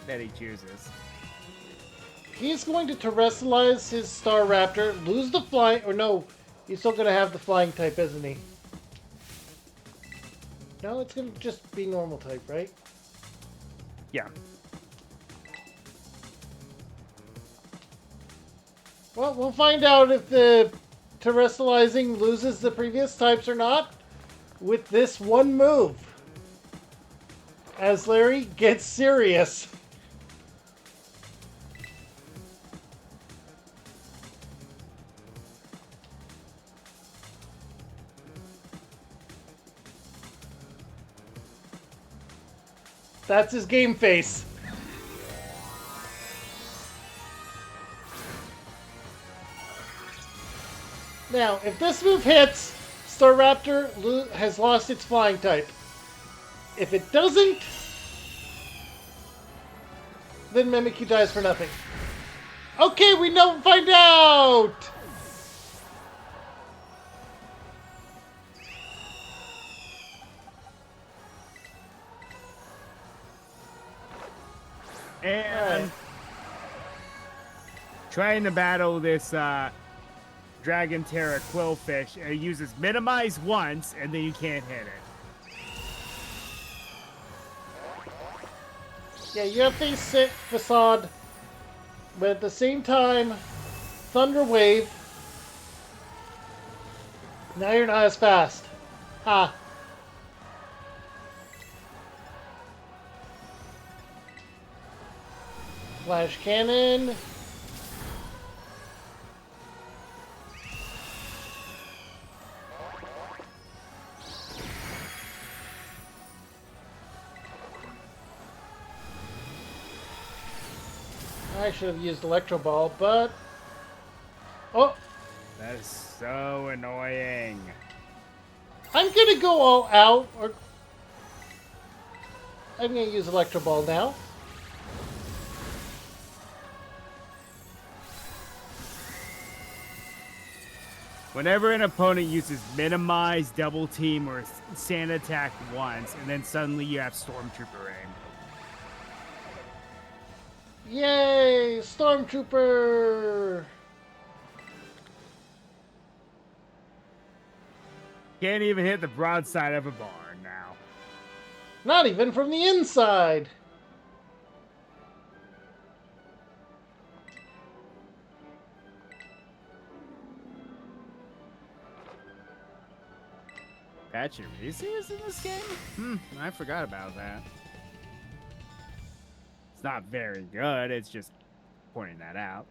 That he chooses. He's going to terrestrialize his Staraptor, lose the flying, or no, he's still going to have the flying type, isn't he? No, it's going to just be normal type, right? Yeah. Well, we'll find out if the terrestrializing loses the previous types or not with this one move. As Larry gets serious. That's his game face. Now, if this move hits, Staraptor has lost its flying type. If it doesn't, then Mimikyu dies for nothing. Okay, we know. Find out. And trying to battle this Dragon Terra Quillfish, it uses minimize once, and then you can't hit it. Yeah, you have Face Sit Facade, but at the same time, Thunder Wave. Now you're not as fast. Ha. Flash Cannon. I should have used Electro Ball, but... Oh! That is so annoying. I'm gonna go all out, or... I'm gonna use Electro Ball now. Whenever an opponent uses minimize, double team, or sand attack once, and then suddenly you have Stormtrooper aim. Yay! Stormtrooper! Can't even hit the broadside of a barn now. Not even from the inside! Pachirisu is in this game? I forgot about that. It's not very good, it's just pointing that out.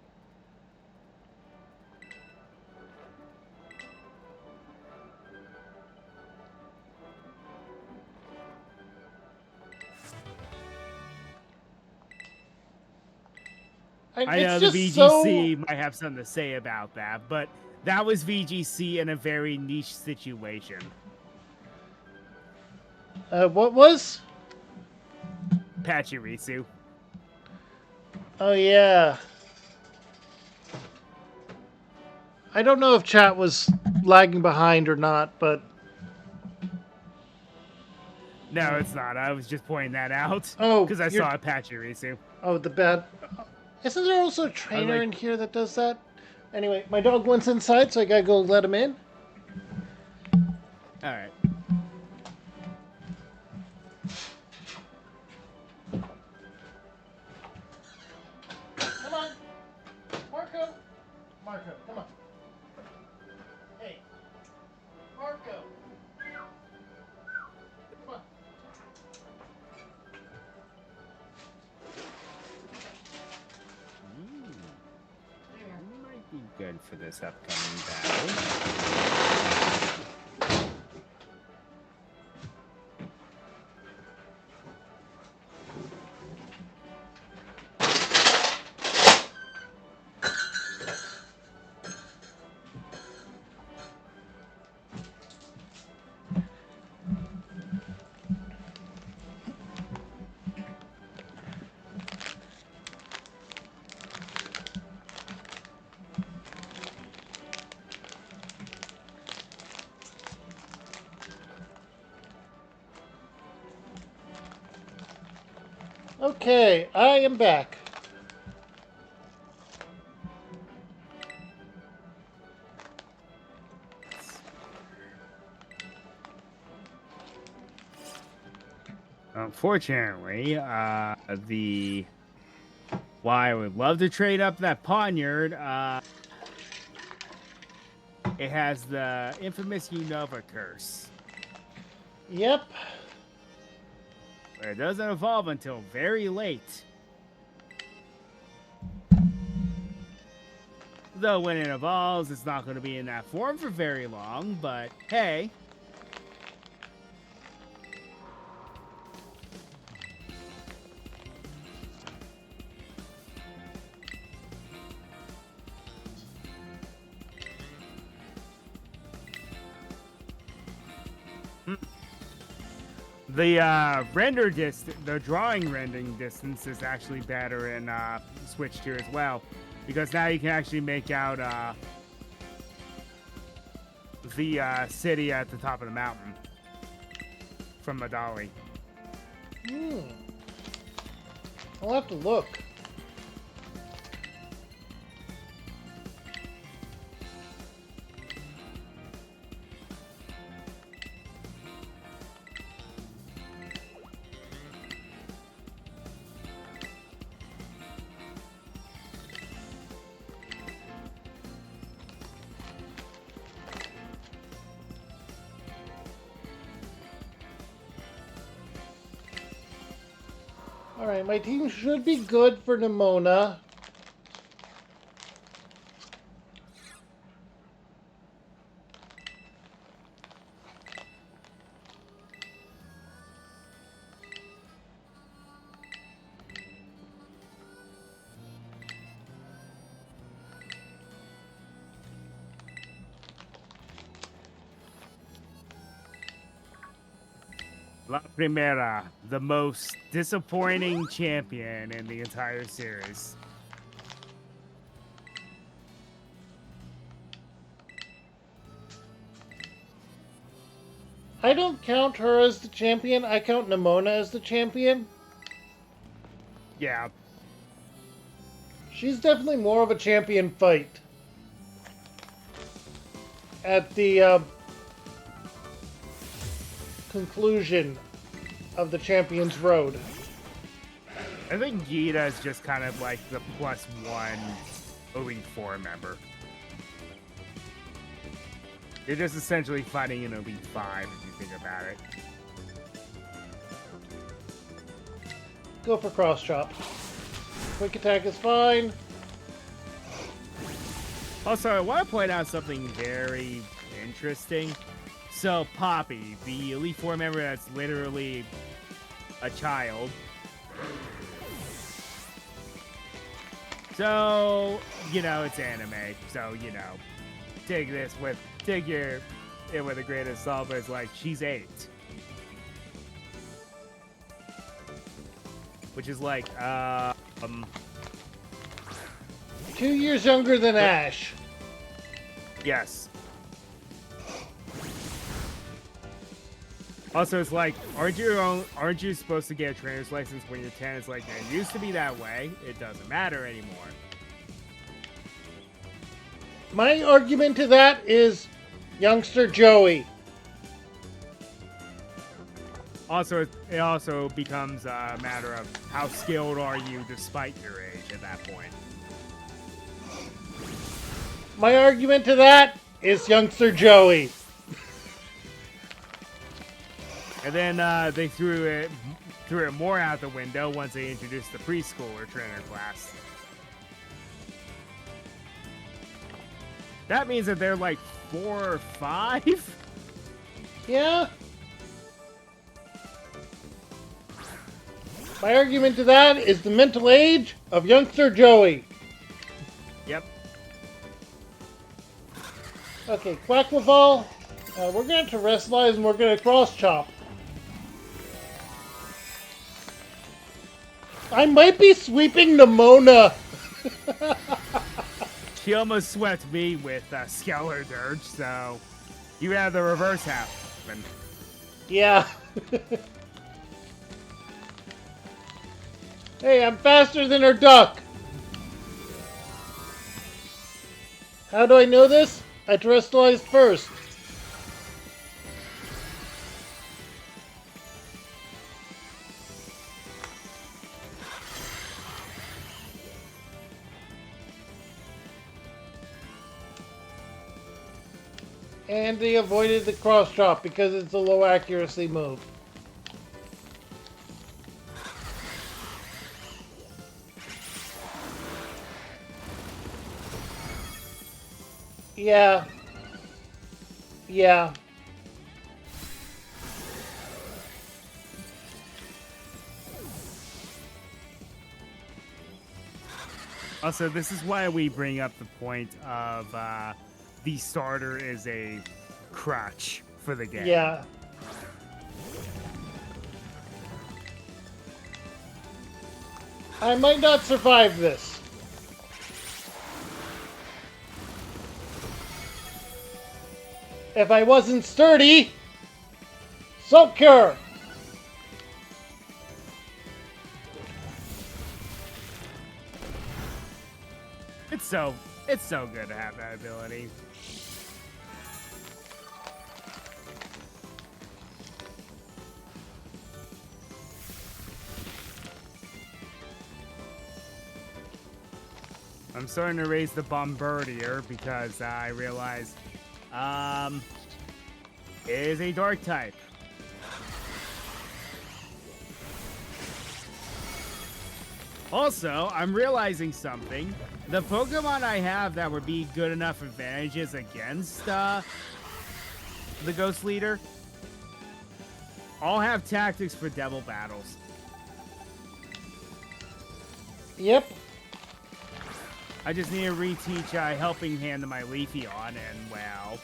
I know the VGC might have something to say about that, but that was VGC in a very niche situation. What was? Pachirisu. Oh, yeah. I don't know if chat was lagging behind or not, but... No, it's not. I was just pointing that out. Oh, because I saw a Pachirisu. Oh, the bad... Isn't there also a trainer in here that does that? Anyway, my dog wants inside, so I gotta go let him in. Alright. Come on. Marco. Marco, come on. Hey. Marco. Come on. Might be good for this upcoming battle. Okay, I am back. Unfortunately, why I would love to trade up that Poniard, it has the infamous Unova curse. Yep. But it doesn't evolve until very late. Though when it evolves, it's not going to be in that form for very long, but hey. The drawing rendering distance is actually better in Switch 2 as well, because now you can actually make out the city at the top of the mountain from Madali. I'll have to look. Alright, my team should be good for Nimona. La Primera, the most disappointing champion in the entire series. I don't count her as the champion. I count Nimona as the champion. Yeah. She's definitely more of a champion fight. At the conclusion of the Champion's Road. I think Gita is just kind of like the +1 Elite Four member. You're just essentially fighting an Elite 5 if you think about it. Go for cross chop. Quick attack is fine. Also, I want to point out something very interesting. So, Poppy, the Elite Four member that's literally a child. So, it's anime. So, take it with a grain of salt, but it's like, she's 8. Which is like, 2 years younger than Ash. Yes. Also, it's like, aren't you supposed to get a trainer's license when you're 10? It's like, it used to be that way. It doesn't matter anymore. My argument to that is youngster Joey. Also, it also becomes a matter of how skilled are you despite your age at that point. My argument to that is youngster Joey. And then they threw it more out the window once they introduced the preschooler trainer class. That means that they're like 4 or 5? Yeah. My argument to that is the mental age of youngster Joey. Yep. Okay, Quackleval. We're going to wrestleize and we're going to cross chop. I might be sweeping Nimona. She almost swept me with Scarlet Dirge, so you have the reverse happen. Yeah. Hey, I'm faster than her duck! How do I know this? I terrestrialized first. And they avoided the cross drop because it's a low accuracy move. Yeah. Yeah. Also, this is why we bring up the point of the starter is a crutch for the game. Yeah. I might not survive this. If I wasn't sturdy. Soap cure. It's so good to have that ability. I'm starting to raise the Bombardier because I realize it is a dark type. Also, I'm realizing something. The Pokemon I have that would be good enough advantages against the Ghost Leader all have tactics for Devil battles. Yep. I just need to reteach Helping Hand to my Leafeon, and well...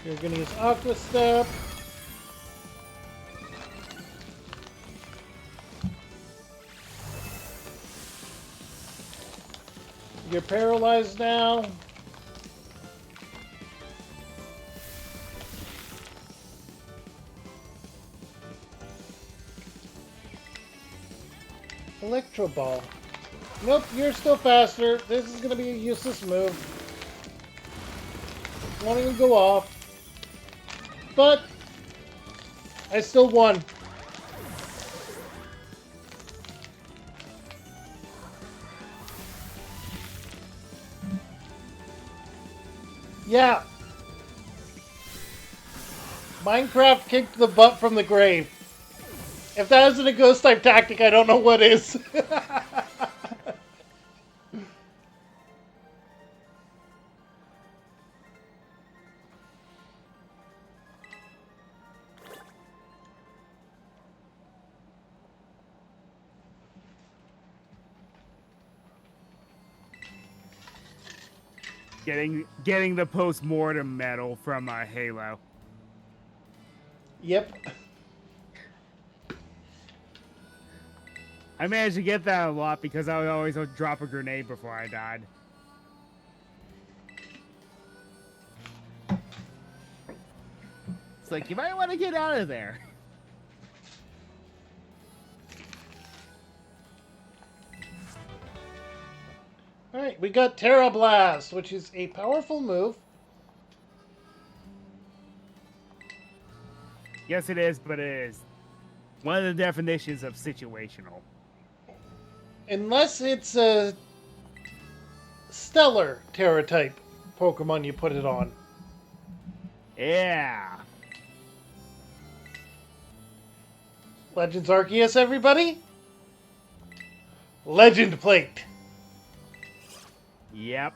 You're gonna use Aqua Step. You're paralyzed now. Electro Ball. Nope, you're still faster. This is gonna be a useless move. Won't even go off. But I still won. Yeah. Minecraft kicked the butt from the grave. If that isn't a ghost type tactic, I don't know what is. Getting the post-mortem medal from Halo. Yep. I managed to get that a lot because I would always drop a grenade before I died. It's like, you might want to get out of there. Alright, we got Terra Blast, which is a powerful move. Yes, it is, but it is one of the definitions of situational. Unless it's a stellar Terra type Pokemon you put it on. Yeah. Legends Arceus, everybody? Legend Plate. Yep.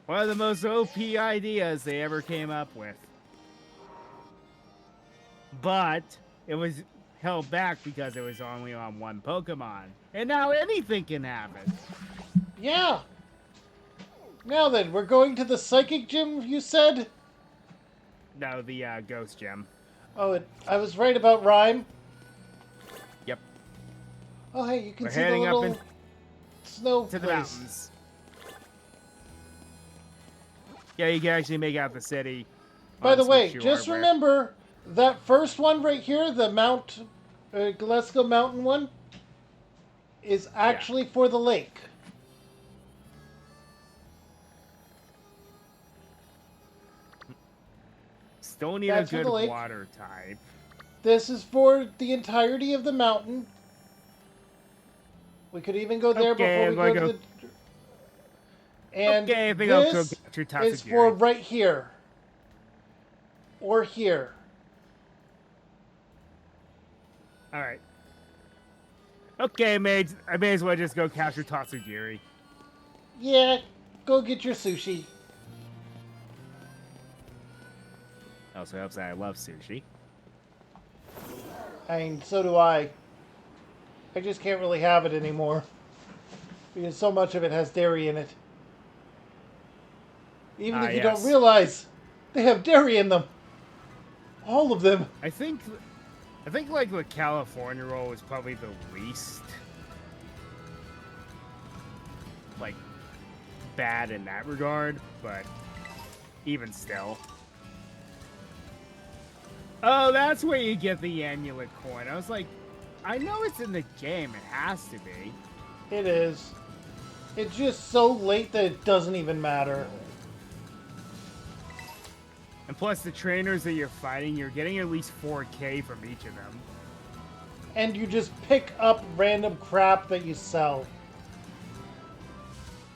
One of the most OP ideas they ever came up with. But it was held back because it was only on one Pokemon. And now anything can happen. Yeah. Now then, we're going to the Psychic Gym, you said? No, the Ghost Gem. Oh, I was right about Rhyme. Yep. Oh, hey, you can We're see the heading up little snow to the place. mountains. Yeah, you can actually make out the city By on the Switch way, 2 just hardware. remember that first one right here, the Mount Gillespie Mountain one, is Yeah. actually for the lake. Still need a That's for good the lake. water type. This is for the entirety of the mountain. We could even go there before Okay, we I'm gonna go to go. the. And Okay, I think I'll go this get your is for Tatsugiri. right here. Or here. All right. Okay, I may as well just go capture Tatsugiri. Yeah, go get your sushi. Also helps that I love sushi. I mean, so do I. I just can't really have it anymore. Because so much of it has dairy in it. Even Ah, if you don't yes. realize, they have dairy in them. All of them. I think like the California roll is probably the least like bad in that regard, but even still. Oh, that's where you get the amulet coin. I was like, I know it's in the game. It has to be. It is. It's just so late that it doesn't even matter. And plus, the trainers that you're fighting, you're getting at least 4K from each of them. And you just pick up random crap that you sell.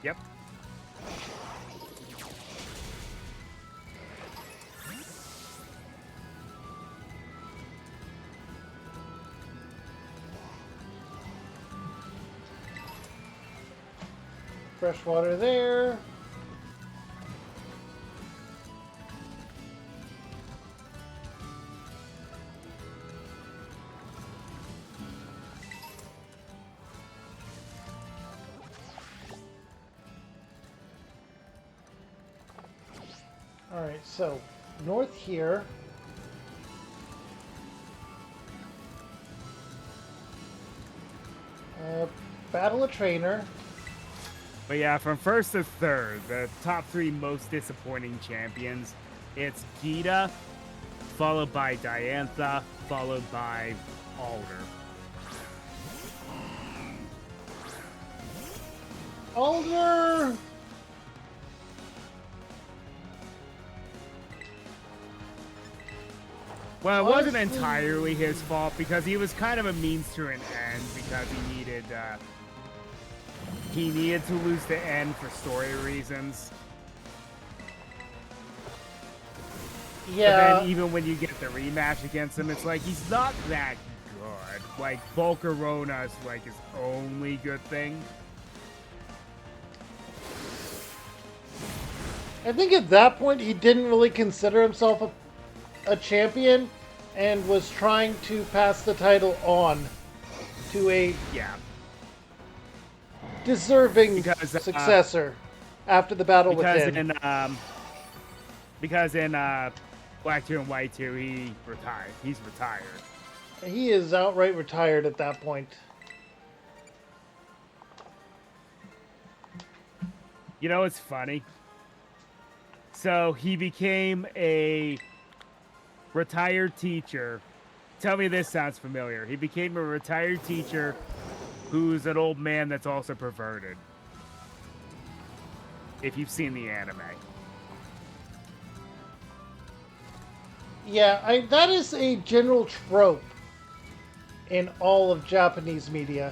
Yep. Fresh water there. Alright, so north here. Battle a trainer. But yeah, from first to third, the top 3 most disappointing champions, it's Gita, followed by Diantha, followed by Alder. Alder! Well, it wasn't Honestly- entirely his fault because he was kind of a means to an end because he needed to lose the end for story reasons. But Yeah, then even when you get the rematch against him, it's like he's not that good. Like Volcarona is like his only good thing. I think at that point he didn't really consider himself a champion and was trying to pass the title on to a Yeah. deserving Because, successor after the battle with Because him. in Black 2 and White 2, he retired. He's retired. He is outright retired at that point. You know what's funny? So he became a retired teacher. Tell me this sounds familiar. He became a retired teacher who's an old man that's also perverted. If you've seen the anime. Yeah, that is a general trope in all of Japanese media.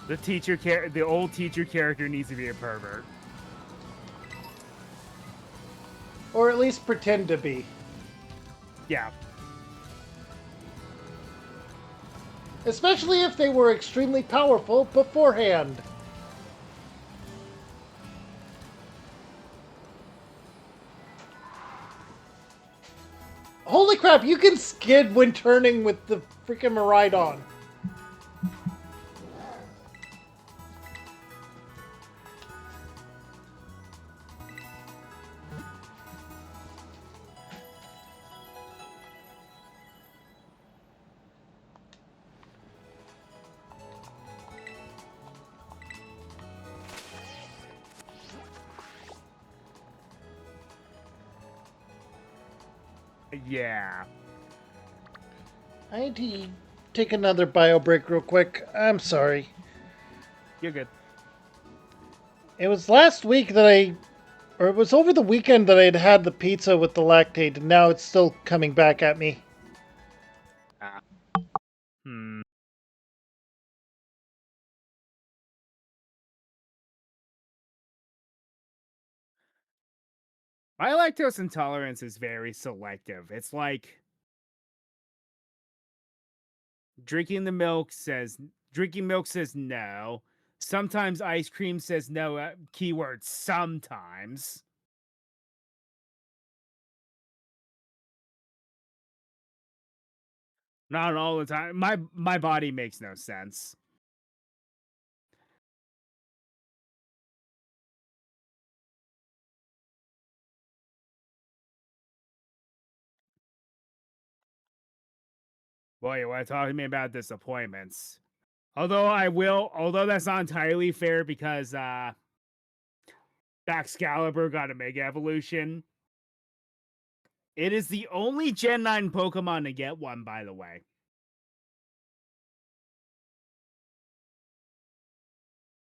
The old teacher character needs to be a pervert. Or at least pretend to be. Yeah. Especially if they were extremely powerful beforehand. Holy crap, you can skid when turning with the freaking Miraidon. Yeah. I need to take another bio break real quick. I'm sorry. You're good. It was last week that or it was over the weekend that I'd had the pizza with the lactate, and now it's still coming back at me. Ah. Hmm. My lactose intolerance is very selective. It's like drinking the milk says drinking milk says no. Sometimes ice cream says no. Keyword sometimes. Not all the time. My body makes no sense. Boy, you want to talk to me about disappointments. Although that's not entirely fair because Excalibur got a Mega Evolution. It is the only Gen 9 Pokemon to get one, by the way.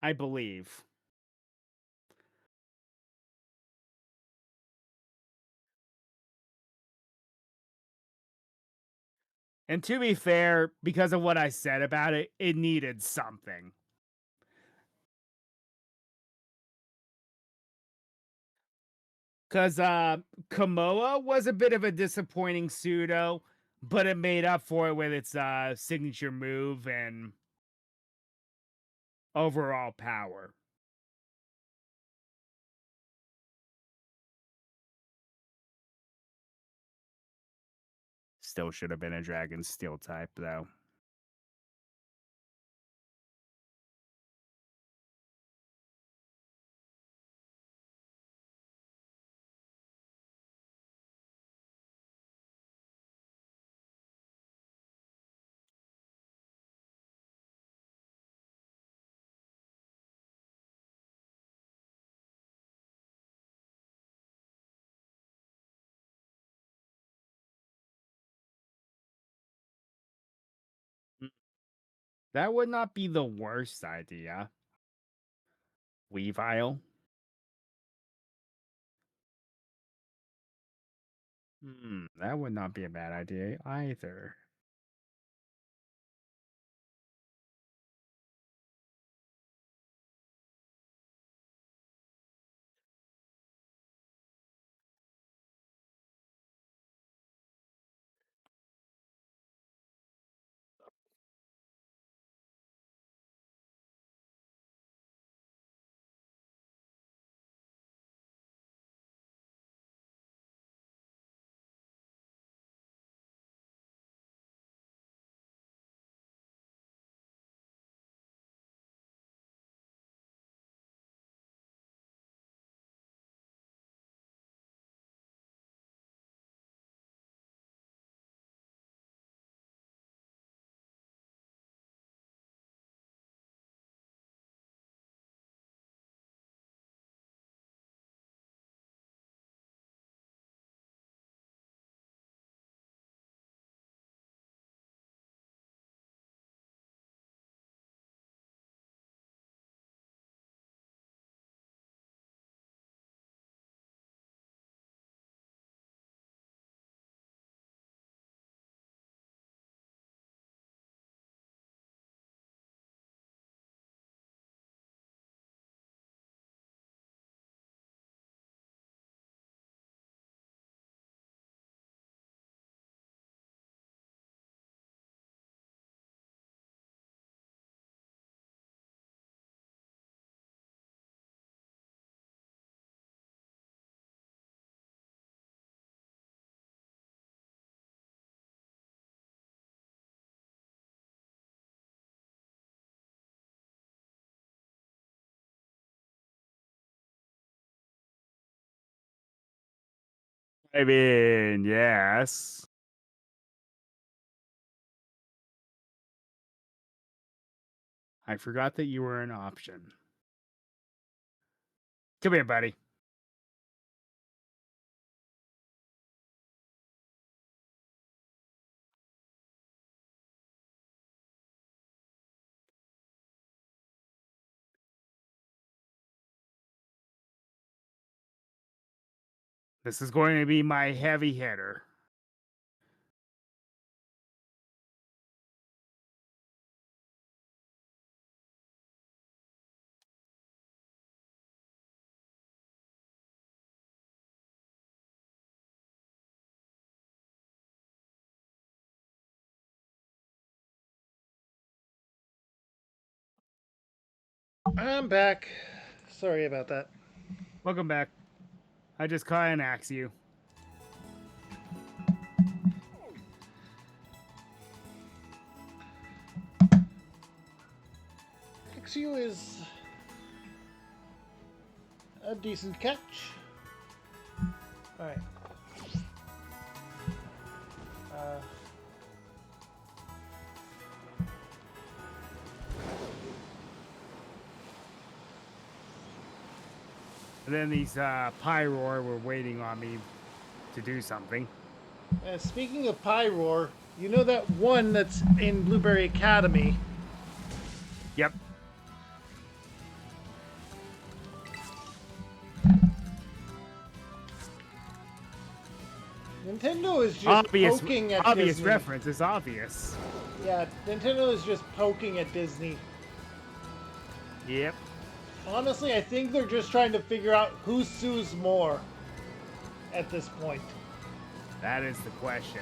I believe. And to be fair, because of what I said about it, it needed something. Because Kamoa was a bit of a disappointing pseudo, but it made up for it with its signature move and overall power. Still should have been a Dragon Steel type, though. That would not be the worst idea. Weavile. That would not be a bad idea either. I mean, yes. I forgot that you were an option. Come here, buddy. This is going to be my heavy hitter. I'm back. Sorry about that. Welcome back. I just caught an axe you. XU is a decent catch. Alright. And then these Pyroar were waiting on me to do something. Speaking of Pyroar, you know that one that's in Blueberry Academy? Yep. Nintendo is just poking at obvious Disney. reference is obvious. Yeah, Nintendo is just poking at Disney. Yep. Honestly, I think they're just trying to figure out who sues more at this point. That is the question.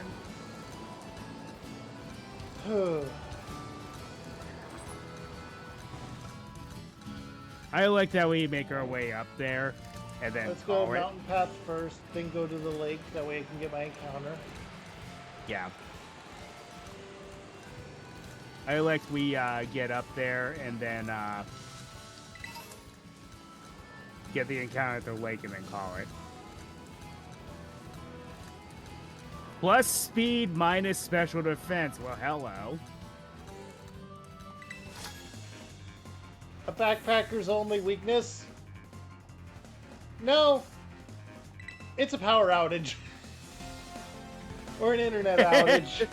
I like that we make our way up there and then let's go mountain path first, then go to the lake. That way I can get my encounter. Yeah. I like we get up there and then get the encounter at the lake and then call it. Plus speed minus special defense. Well, hello. A backpacker's only weakness? No. It's a power outage. Or an internet outage.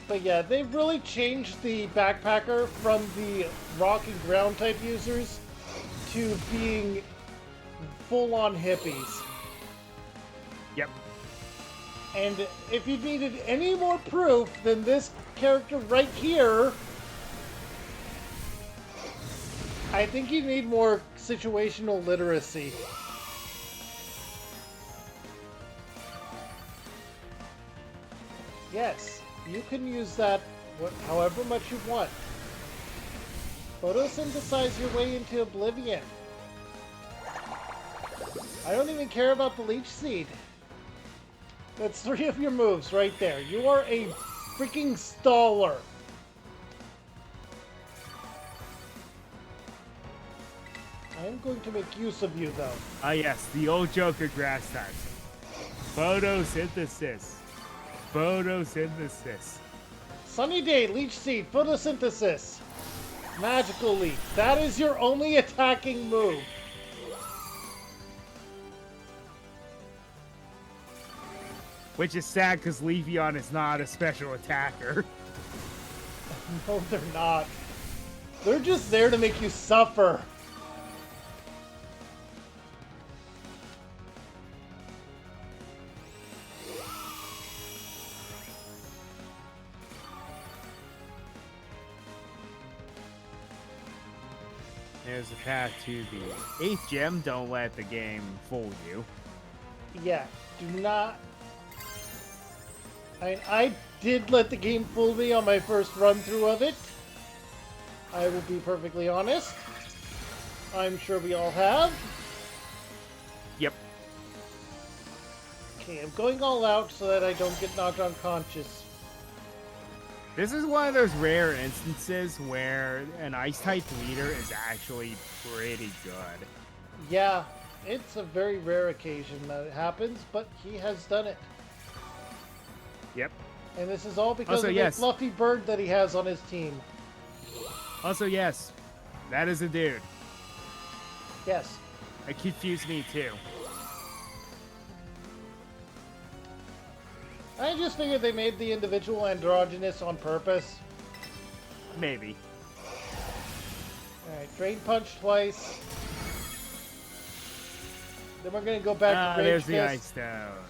But yeah, they've really changed the backpacker from the rock and ground type users to being full-on hippies. Yep. And if you needed any more proof than this character right here, I think you need more situational literacy. Yes, you can use that however much you want. Photosynthesize your way into oblivion. I don't even care about the leech seed. That's 3 of your moves right there. You are a freaking staller. I am going to make use of you, though. Ah, yes, the old Joker grass types. Photosynthesis. Photosynthesis. Sunny Day, Leech Seed, Photosynthesis. Magical Leaf. That is your only attacking move. Which is sad because Leafeon is not a special attacker. No, they're not. They're just there to make you suffer. There's a path to the 8th gem. Don't let the game fool you. Yeah, do not... I did let the game fool me on my first run-through of it. I will be perfectly honest. I'm sure we all have. Yep. Okay, I'm going all out so that I don't get knocked unconscious. This is one of those rare instances where an Ice-type leader is actually pretty good. Yeah, it's a very rare occasion that it happens, but he has done it. Yep. And this is all because Also, of yes. the fluffy bird that he has on his team. Also, yes, that is a dude. Yes. It confused me too. I just figured they made the individual androgynous on purpose. Maybe. Alright, Drain Punch twice. Then we're gonna go back to Rage There's the Fist. Ice Stone.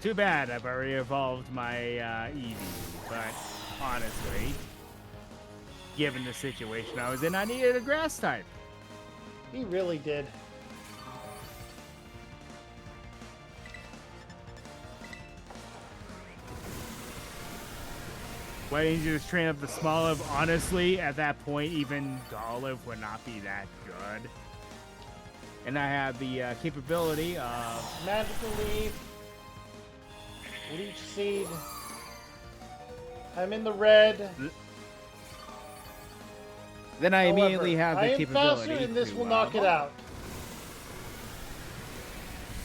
Too bad I've already evolved my Eevee, but honestly, given the situation I was in, I needed a grass type. He really did. Why didn't you just train up the Smoliv? Honestly, at that point, even Olive would not be that good. And I have the capability of... Magical Leaf. Leech Seed. I'm in the red. Then I However, immediately have the I am capability faster and this to, will knock it out.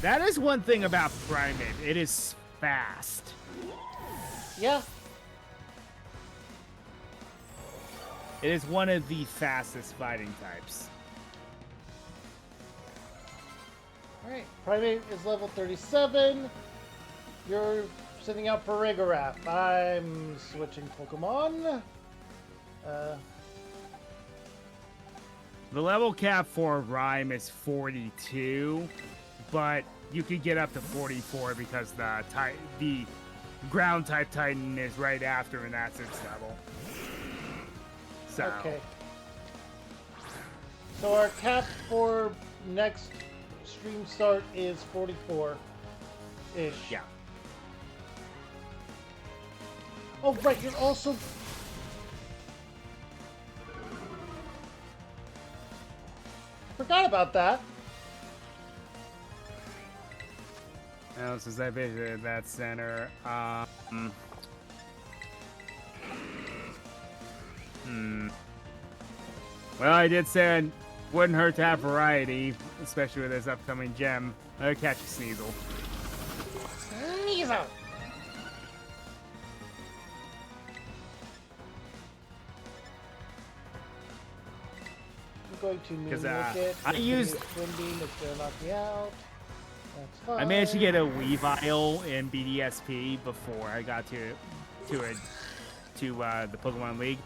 That is one thing about Primate. It is fast. Yeah. It is one of the fastest fighting types. Alright, Primate is level 37. You're sitting out for Rigorap. I'm switching Pokemon. The level cap for Rhyme is 42, but you could get up to 44 because the ground type Titan is right after, and that's its level. So. Okay. So our cap for next stream start is 44-ish. Yeah. Oh, right, you're also... Forgot about that. Now, since I visited that center, well, I did say it wouldn't hurt to have variety, especially with this upcoming gem. I'll catch a Sneasel. Sneasel! I'm going to mimic it. I used Twin Beam. It's going to knock me out. That's fine. I managed to get a Weavile in BDSP before I got to the Pokemon League.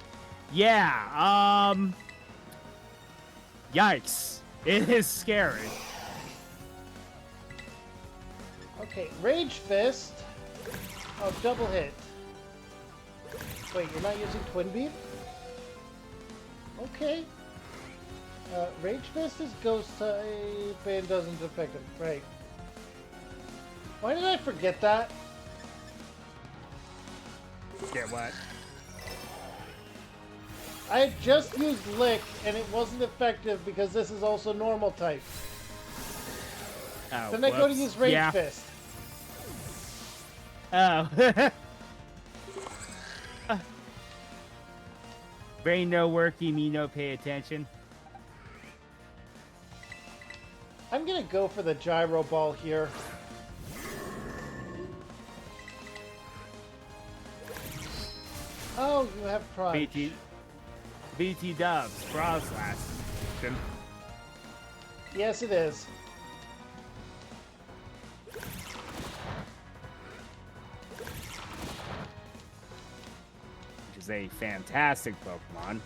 Yeah, yikes. It is scary. Okay, Rage Fist. Oh, double hit. Wait, you're not using Twin Beam? Okay. Rage Fist is Ghost type and doesn't affect him. Right. Why did I forget that? Get what? I had just used Lick and it wasn't effective because this is also normal type. Oh, Then I go to use Rage Fist. Oh. Brain no worky, me no pay attention. I'm gonna go for the Gyro Ball here. Oh, you have Crunch. BT Dubs, Frost last. Yes, it is. Which is a fantastic Pokemon.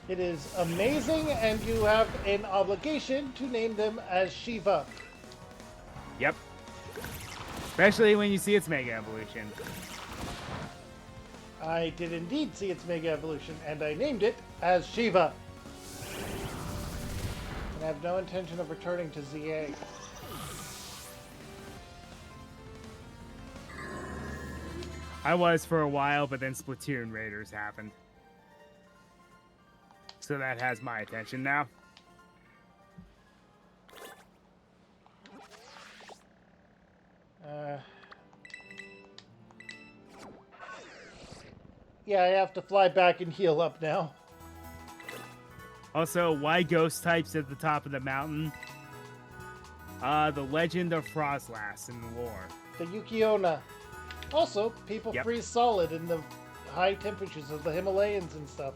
It is amazing, and you have an obligation to name them as Shiva. Yep. Especially when you see its Mega Evolution. I did indeed see its Mega Evolution, and I named it as Shiva. And I have no intention of returning to ZA. I was for a while, but then Splatoon Raiders happened. So that has my attention now. Yeah, I have to fly back and heal up now. Also, why ghost types at the top of the mountain? The legend of Frostlass in the lore. The Yukiona. Also, people Yep. freeze solid in the high temperatures of the Himalayas and stuff.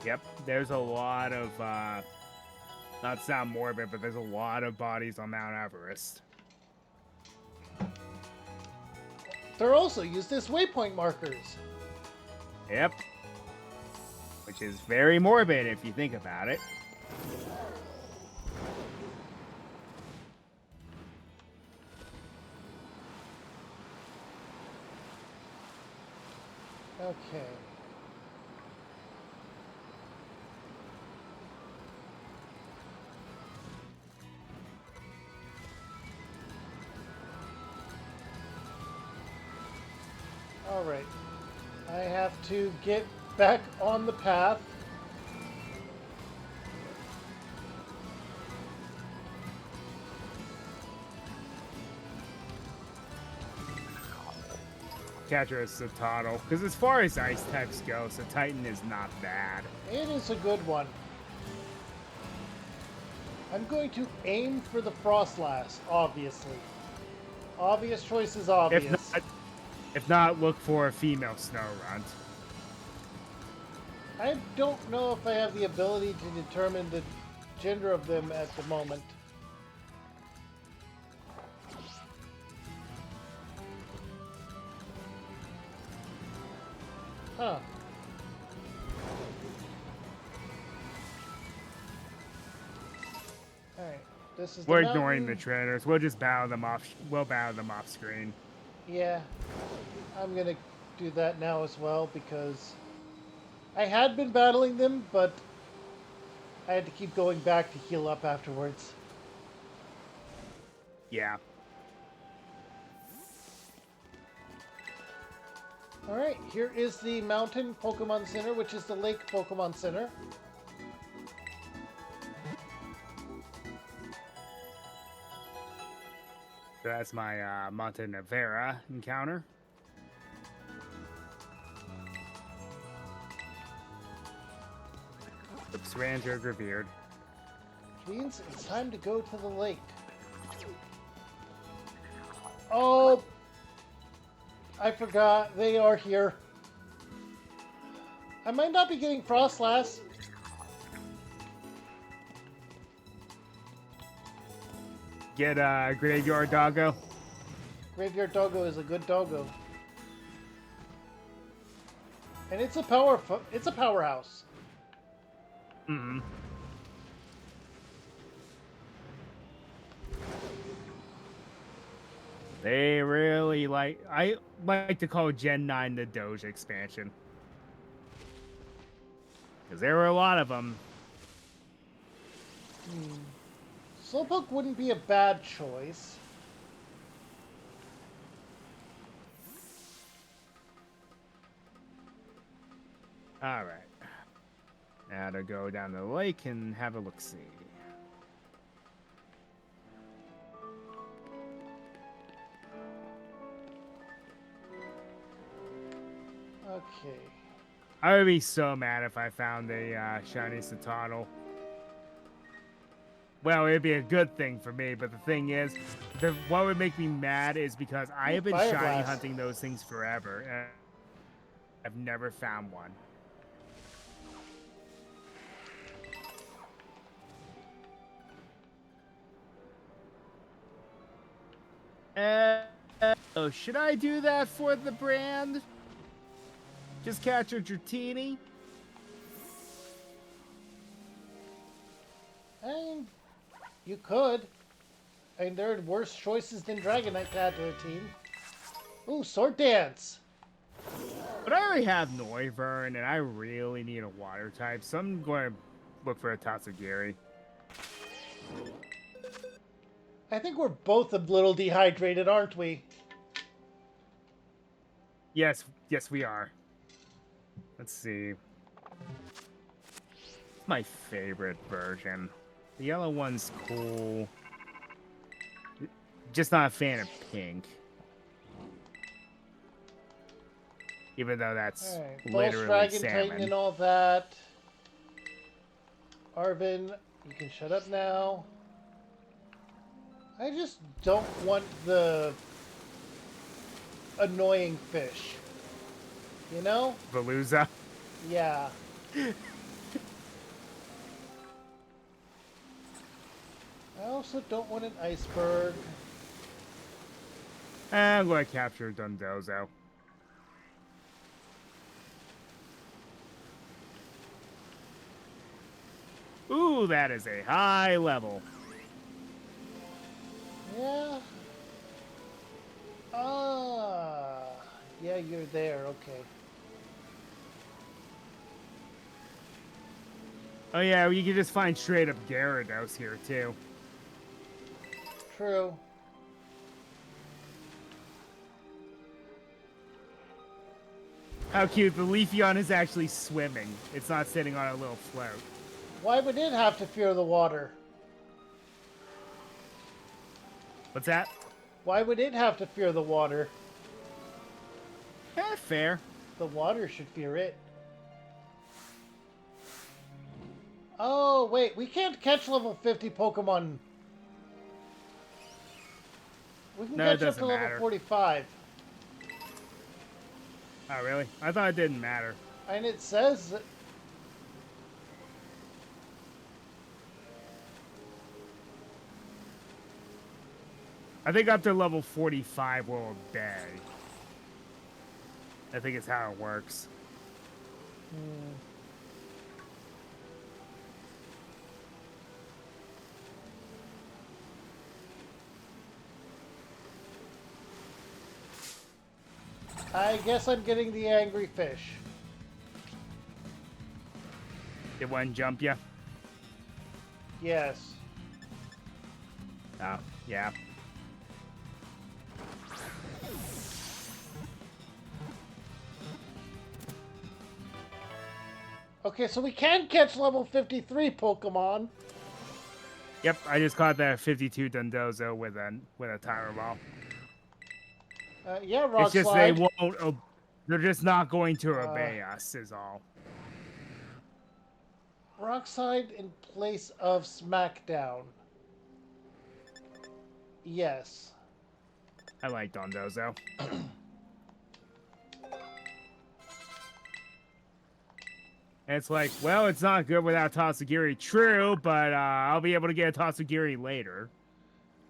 Yep, there's a lot of, not to sound morbid, but there's a lot of bodies on Mount Everest. They're also used as waypoint markers. Yep. Which is very morbid if you think about it. Okay. All right. I have to get back on the path. Catcher is Satotl. Because as far as ice types go, Titan is not bad. It is a good one. I'm going to aim for the Frostlass, obviously. Obvious choice is obvious. If not, look for a female Snorunt. I don't know if I have the ability to determine the gender of them at the moment. Huh. Alright, this is We're the ignoring mountain. the trainers. We'll just battle them off. We'll battle them off screen. Yeah, I'm gonna do that now as well because I had been battling them, but I had to keep going back to heal up afterwards. Yeah. Alright, here is the Mountain Pokemon Center, which is the Lake Pokemon Center. So that's my Montenevera encounter. Oops, Ranger revered. Means it's time to go to the lake. Oh! I forgot, they are here. I might not be getting Frostlass. Get Graveyard Doggo. Graveyard Doggo is a good doggo. And it's a powerhouse. Mm-mm. They really I like to call Gen 9 the Doge expansion. Because there were a lot of them. Slowpoke wouldn't be a bad choice. Alright. Now to go down the lake and have a look-see. Okay. I would be so mad if I found a shiny Satotl. Well, it'd be a good thing for me, but the thing is, what would make me mad is because I have been Fire shiny Blast. hunting those things forever, and I've never found one. Oh, should I do that for the brand? Just catch a Dratini? And you could. I mean, there are worse choices than Dragonite to add to the team. Ooh, Sword Dance. But I already have Noivern, and I really need a water type, so I'm going to look for a Tatsugiri. I think we're both a little dehydrated, aren't we? Yes, we are. Let's see. My favorite version. The yellow one's cool. Just not a fan of pink. Even though that's Alright, Pulse, literally Dragon, salmon. Titan, and all that. Arvin, you can shut up now. I just don't want the annoying fish. You know? Veluza. Yeah. I also don't want an iceberg. I'm going to capture Dundozo. Ooh, that is a high level. Yeah. Yeah, you're there. Okay. Oh yeah, you can just find straight up Gyarados here too. True. How cute, the Leafeon is actually swimming. It's not sitting on a little float. Why would it have to fear the water? What's that? Why would it have to fear the water? Fair. The water should fear it. Oh, wait. We can't catch level 50 Pokemon. We can No, it catch up to doesn't level matter. 45. Oh, really? I thought it didn't matter. And it says... I think up to level 45 will obey. I think it's how it works. I guess I'm getting the angry fish. It wouldn't jump you? Yes. Oh, yeah. Okay, so we can catch level 53 Pokemon. Yep, I just caught that 52 Dundozo with a timer ball. Yeah, Rock It's just Slide. they won't. They're just not going to obey us, is all. Rock Slide in place of Smackdown. Yes. I like Dundozo. And it's like, well, it's not good without Tatsugiri. True, but I'll be able to get a Tatsugiri later.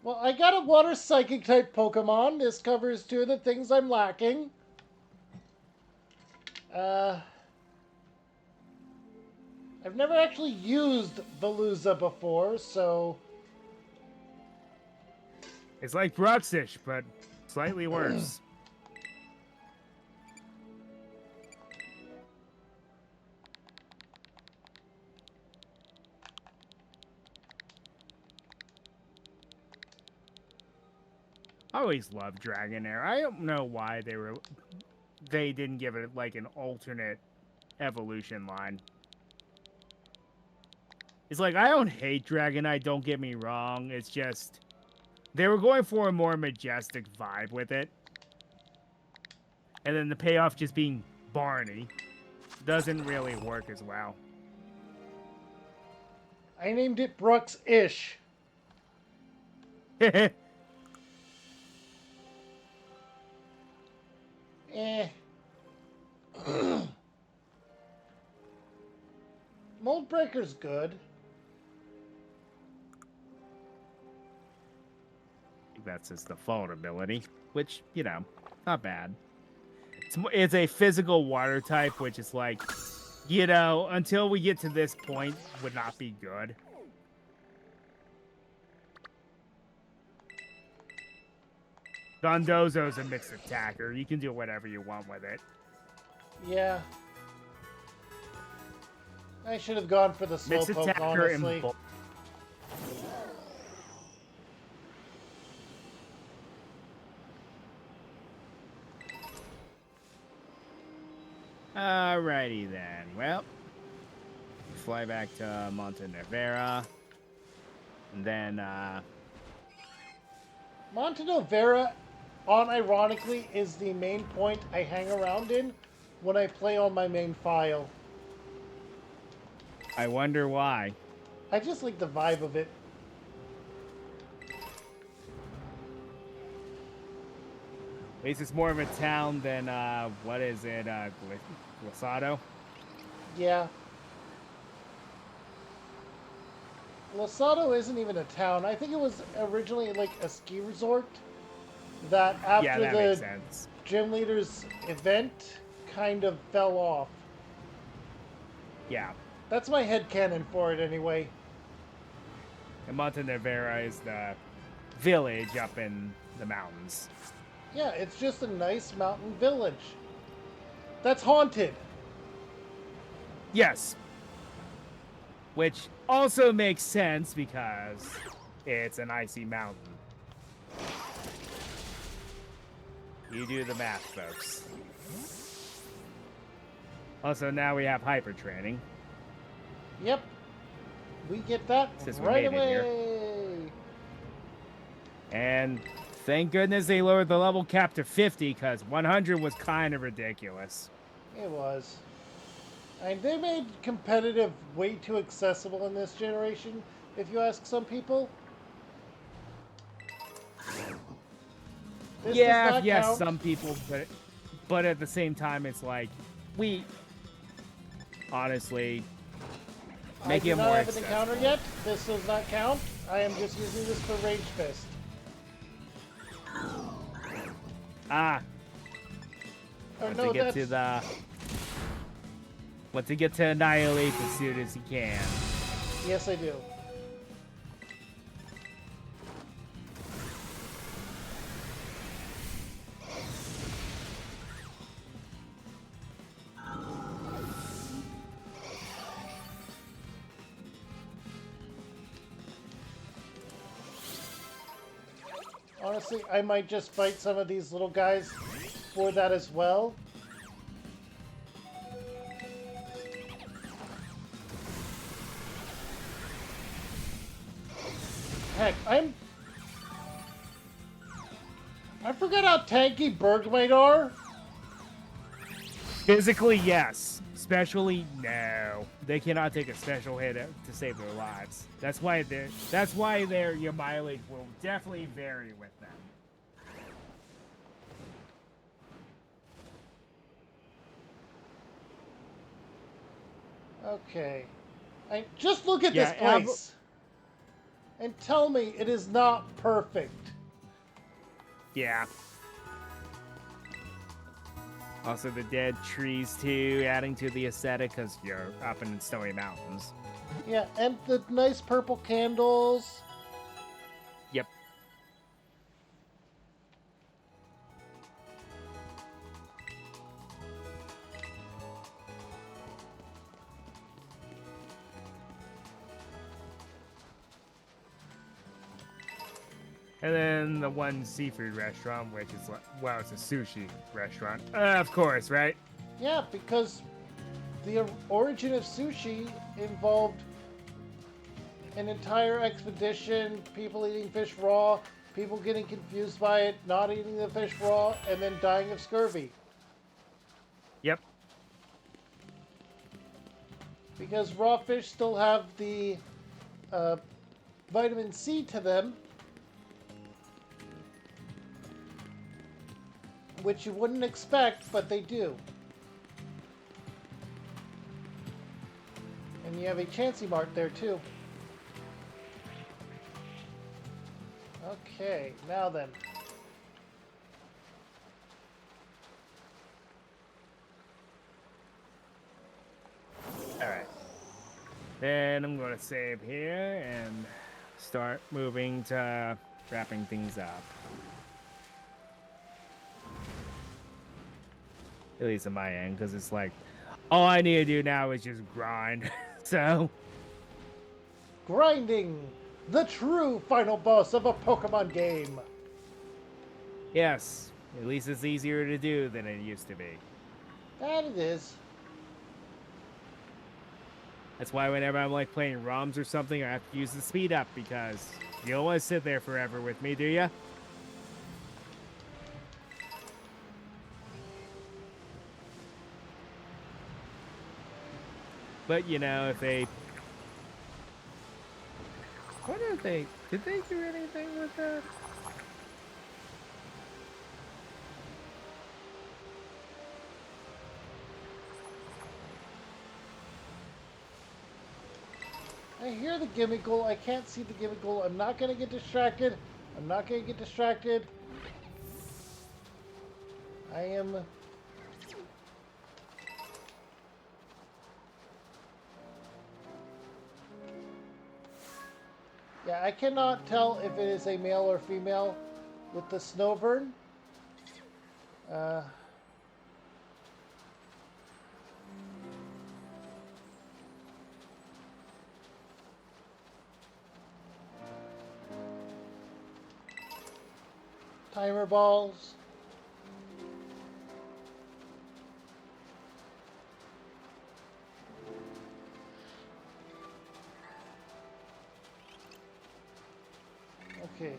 Well, I got a Water Psychic type Pokemon. This covers two of the things I'm lacking. I've never actually used Veluza before, so... It's like Bruxish, but slightly worse. I always loved Dragonair. I don't know why they didn't give it like an alternate evolution line. It's like, I don't hate Dragonite, don't get me wrong. It's just they were going for a more majestic vibe with it. And then the payoff just being Barney doesn't really work as well. I named it Brooks-ish. Eh. Mold Breaker's good. That's his default ability, which, you know, not bad. It's a physical water type, which is like, you know, until we get to this point, would not be good. Dondozo's a mixed attacker. You can do whatever you want with it. Yeah. I should have gone for the Mixed Slowpoke, attacker and honestly. Alrighty then. Well, fly back to Montenevera. And then, Montenevera, unironically, is the main point I hang around in when I play on my main file. I wonder why. I just like the vibe of it. At least it's more of a town than, what is it, Glissado? Yeah. Losado isn't even a town. I think it was originally like a ski resort. that Yeah, after that makes the sense. gym leaders event kind of fell off. Yeah. That's my headcanon for it anyway. And Montenevera is the village up in the mountains. Yeah, it's just a nice mountain village. That's haunted. Yes. Which also makes sense because it's an icy mountain. You do the math, folks. Also, now we have hyper training. Yep. We get that Since we right made it here. away. And thank goodness they lowered the level cap to 50 because 100 was kind of ridiculous. It was. And they made competitive way too accessible in this generation, if you ask some people. This does not Yes, count. some people, but at the same time, it's like we honestly make I it do not more have an accessible. encounter yet. This does not count. I am just using this for Rage Fist. Ah, Oh, once no, you get that's... to the once you get to annihilate as soon as you can. Yes, I do. Honestly, I might just fight some of these little guys for that as well. Heck, I forgot how tanky Bergmite are. Physically, yes. Specially, no. They cannot take a special hit to save their lives. That's why your mileage will definitely vary with them. Okay. Just look at this place. And tell me it is not perfect. Yeah. Also, the dead trees, too, adding to the aesthetic because you're up in snowy mountains. Yeah, and the nice purple candles. Yep. And then the one seafood restaurant, which is, well, it's a sushi restaurant. Of course, right? Yeah, because the origin of sushi involved an entire expedition, people eating fish raw, people getting confused by it, not eating the fish raw, and then dying of scurvy. Yep. Because raw fish still have the vitamin C to them, which you wouldn't expect, but they do. And you have a Chansey Mart there too. Okay, now then. Alright. Then I'm going to save here and start moving to wrapping things up. At least on my end, because it's like, all I need to do now is just grind. So, Grinding! The true final boss of a Pokemon game! yes, at least it's easier to do than it used to be. That it is. That's why whenever I'm like playing ROMs or something, I have to use the speed up because you don't want to sit there forever with me, do ya? But you know, if they, what did they do anything with that? I hear the Gimmickle. I can't see the Gimmickle. I'm not going to get distracted. I'm not going to get distracted. I am... Yeah, I cannot tell if it is a male or female with the snowbird. Uh... Timer balls. Okay.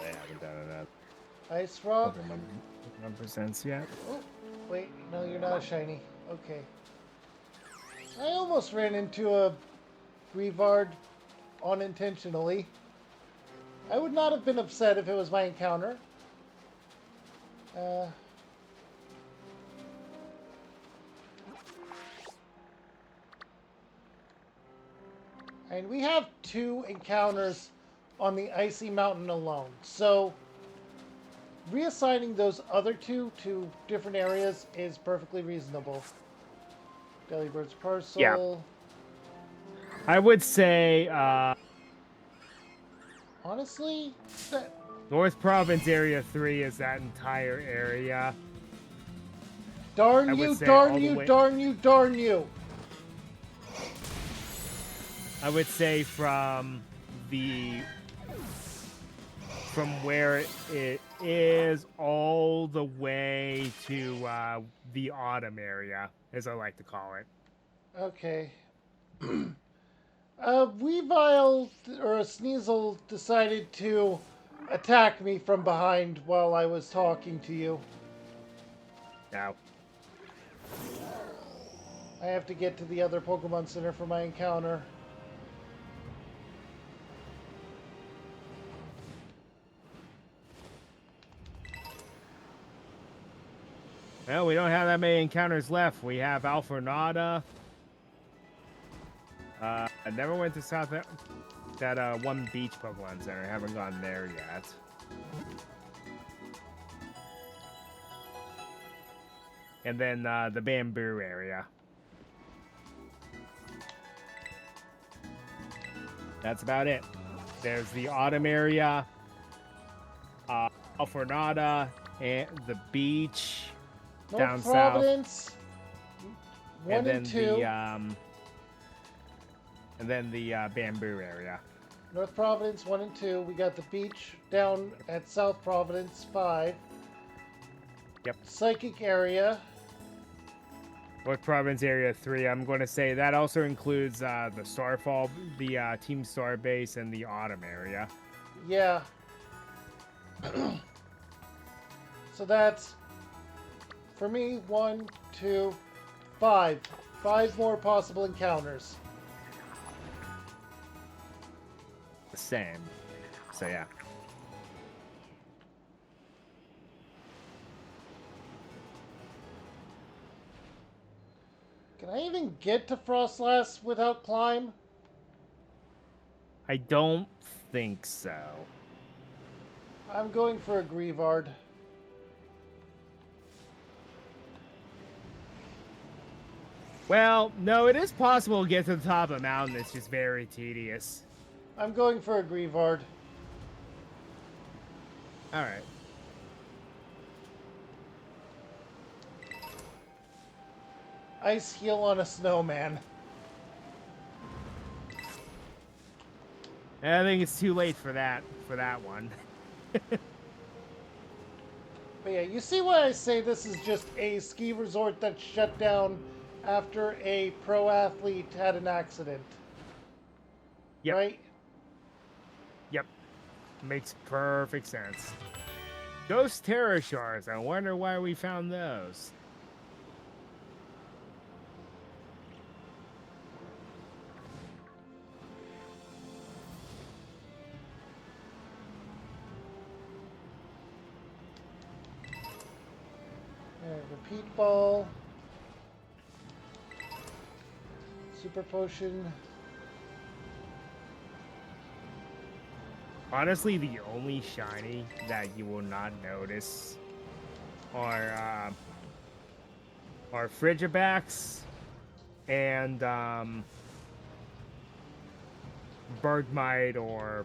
They haven't done enough Ice rock. Pokemon Presents yet. Oh, wait. No, you're not a shiny. Okay. I almost ran into a Greavard unintentionally. I would not have been upset if it was my encounter. And we have 2 encounters on the Icy Mountain alone. So, reassigning those other 2 to different areas is perfectly reasonable. Delibird's Parcel. Yeah. I would say, honestly, North Province Area 3 is that entire area. Darn you, darn you, darn you, darn you. I would say from where it is all the way to the autumn area, as I like to call it. Okay. Weavile or a Sneasel decided to attack me from behind while I was talking to you. Now, I have to get to the other Pokemon Center for my encounter. well, we don't have that many encounters left. We have Alfornada. I never went to that one beach Pokemon Center. I haven't gone there yet. And then the Bamboo area. That's about it. There's the autumn area, Alfornada, and the beach down North Providence, south. 1 and 2. And then the Bamboo area. North Providence 1 and 2. We got the beach down at South Providence 5. Yep. Psychic area. North Province Area 3. I'm going to say that also includes the Starfall, the Team Starbase, and the Autumn area. Yeah. So that's, for me, 1, 2, 5. 5 more possible encounters. The same. So yeah. Can I even get to Frostlass without climb? I don't think so. I'm going for a Greavard. Well, no, it is possible to get to the top of the mountain. It's just very tedious. I'm going for a Greavard. All right. Ice heal on a snowman. I think it's too late for that one. But yeah, you see why I say this is just a ski resort that's shut down after a pro athlete had an accident. Yep. Right? Yep. Makes perfect sense. Ghost Terror Shards. I wonder why we found those. Repeat ball. Super potion. Honestly, the only shiny that you will not notice are Frigibacks and Bergmite or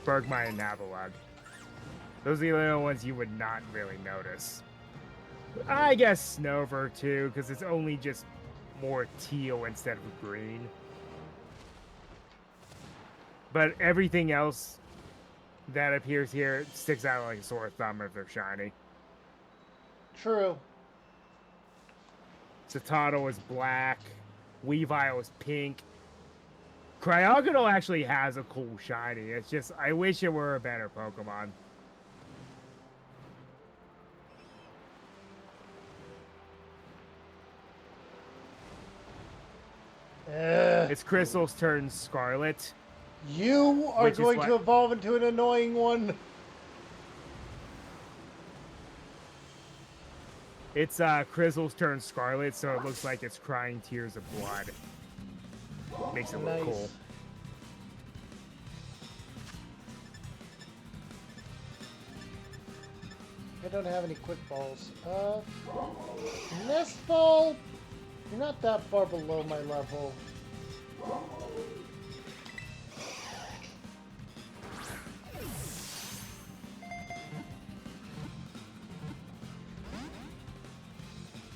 Bergmite and Navalug. Those are the only ones you would not really notice. I guess Snover too, because it's only just more teal instead of green. But everything else that appears here sticks out like a sore thumb if they're shiny. True. Citadel is black. Weavile is pink. Cryogonal actually has a cool shiny. It's just, I wish it were a better Pokemon. It's Crystal's turn, Scarlet. You are going to evolve into an annoying one. It's Crystal's turn, Scarlet, so it looks like it's crying tears of blood. Makes it look cool. I don't have any quick balls. Nest Ball, you're not that far below my level.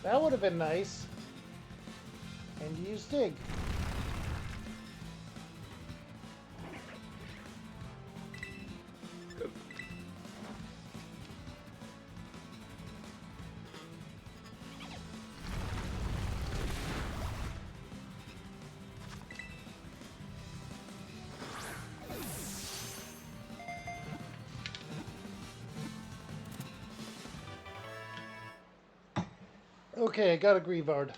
That would have been nice. And you use Dig. Okay, I got a Grievard.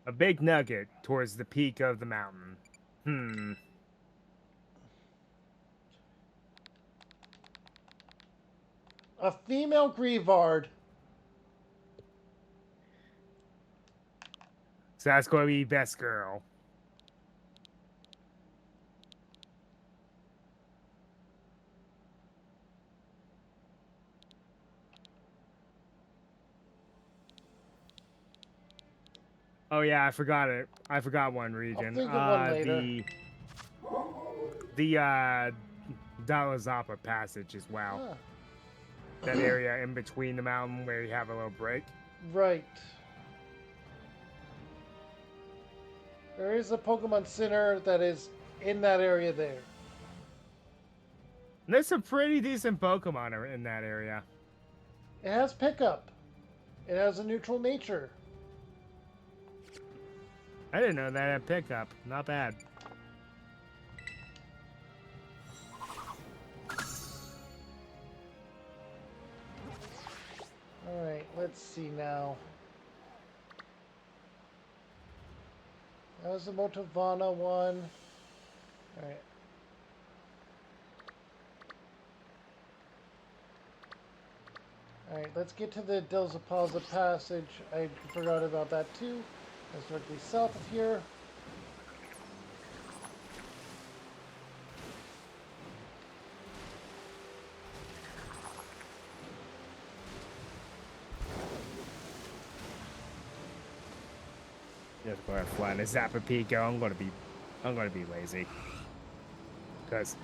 A big nugget towards the peak of the mountain. A female Grievard. So that's going to be best girl. Oh yeah, I forgot it. I forgot one region. I'll think of one later. The Dalazapa Passage as well. Ah. That area in between the mountain where you have a little break. Right. There is a Pokemon Center that is in that area there. And there's some pretty decent Pokemon in that area. It has pickup. It has a neutral nature. I didn't know that had pickup. Not bad. Alright, let's see now. That was the Motovana one. Alright. Alright, let's get to the Delzapaza Passage. I forgot about that too. That's directly south of here. Just go ahead and flatten this Zapapico. I'm gonna be lazy. Because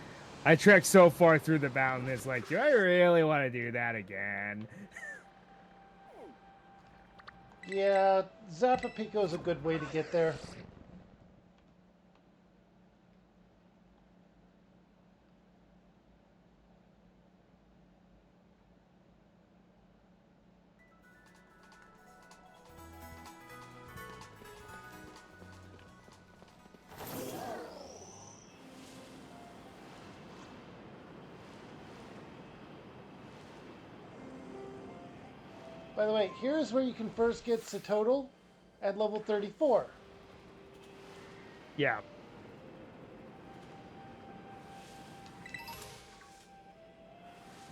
I trekked so far through the mountain, it's like, do I really want to do that again? Yeah, Zapapico is a good way to get there. By the way, here's where you can first get Satotal at level 34. Yeah.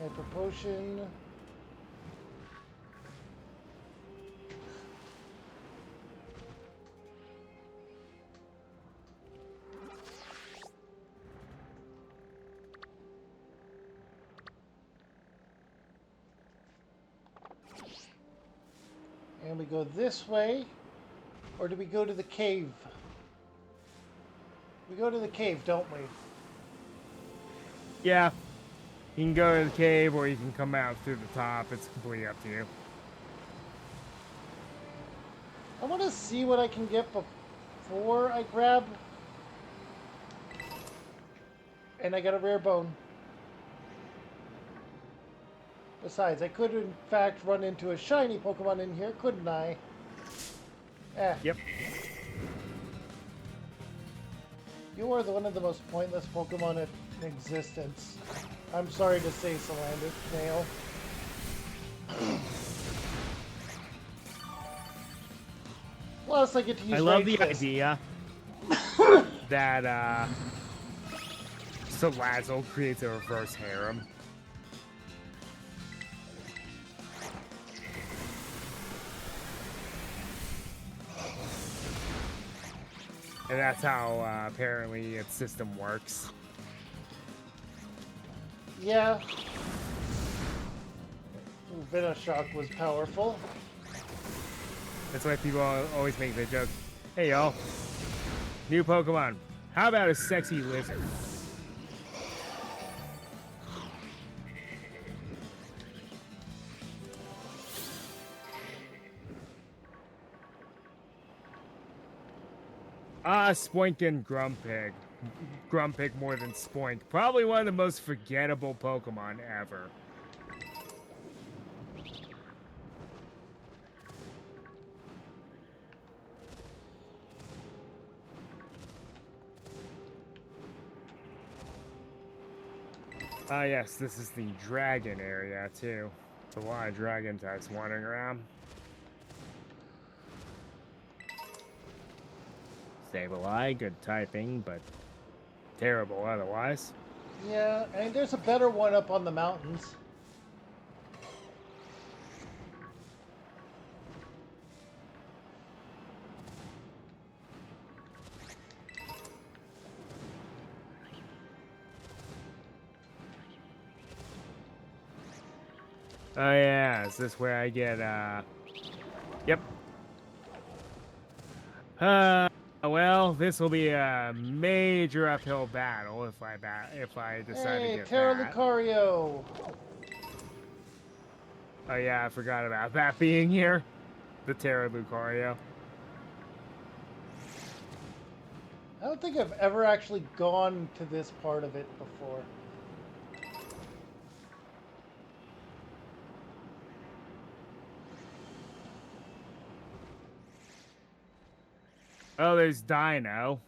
Hyper Potion. And we go this way, or do we go to the cave? We go to the cave, don't we? Yeah. You can go to the cave or you can come out through the top. It's completely up to you. I want to see what I can get before I grab. And I got a rare bone. Besides, I could in fact run into a shiny Pokemon in here, couldn't I? Yep. You are one of the most pointless Pokemon in existence. I'm sorry to say, Salandit Snail. Plus, I get to use I love the Fist. idea that Salazzle creates a reverse harem. And that's how apparently its system works. Yeah. Ooh, Venoshock was powerful. That's why people always make the joke, hey y'all, new Pokemon, how about a sexy lizard? Spoink and Grumpig. Grumpig more than Spoink. Probably one of the most forgettable Pokemon ever. Yes, this is the dragon area, too. There's a lot of dragon types wandering around. Sableye, good typing, but terrible otherwise. Yeah, and there's a better one up on the mountains. Oh yeah, is this where I get, Yep. Well, this will be a major uphill battle if I decide to get Terra that. Lucario! Oh yeah, I forgot about that being here. The Terra Lucario. I don't think I've ever actually gone to this part of it before. Oh, there's Dino.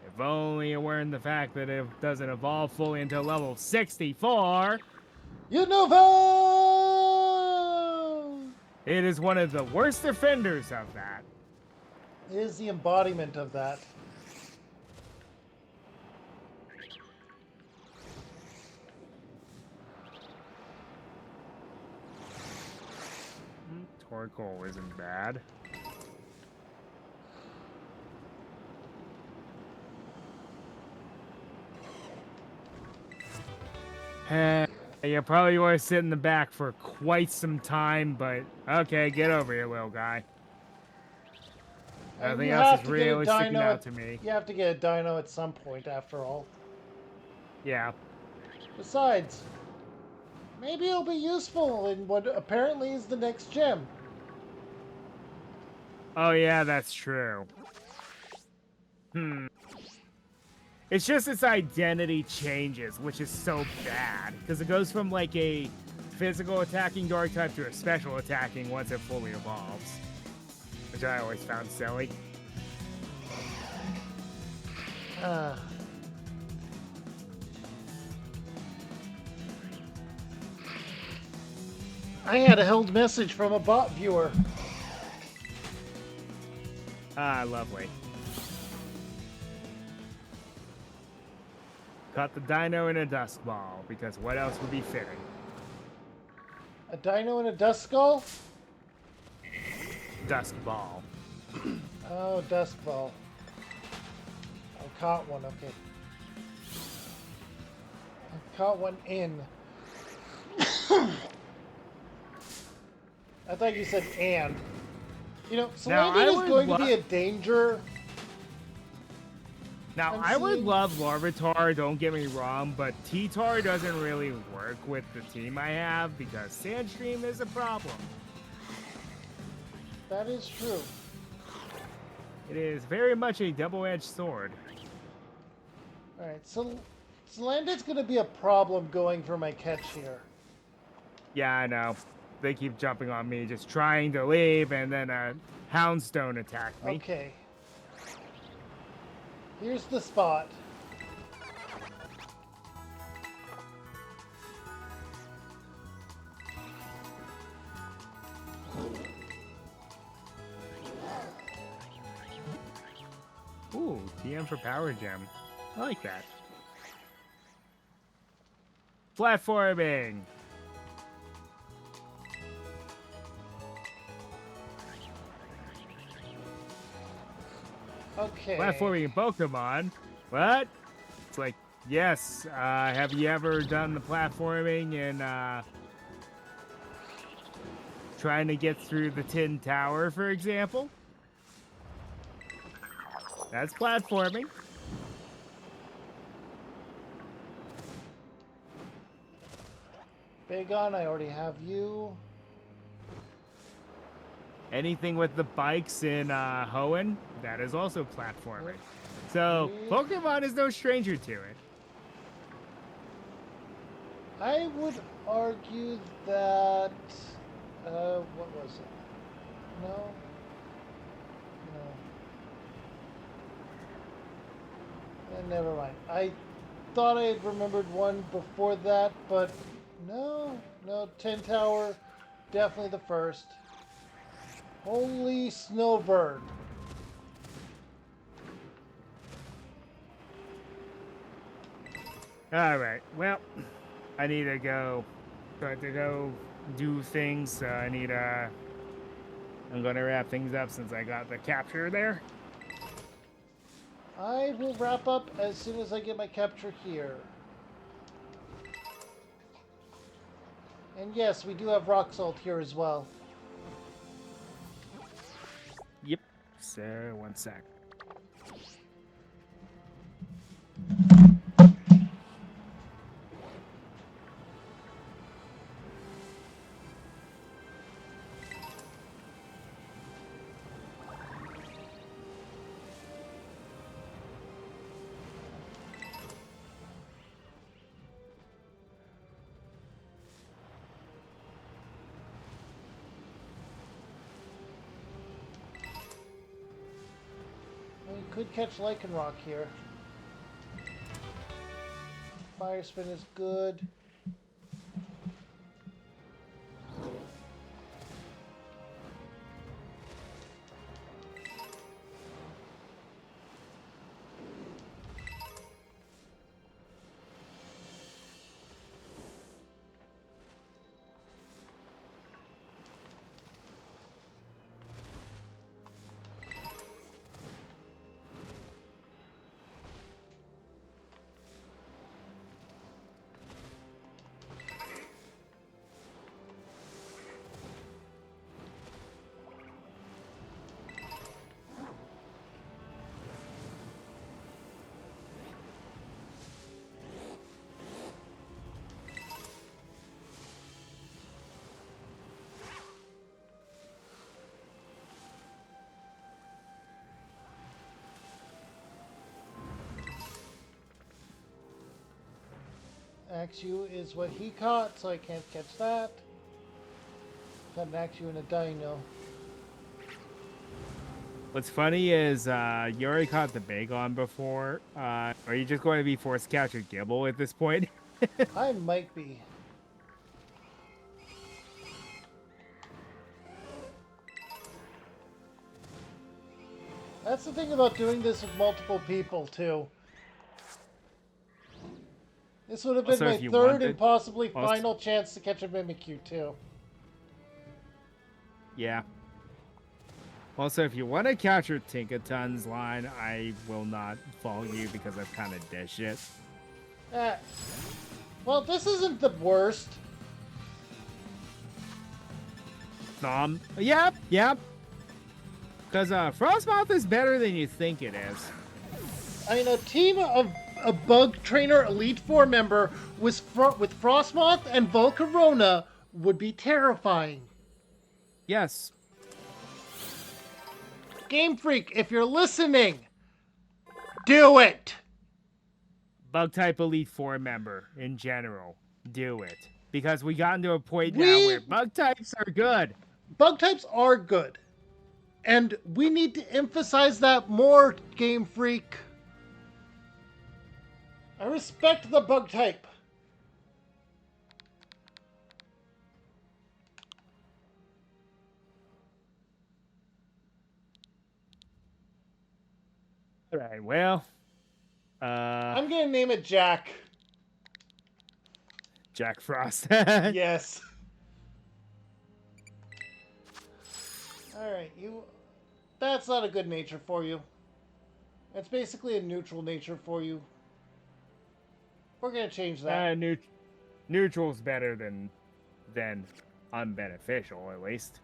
If only it weren't the fact that it doesn't evolve fully until level 64. Unova! It is one of the worst offenders of that. It is the embodiment of that. Torkoal isn't bad. You probably want to sit in the back for quite some time, but okay, get over here, little guy. Nothing else is really sticking out to me. You have to get a dino at some point, after all. Yeah. Besides, maybe it'll be useful in what apparently is the next gem. Oh yeah, that's true. It's just its identity changes, which is so bad. Because it goes from like a physical attacking dark type to a special attacking once it fully evolves. Which I always found silly. I had a held message from a bot viewer. Lovely. Caught the dino in a dust ball, because what else would be fitting? A dino and a dust skull? Dust ball. Oh, dust ball. I caught one, okay. I caught one in. I thought you said and. You know, Now, I Salandit is would going to be a danger. Now, I'm I would seeing. love Larvitar, don't get me wrong, but T-Tar doesn't really work with the team I have because Sandstream is a problem. That is true. It is very much a double-edged sword. Alright, so Salandit's going to be a problem going for my catch here. Yeah, I know. They keep jumping on me, just trying to leave, and then a Houndstone attacked me. Okay. Here's the spot. Ooh, TM for Power Gem. I like that. Platforming! Okay. Platforming Pokemon? What? It's like, yes, have you ever done the platforming and, trying to get through the Tin Tower, for example? That's platforming. Bagon, I already have you. Anything with the bikes in Hoenn, that is also platforming. So, Pokemon is no stranger to it. I would argue that. What was it? No. Never mind. I thought I had remembered one before that, but no. Tin Tower, definitely the first. Holy Snowbird. Alright, well, I need to go. Do things, so I need I'm gonna wrap things up since I got the capture there. I will wrap up as soon as I get my capture here. And yes, we do have rock salt here as well. Yep. So, one sec. We could catch Lycanroc here. Fire Spin is good. Axew is what he caught, so I can't catch that. Got an Axew and a Dino. What's funny is you already caught the Bagon before. Are you just going to be forced to catch a Gibble at this point? I might be. That's the thing about doing this with multiple people, too. This would have been Also, my if you third wanted- and possibly also- final chance to catch a Mimikyu, too. Yeah. Also, if you want to capture Tinkaton's line, I will not follow you because I've kind of dished it. Well, this isn't the worst. Yep. Because Frostmouth is better than you think it is. I mean, a team of a Bug Trainer Elite Four member with Frostmoth and Volcarona would be terrifying. Yes. Game Freak, if you're listening, do it! Bug type Elite Four member in general, do it. Because we got into a point now We- where bug types are good. Bug types are good. And we need to emphasize that more, Game Freak. I respect the bug type. Alright, well. I'm gonna name it Jack. Jack Frost. Yes. Alright, you... That's not a good nature for you. It's basically a neutral nature for you. We're gonna change that. Neutral's better than unbeneficial, at least.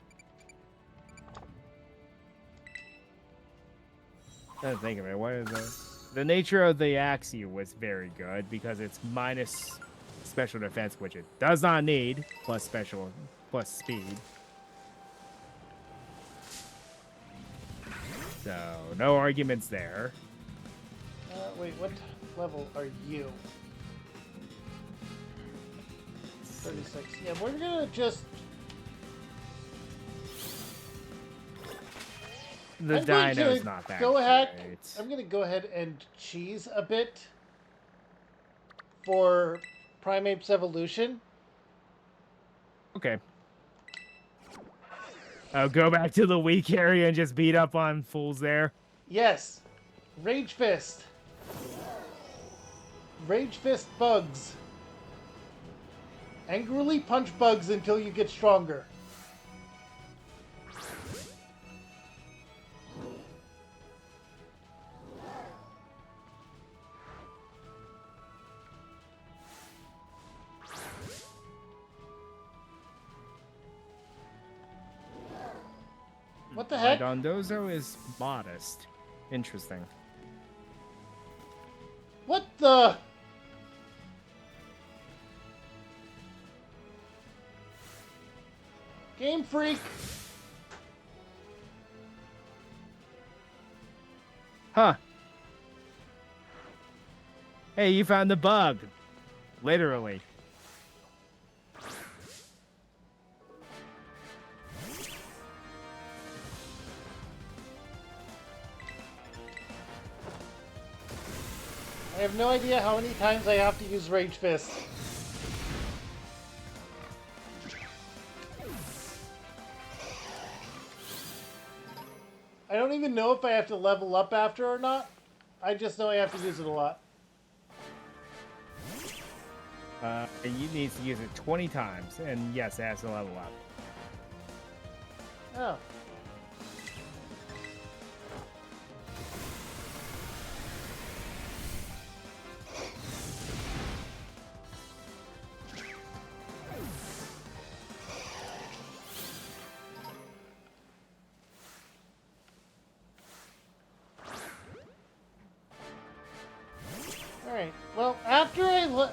I think of it. What is the nature of the Axie was very good because it's minus special defense, which it does not need, plus speed. So no arguments there. Wait, what level are you? 36. Yeah, we're gonna just... The Dino's not that go ahead. great. I'm gonna go ahead and cheese a bit for Primate's evolution. Okay. Oh, go back to the weak area and just beat up on fools there. Yes, Rage Fist. Rage Fist bugs. Angrily punch bugs until you get stronger. What the heck? Dondozo is modest. Interesting. What the? Game Freak. Huh. Hey, you found the bug. Literally. I have no idea how many times I have to use Rage Fist. I don't even know if I have to level up after or not. I just know I have to use it a lot. You need to use it 20 times, and yes, it has to level up. Oh. Alright, well, after I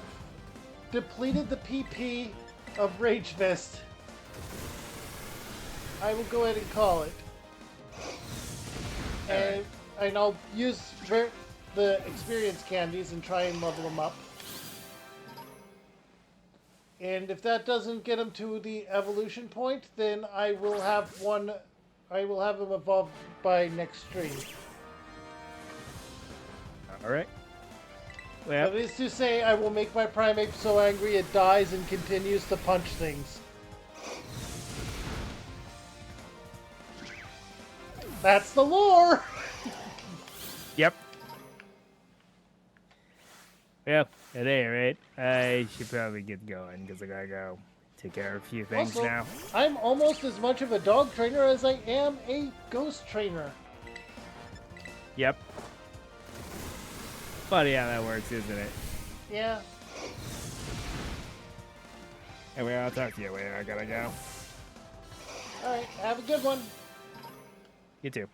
depleted the PP of Rage Fist, I will go ahead and call it. And I'll use the experience candies and try and level them up. And if that doesn't get him to the evolution point, then I will have him evolved by next stream. Alright. That is to say, I will make my primate so angry it dies and continues to punch things. That's the lore! Yep. Yep, at any rate, I should probably get going because I gotta go take care of a few things Also, now. I'm almost as much of a dog trainer as I am a ghost trainer. Yep. Funny how that works, isn't it? Yeah. Anyway, I'll talk to you later. I gotta go. Alright, have a good one. You too.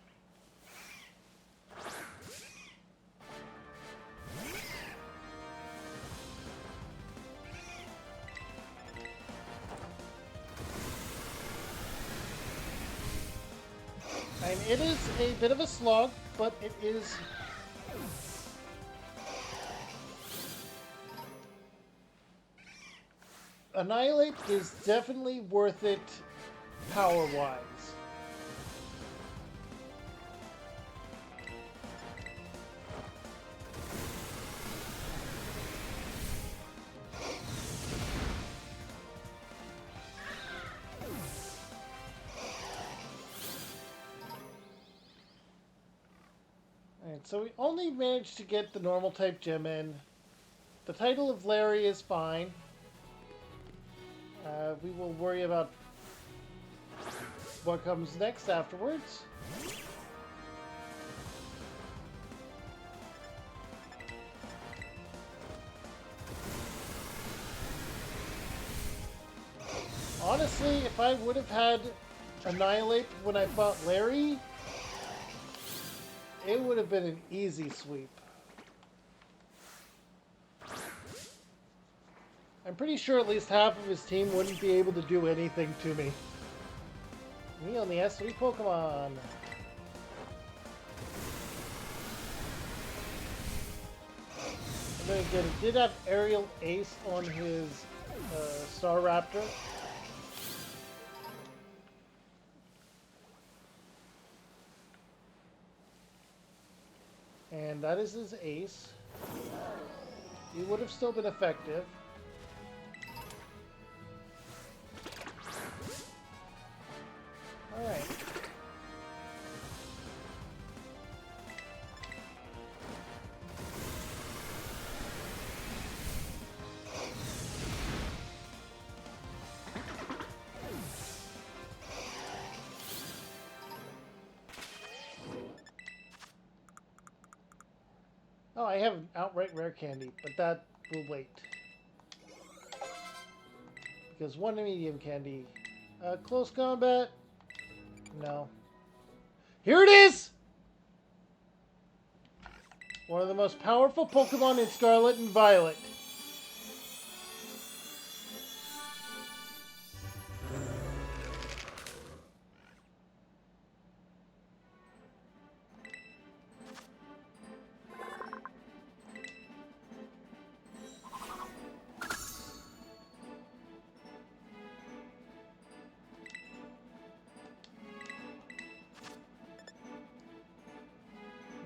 And it is a bit of a slog, but it is... Annihilate is definitely worth it power-wise. Alright, so we only managed to get the normal type gem in. The title of Lary is fine. We will worry about what comes next afterwards. Honestly, if I would have had Annihilate when I fought Lary, it would have been an easy sweep. I'm pretty sure at least half of his team wouldn't be able to do anything to me. Me on the S3 Pokemon. And then again, he did have Aerial Ace on his Star Raptor. And that is his ace. He would have still been effective. Alright. Oh, I have an outright rare candy, but that will wait. Because one medium candy. Close combat? No. Here it is! One of the most powerful Pokemon in Scarlet and Violet.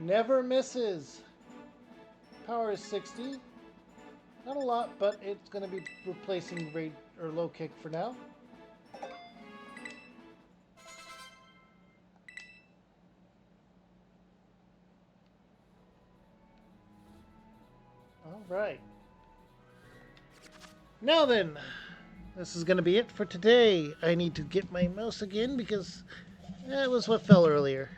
Never misses. Power is 60. Not a lot, but it's going to be replacing rate or low kick for now. All right. Now then, this is going to be it for today. I need to get my mouse again because that was what fell earlier.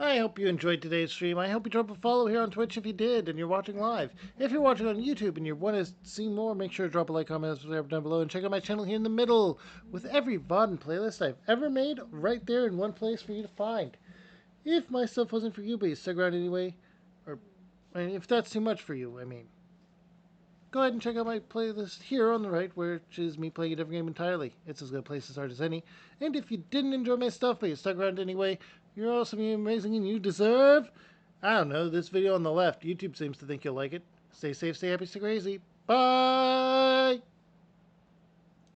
I hope you enjoyed today's stream. I hope you drop a follow here on Twitch if you did and you're watching live. If you're watching on YouTube and you want to see more, make sure to drop a like, comment, and subscribe down below. And check out my channel here in the middle with every VOD and playlist I've ever made right there in one place for you to find. If my stuff wasn't for you, but you stuck around anyway, or if that's too much for you, I mean, go ahead and check out my playlist here on the right, which is me playing a different game entirely. It's as good a place to start as any. And if you didn't enjoy my stuff, but you stuck around anyway, you're awesome, you're amazing, and you deserve, I don't know, this video on the left. YouTube seems to think you'll like it. Stay safe, stay happy, stay crazy. Bye!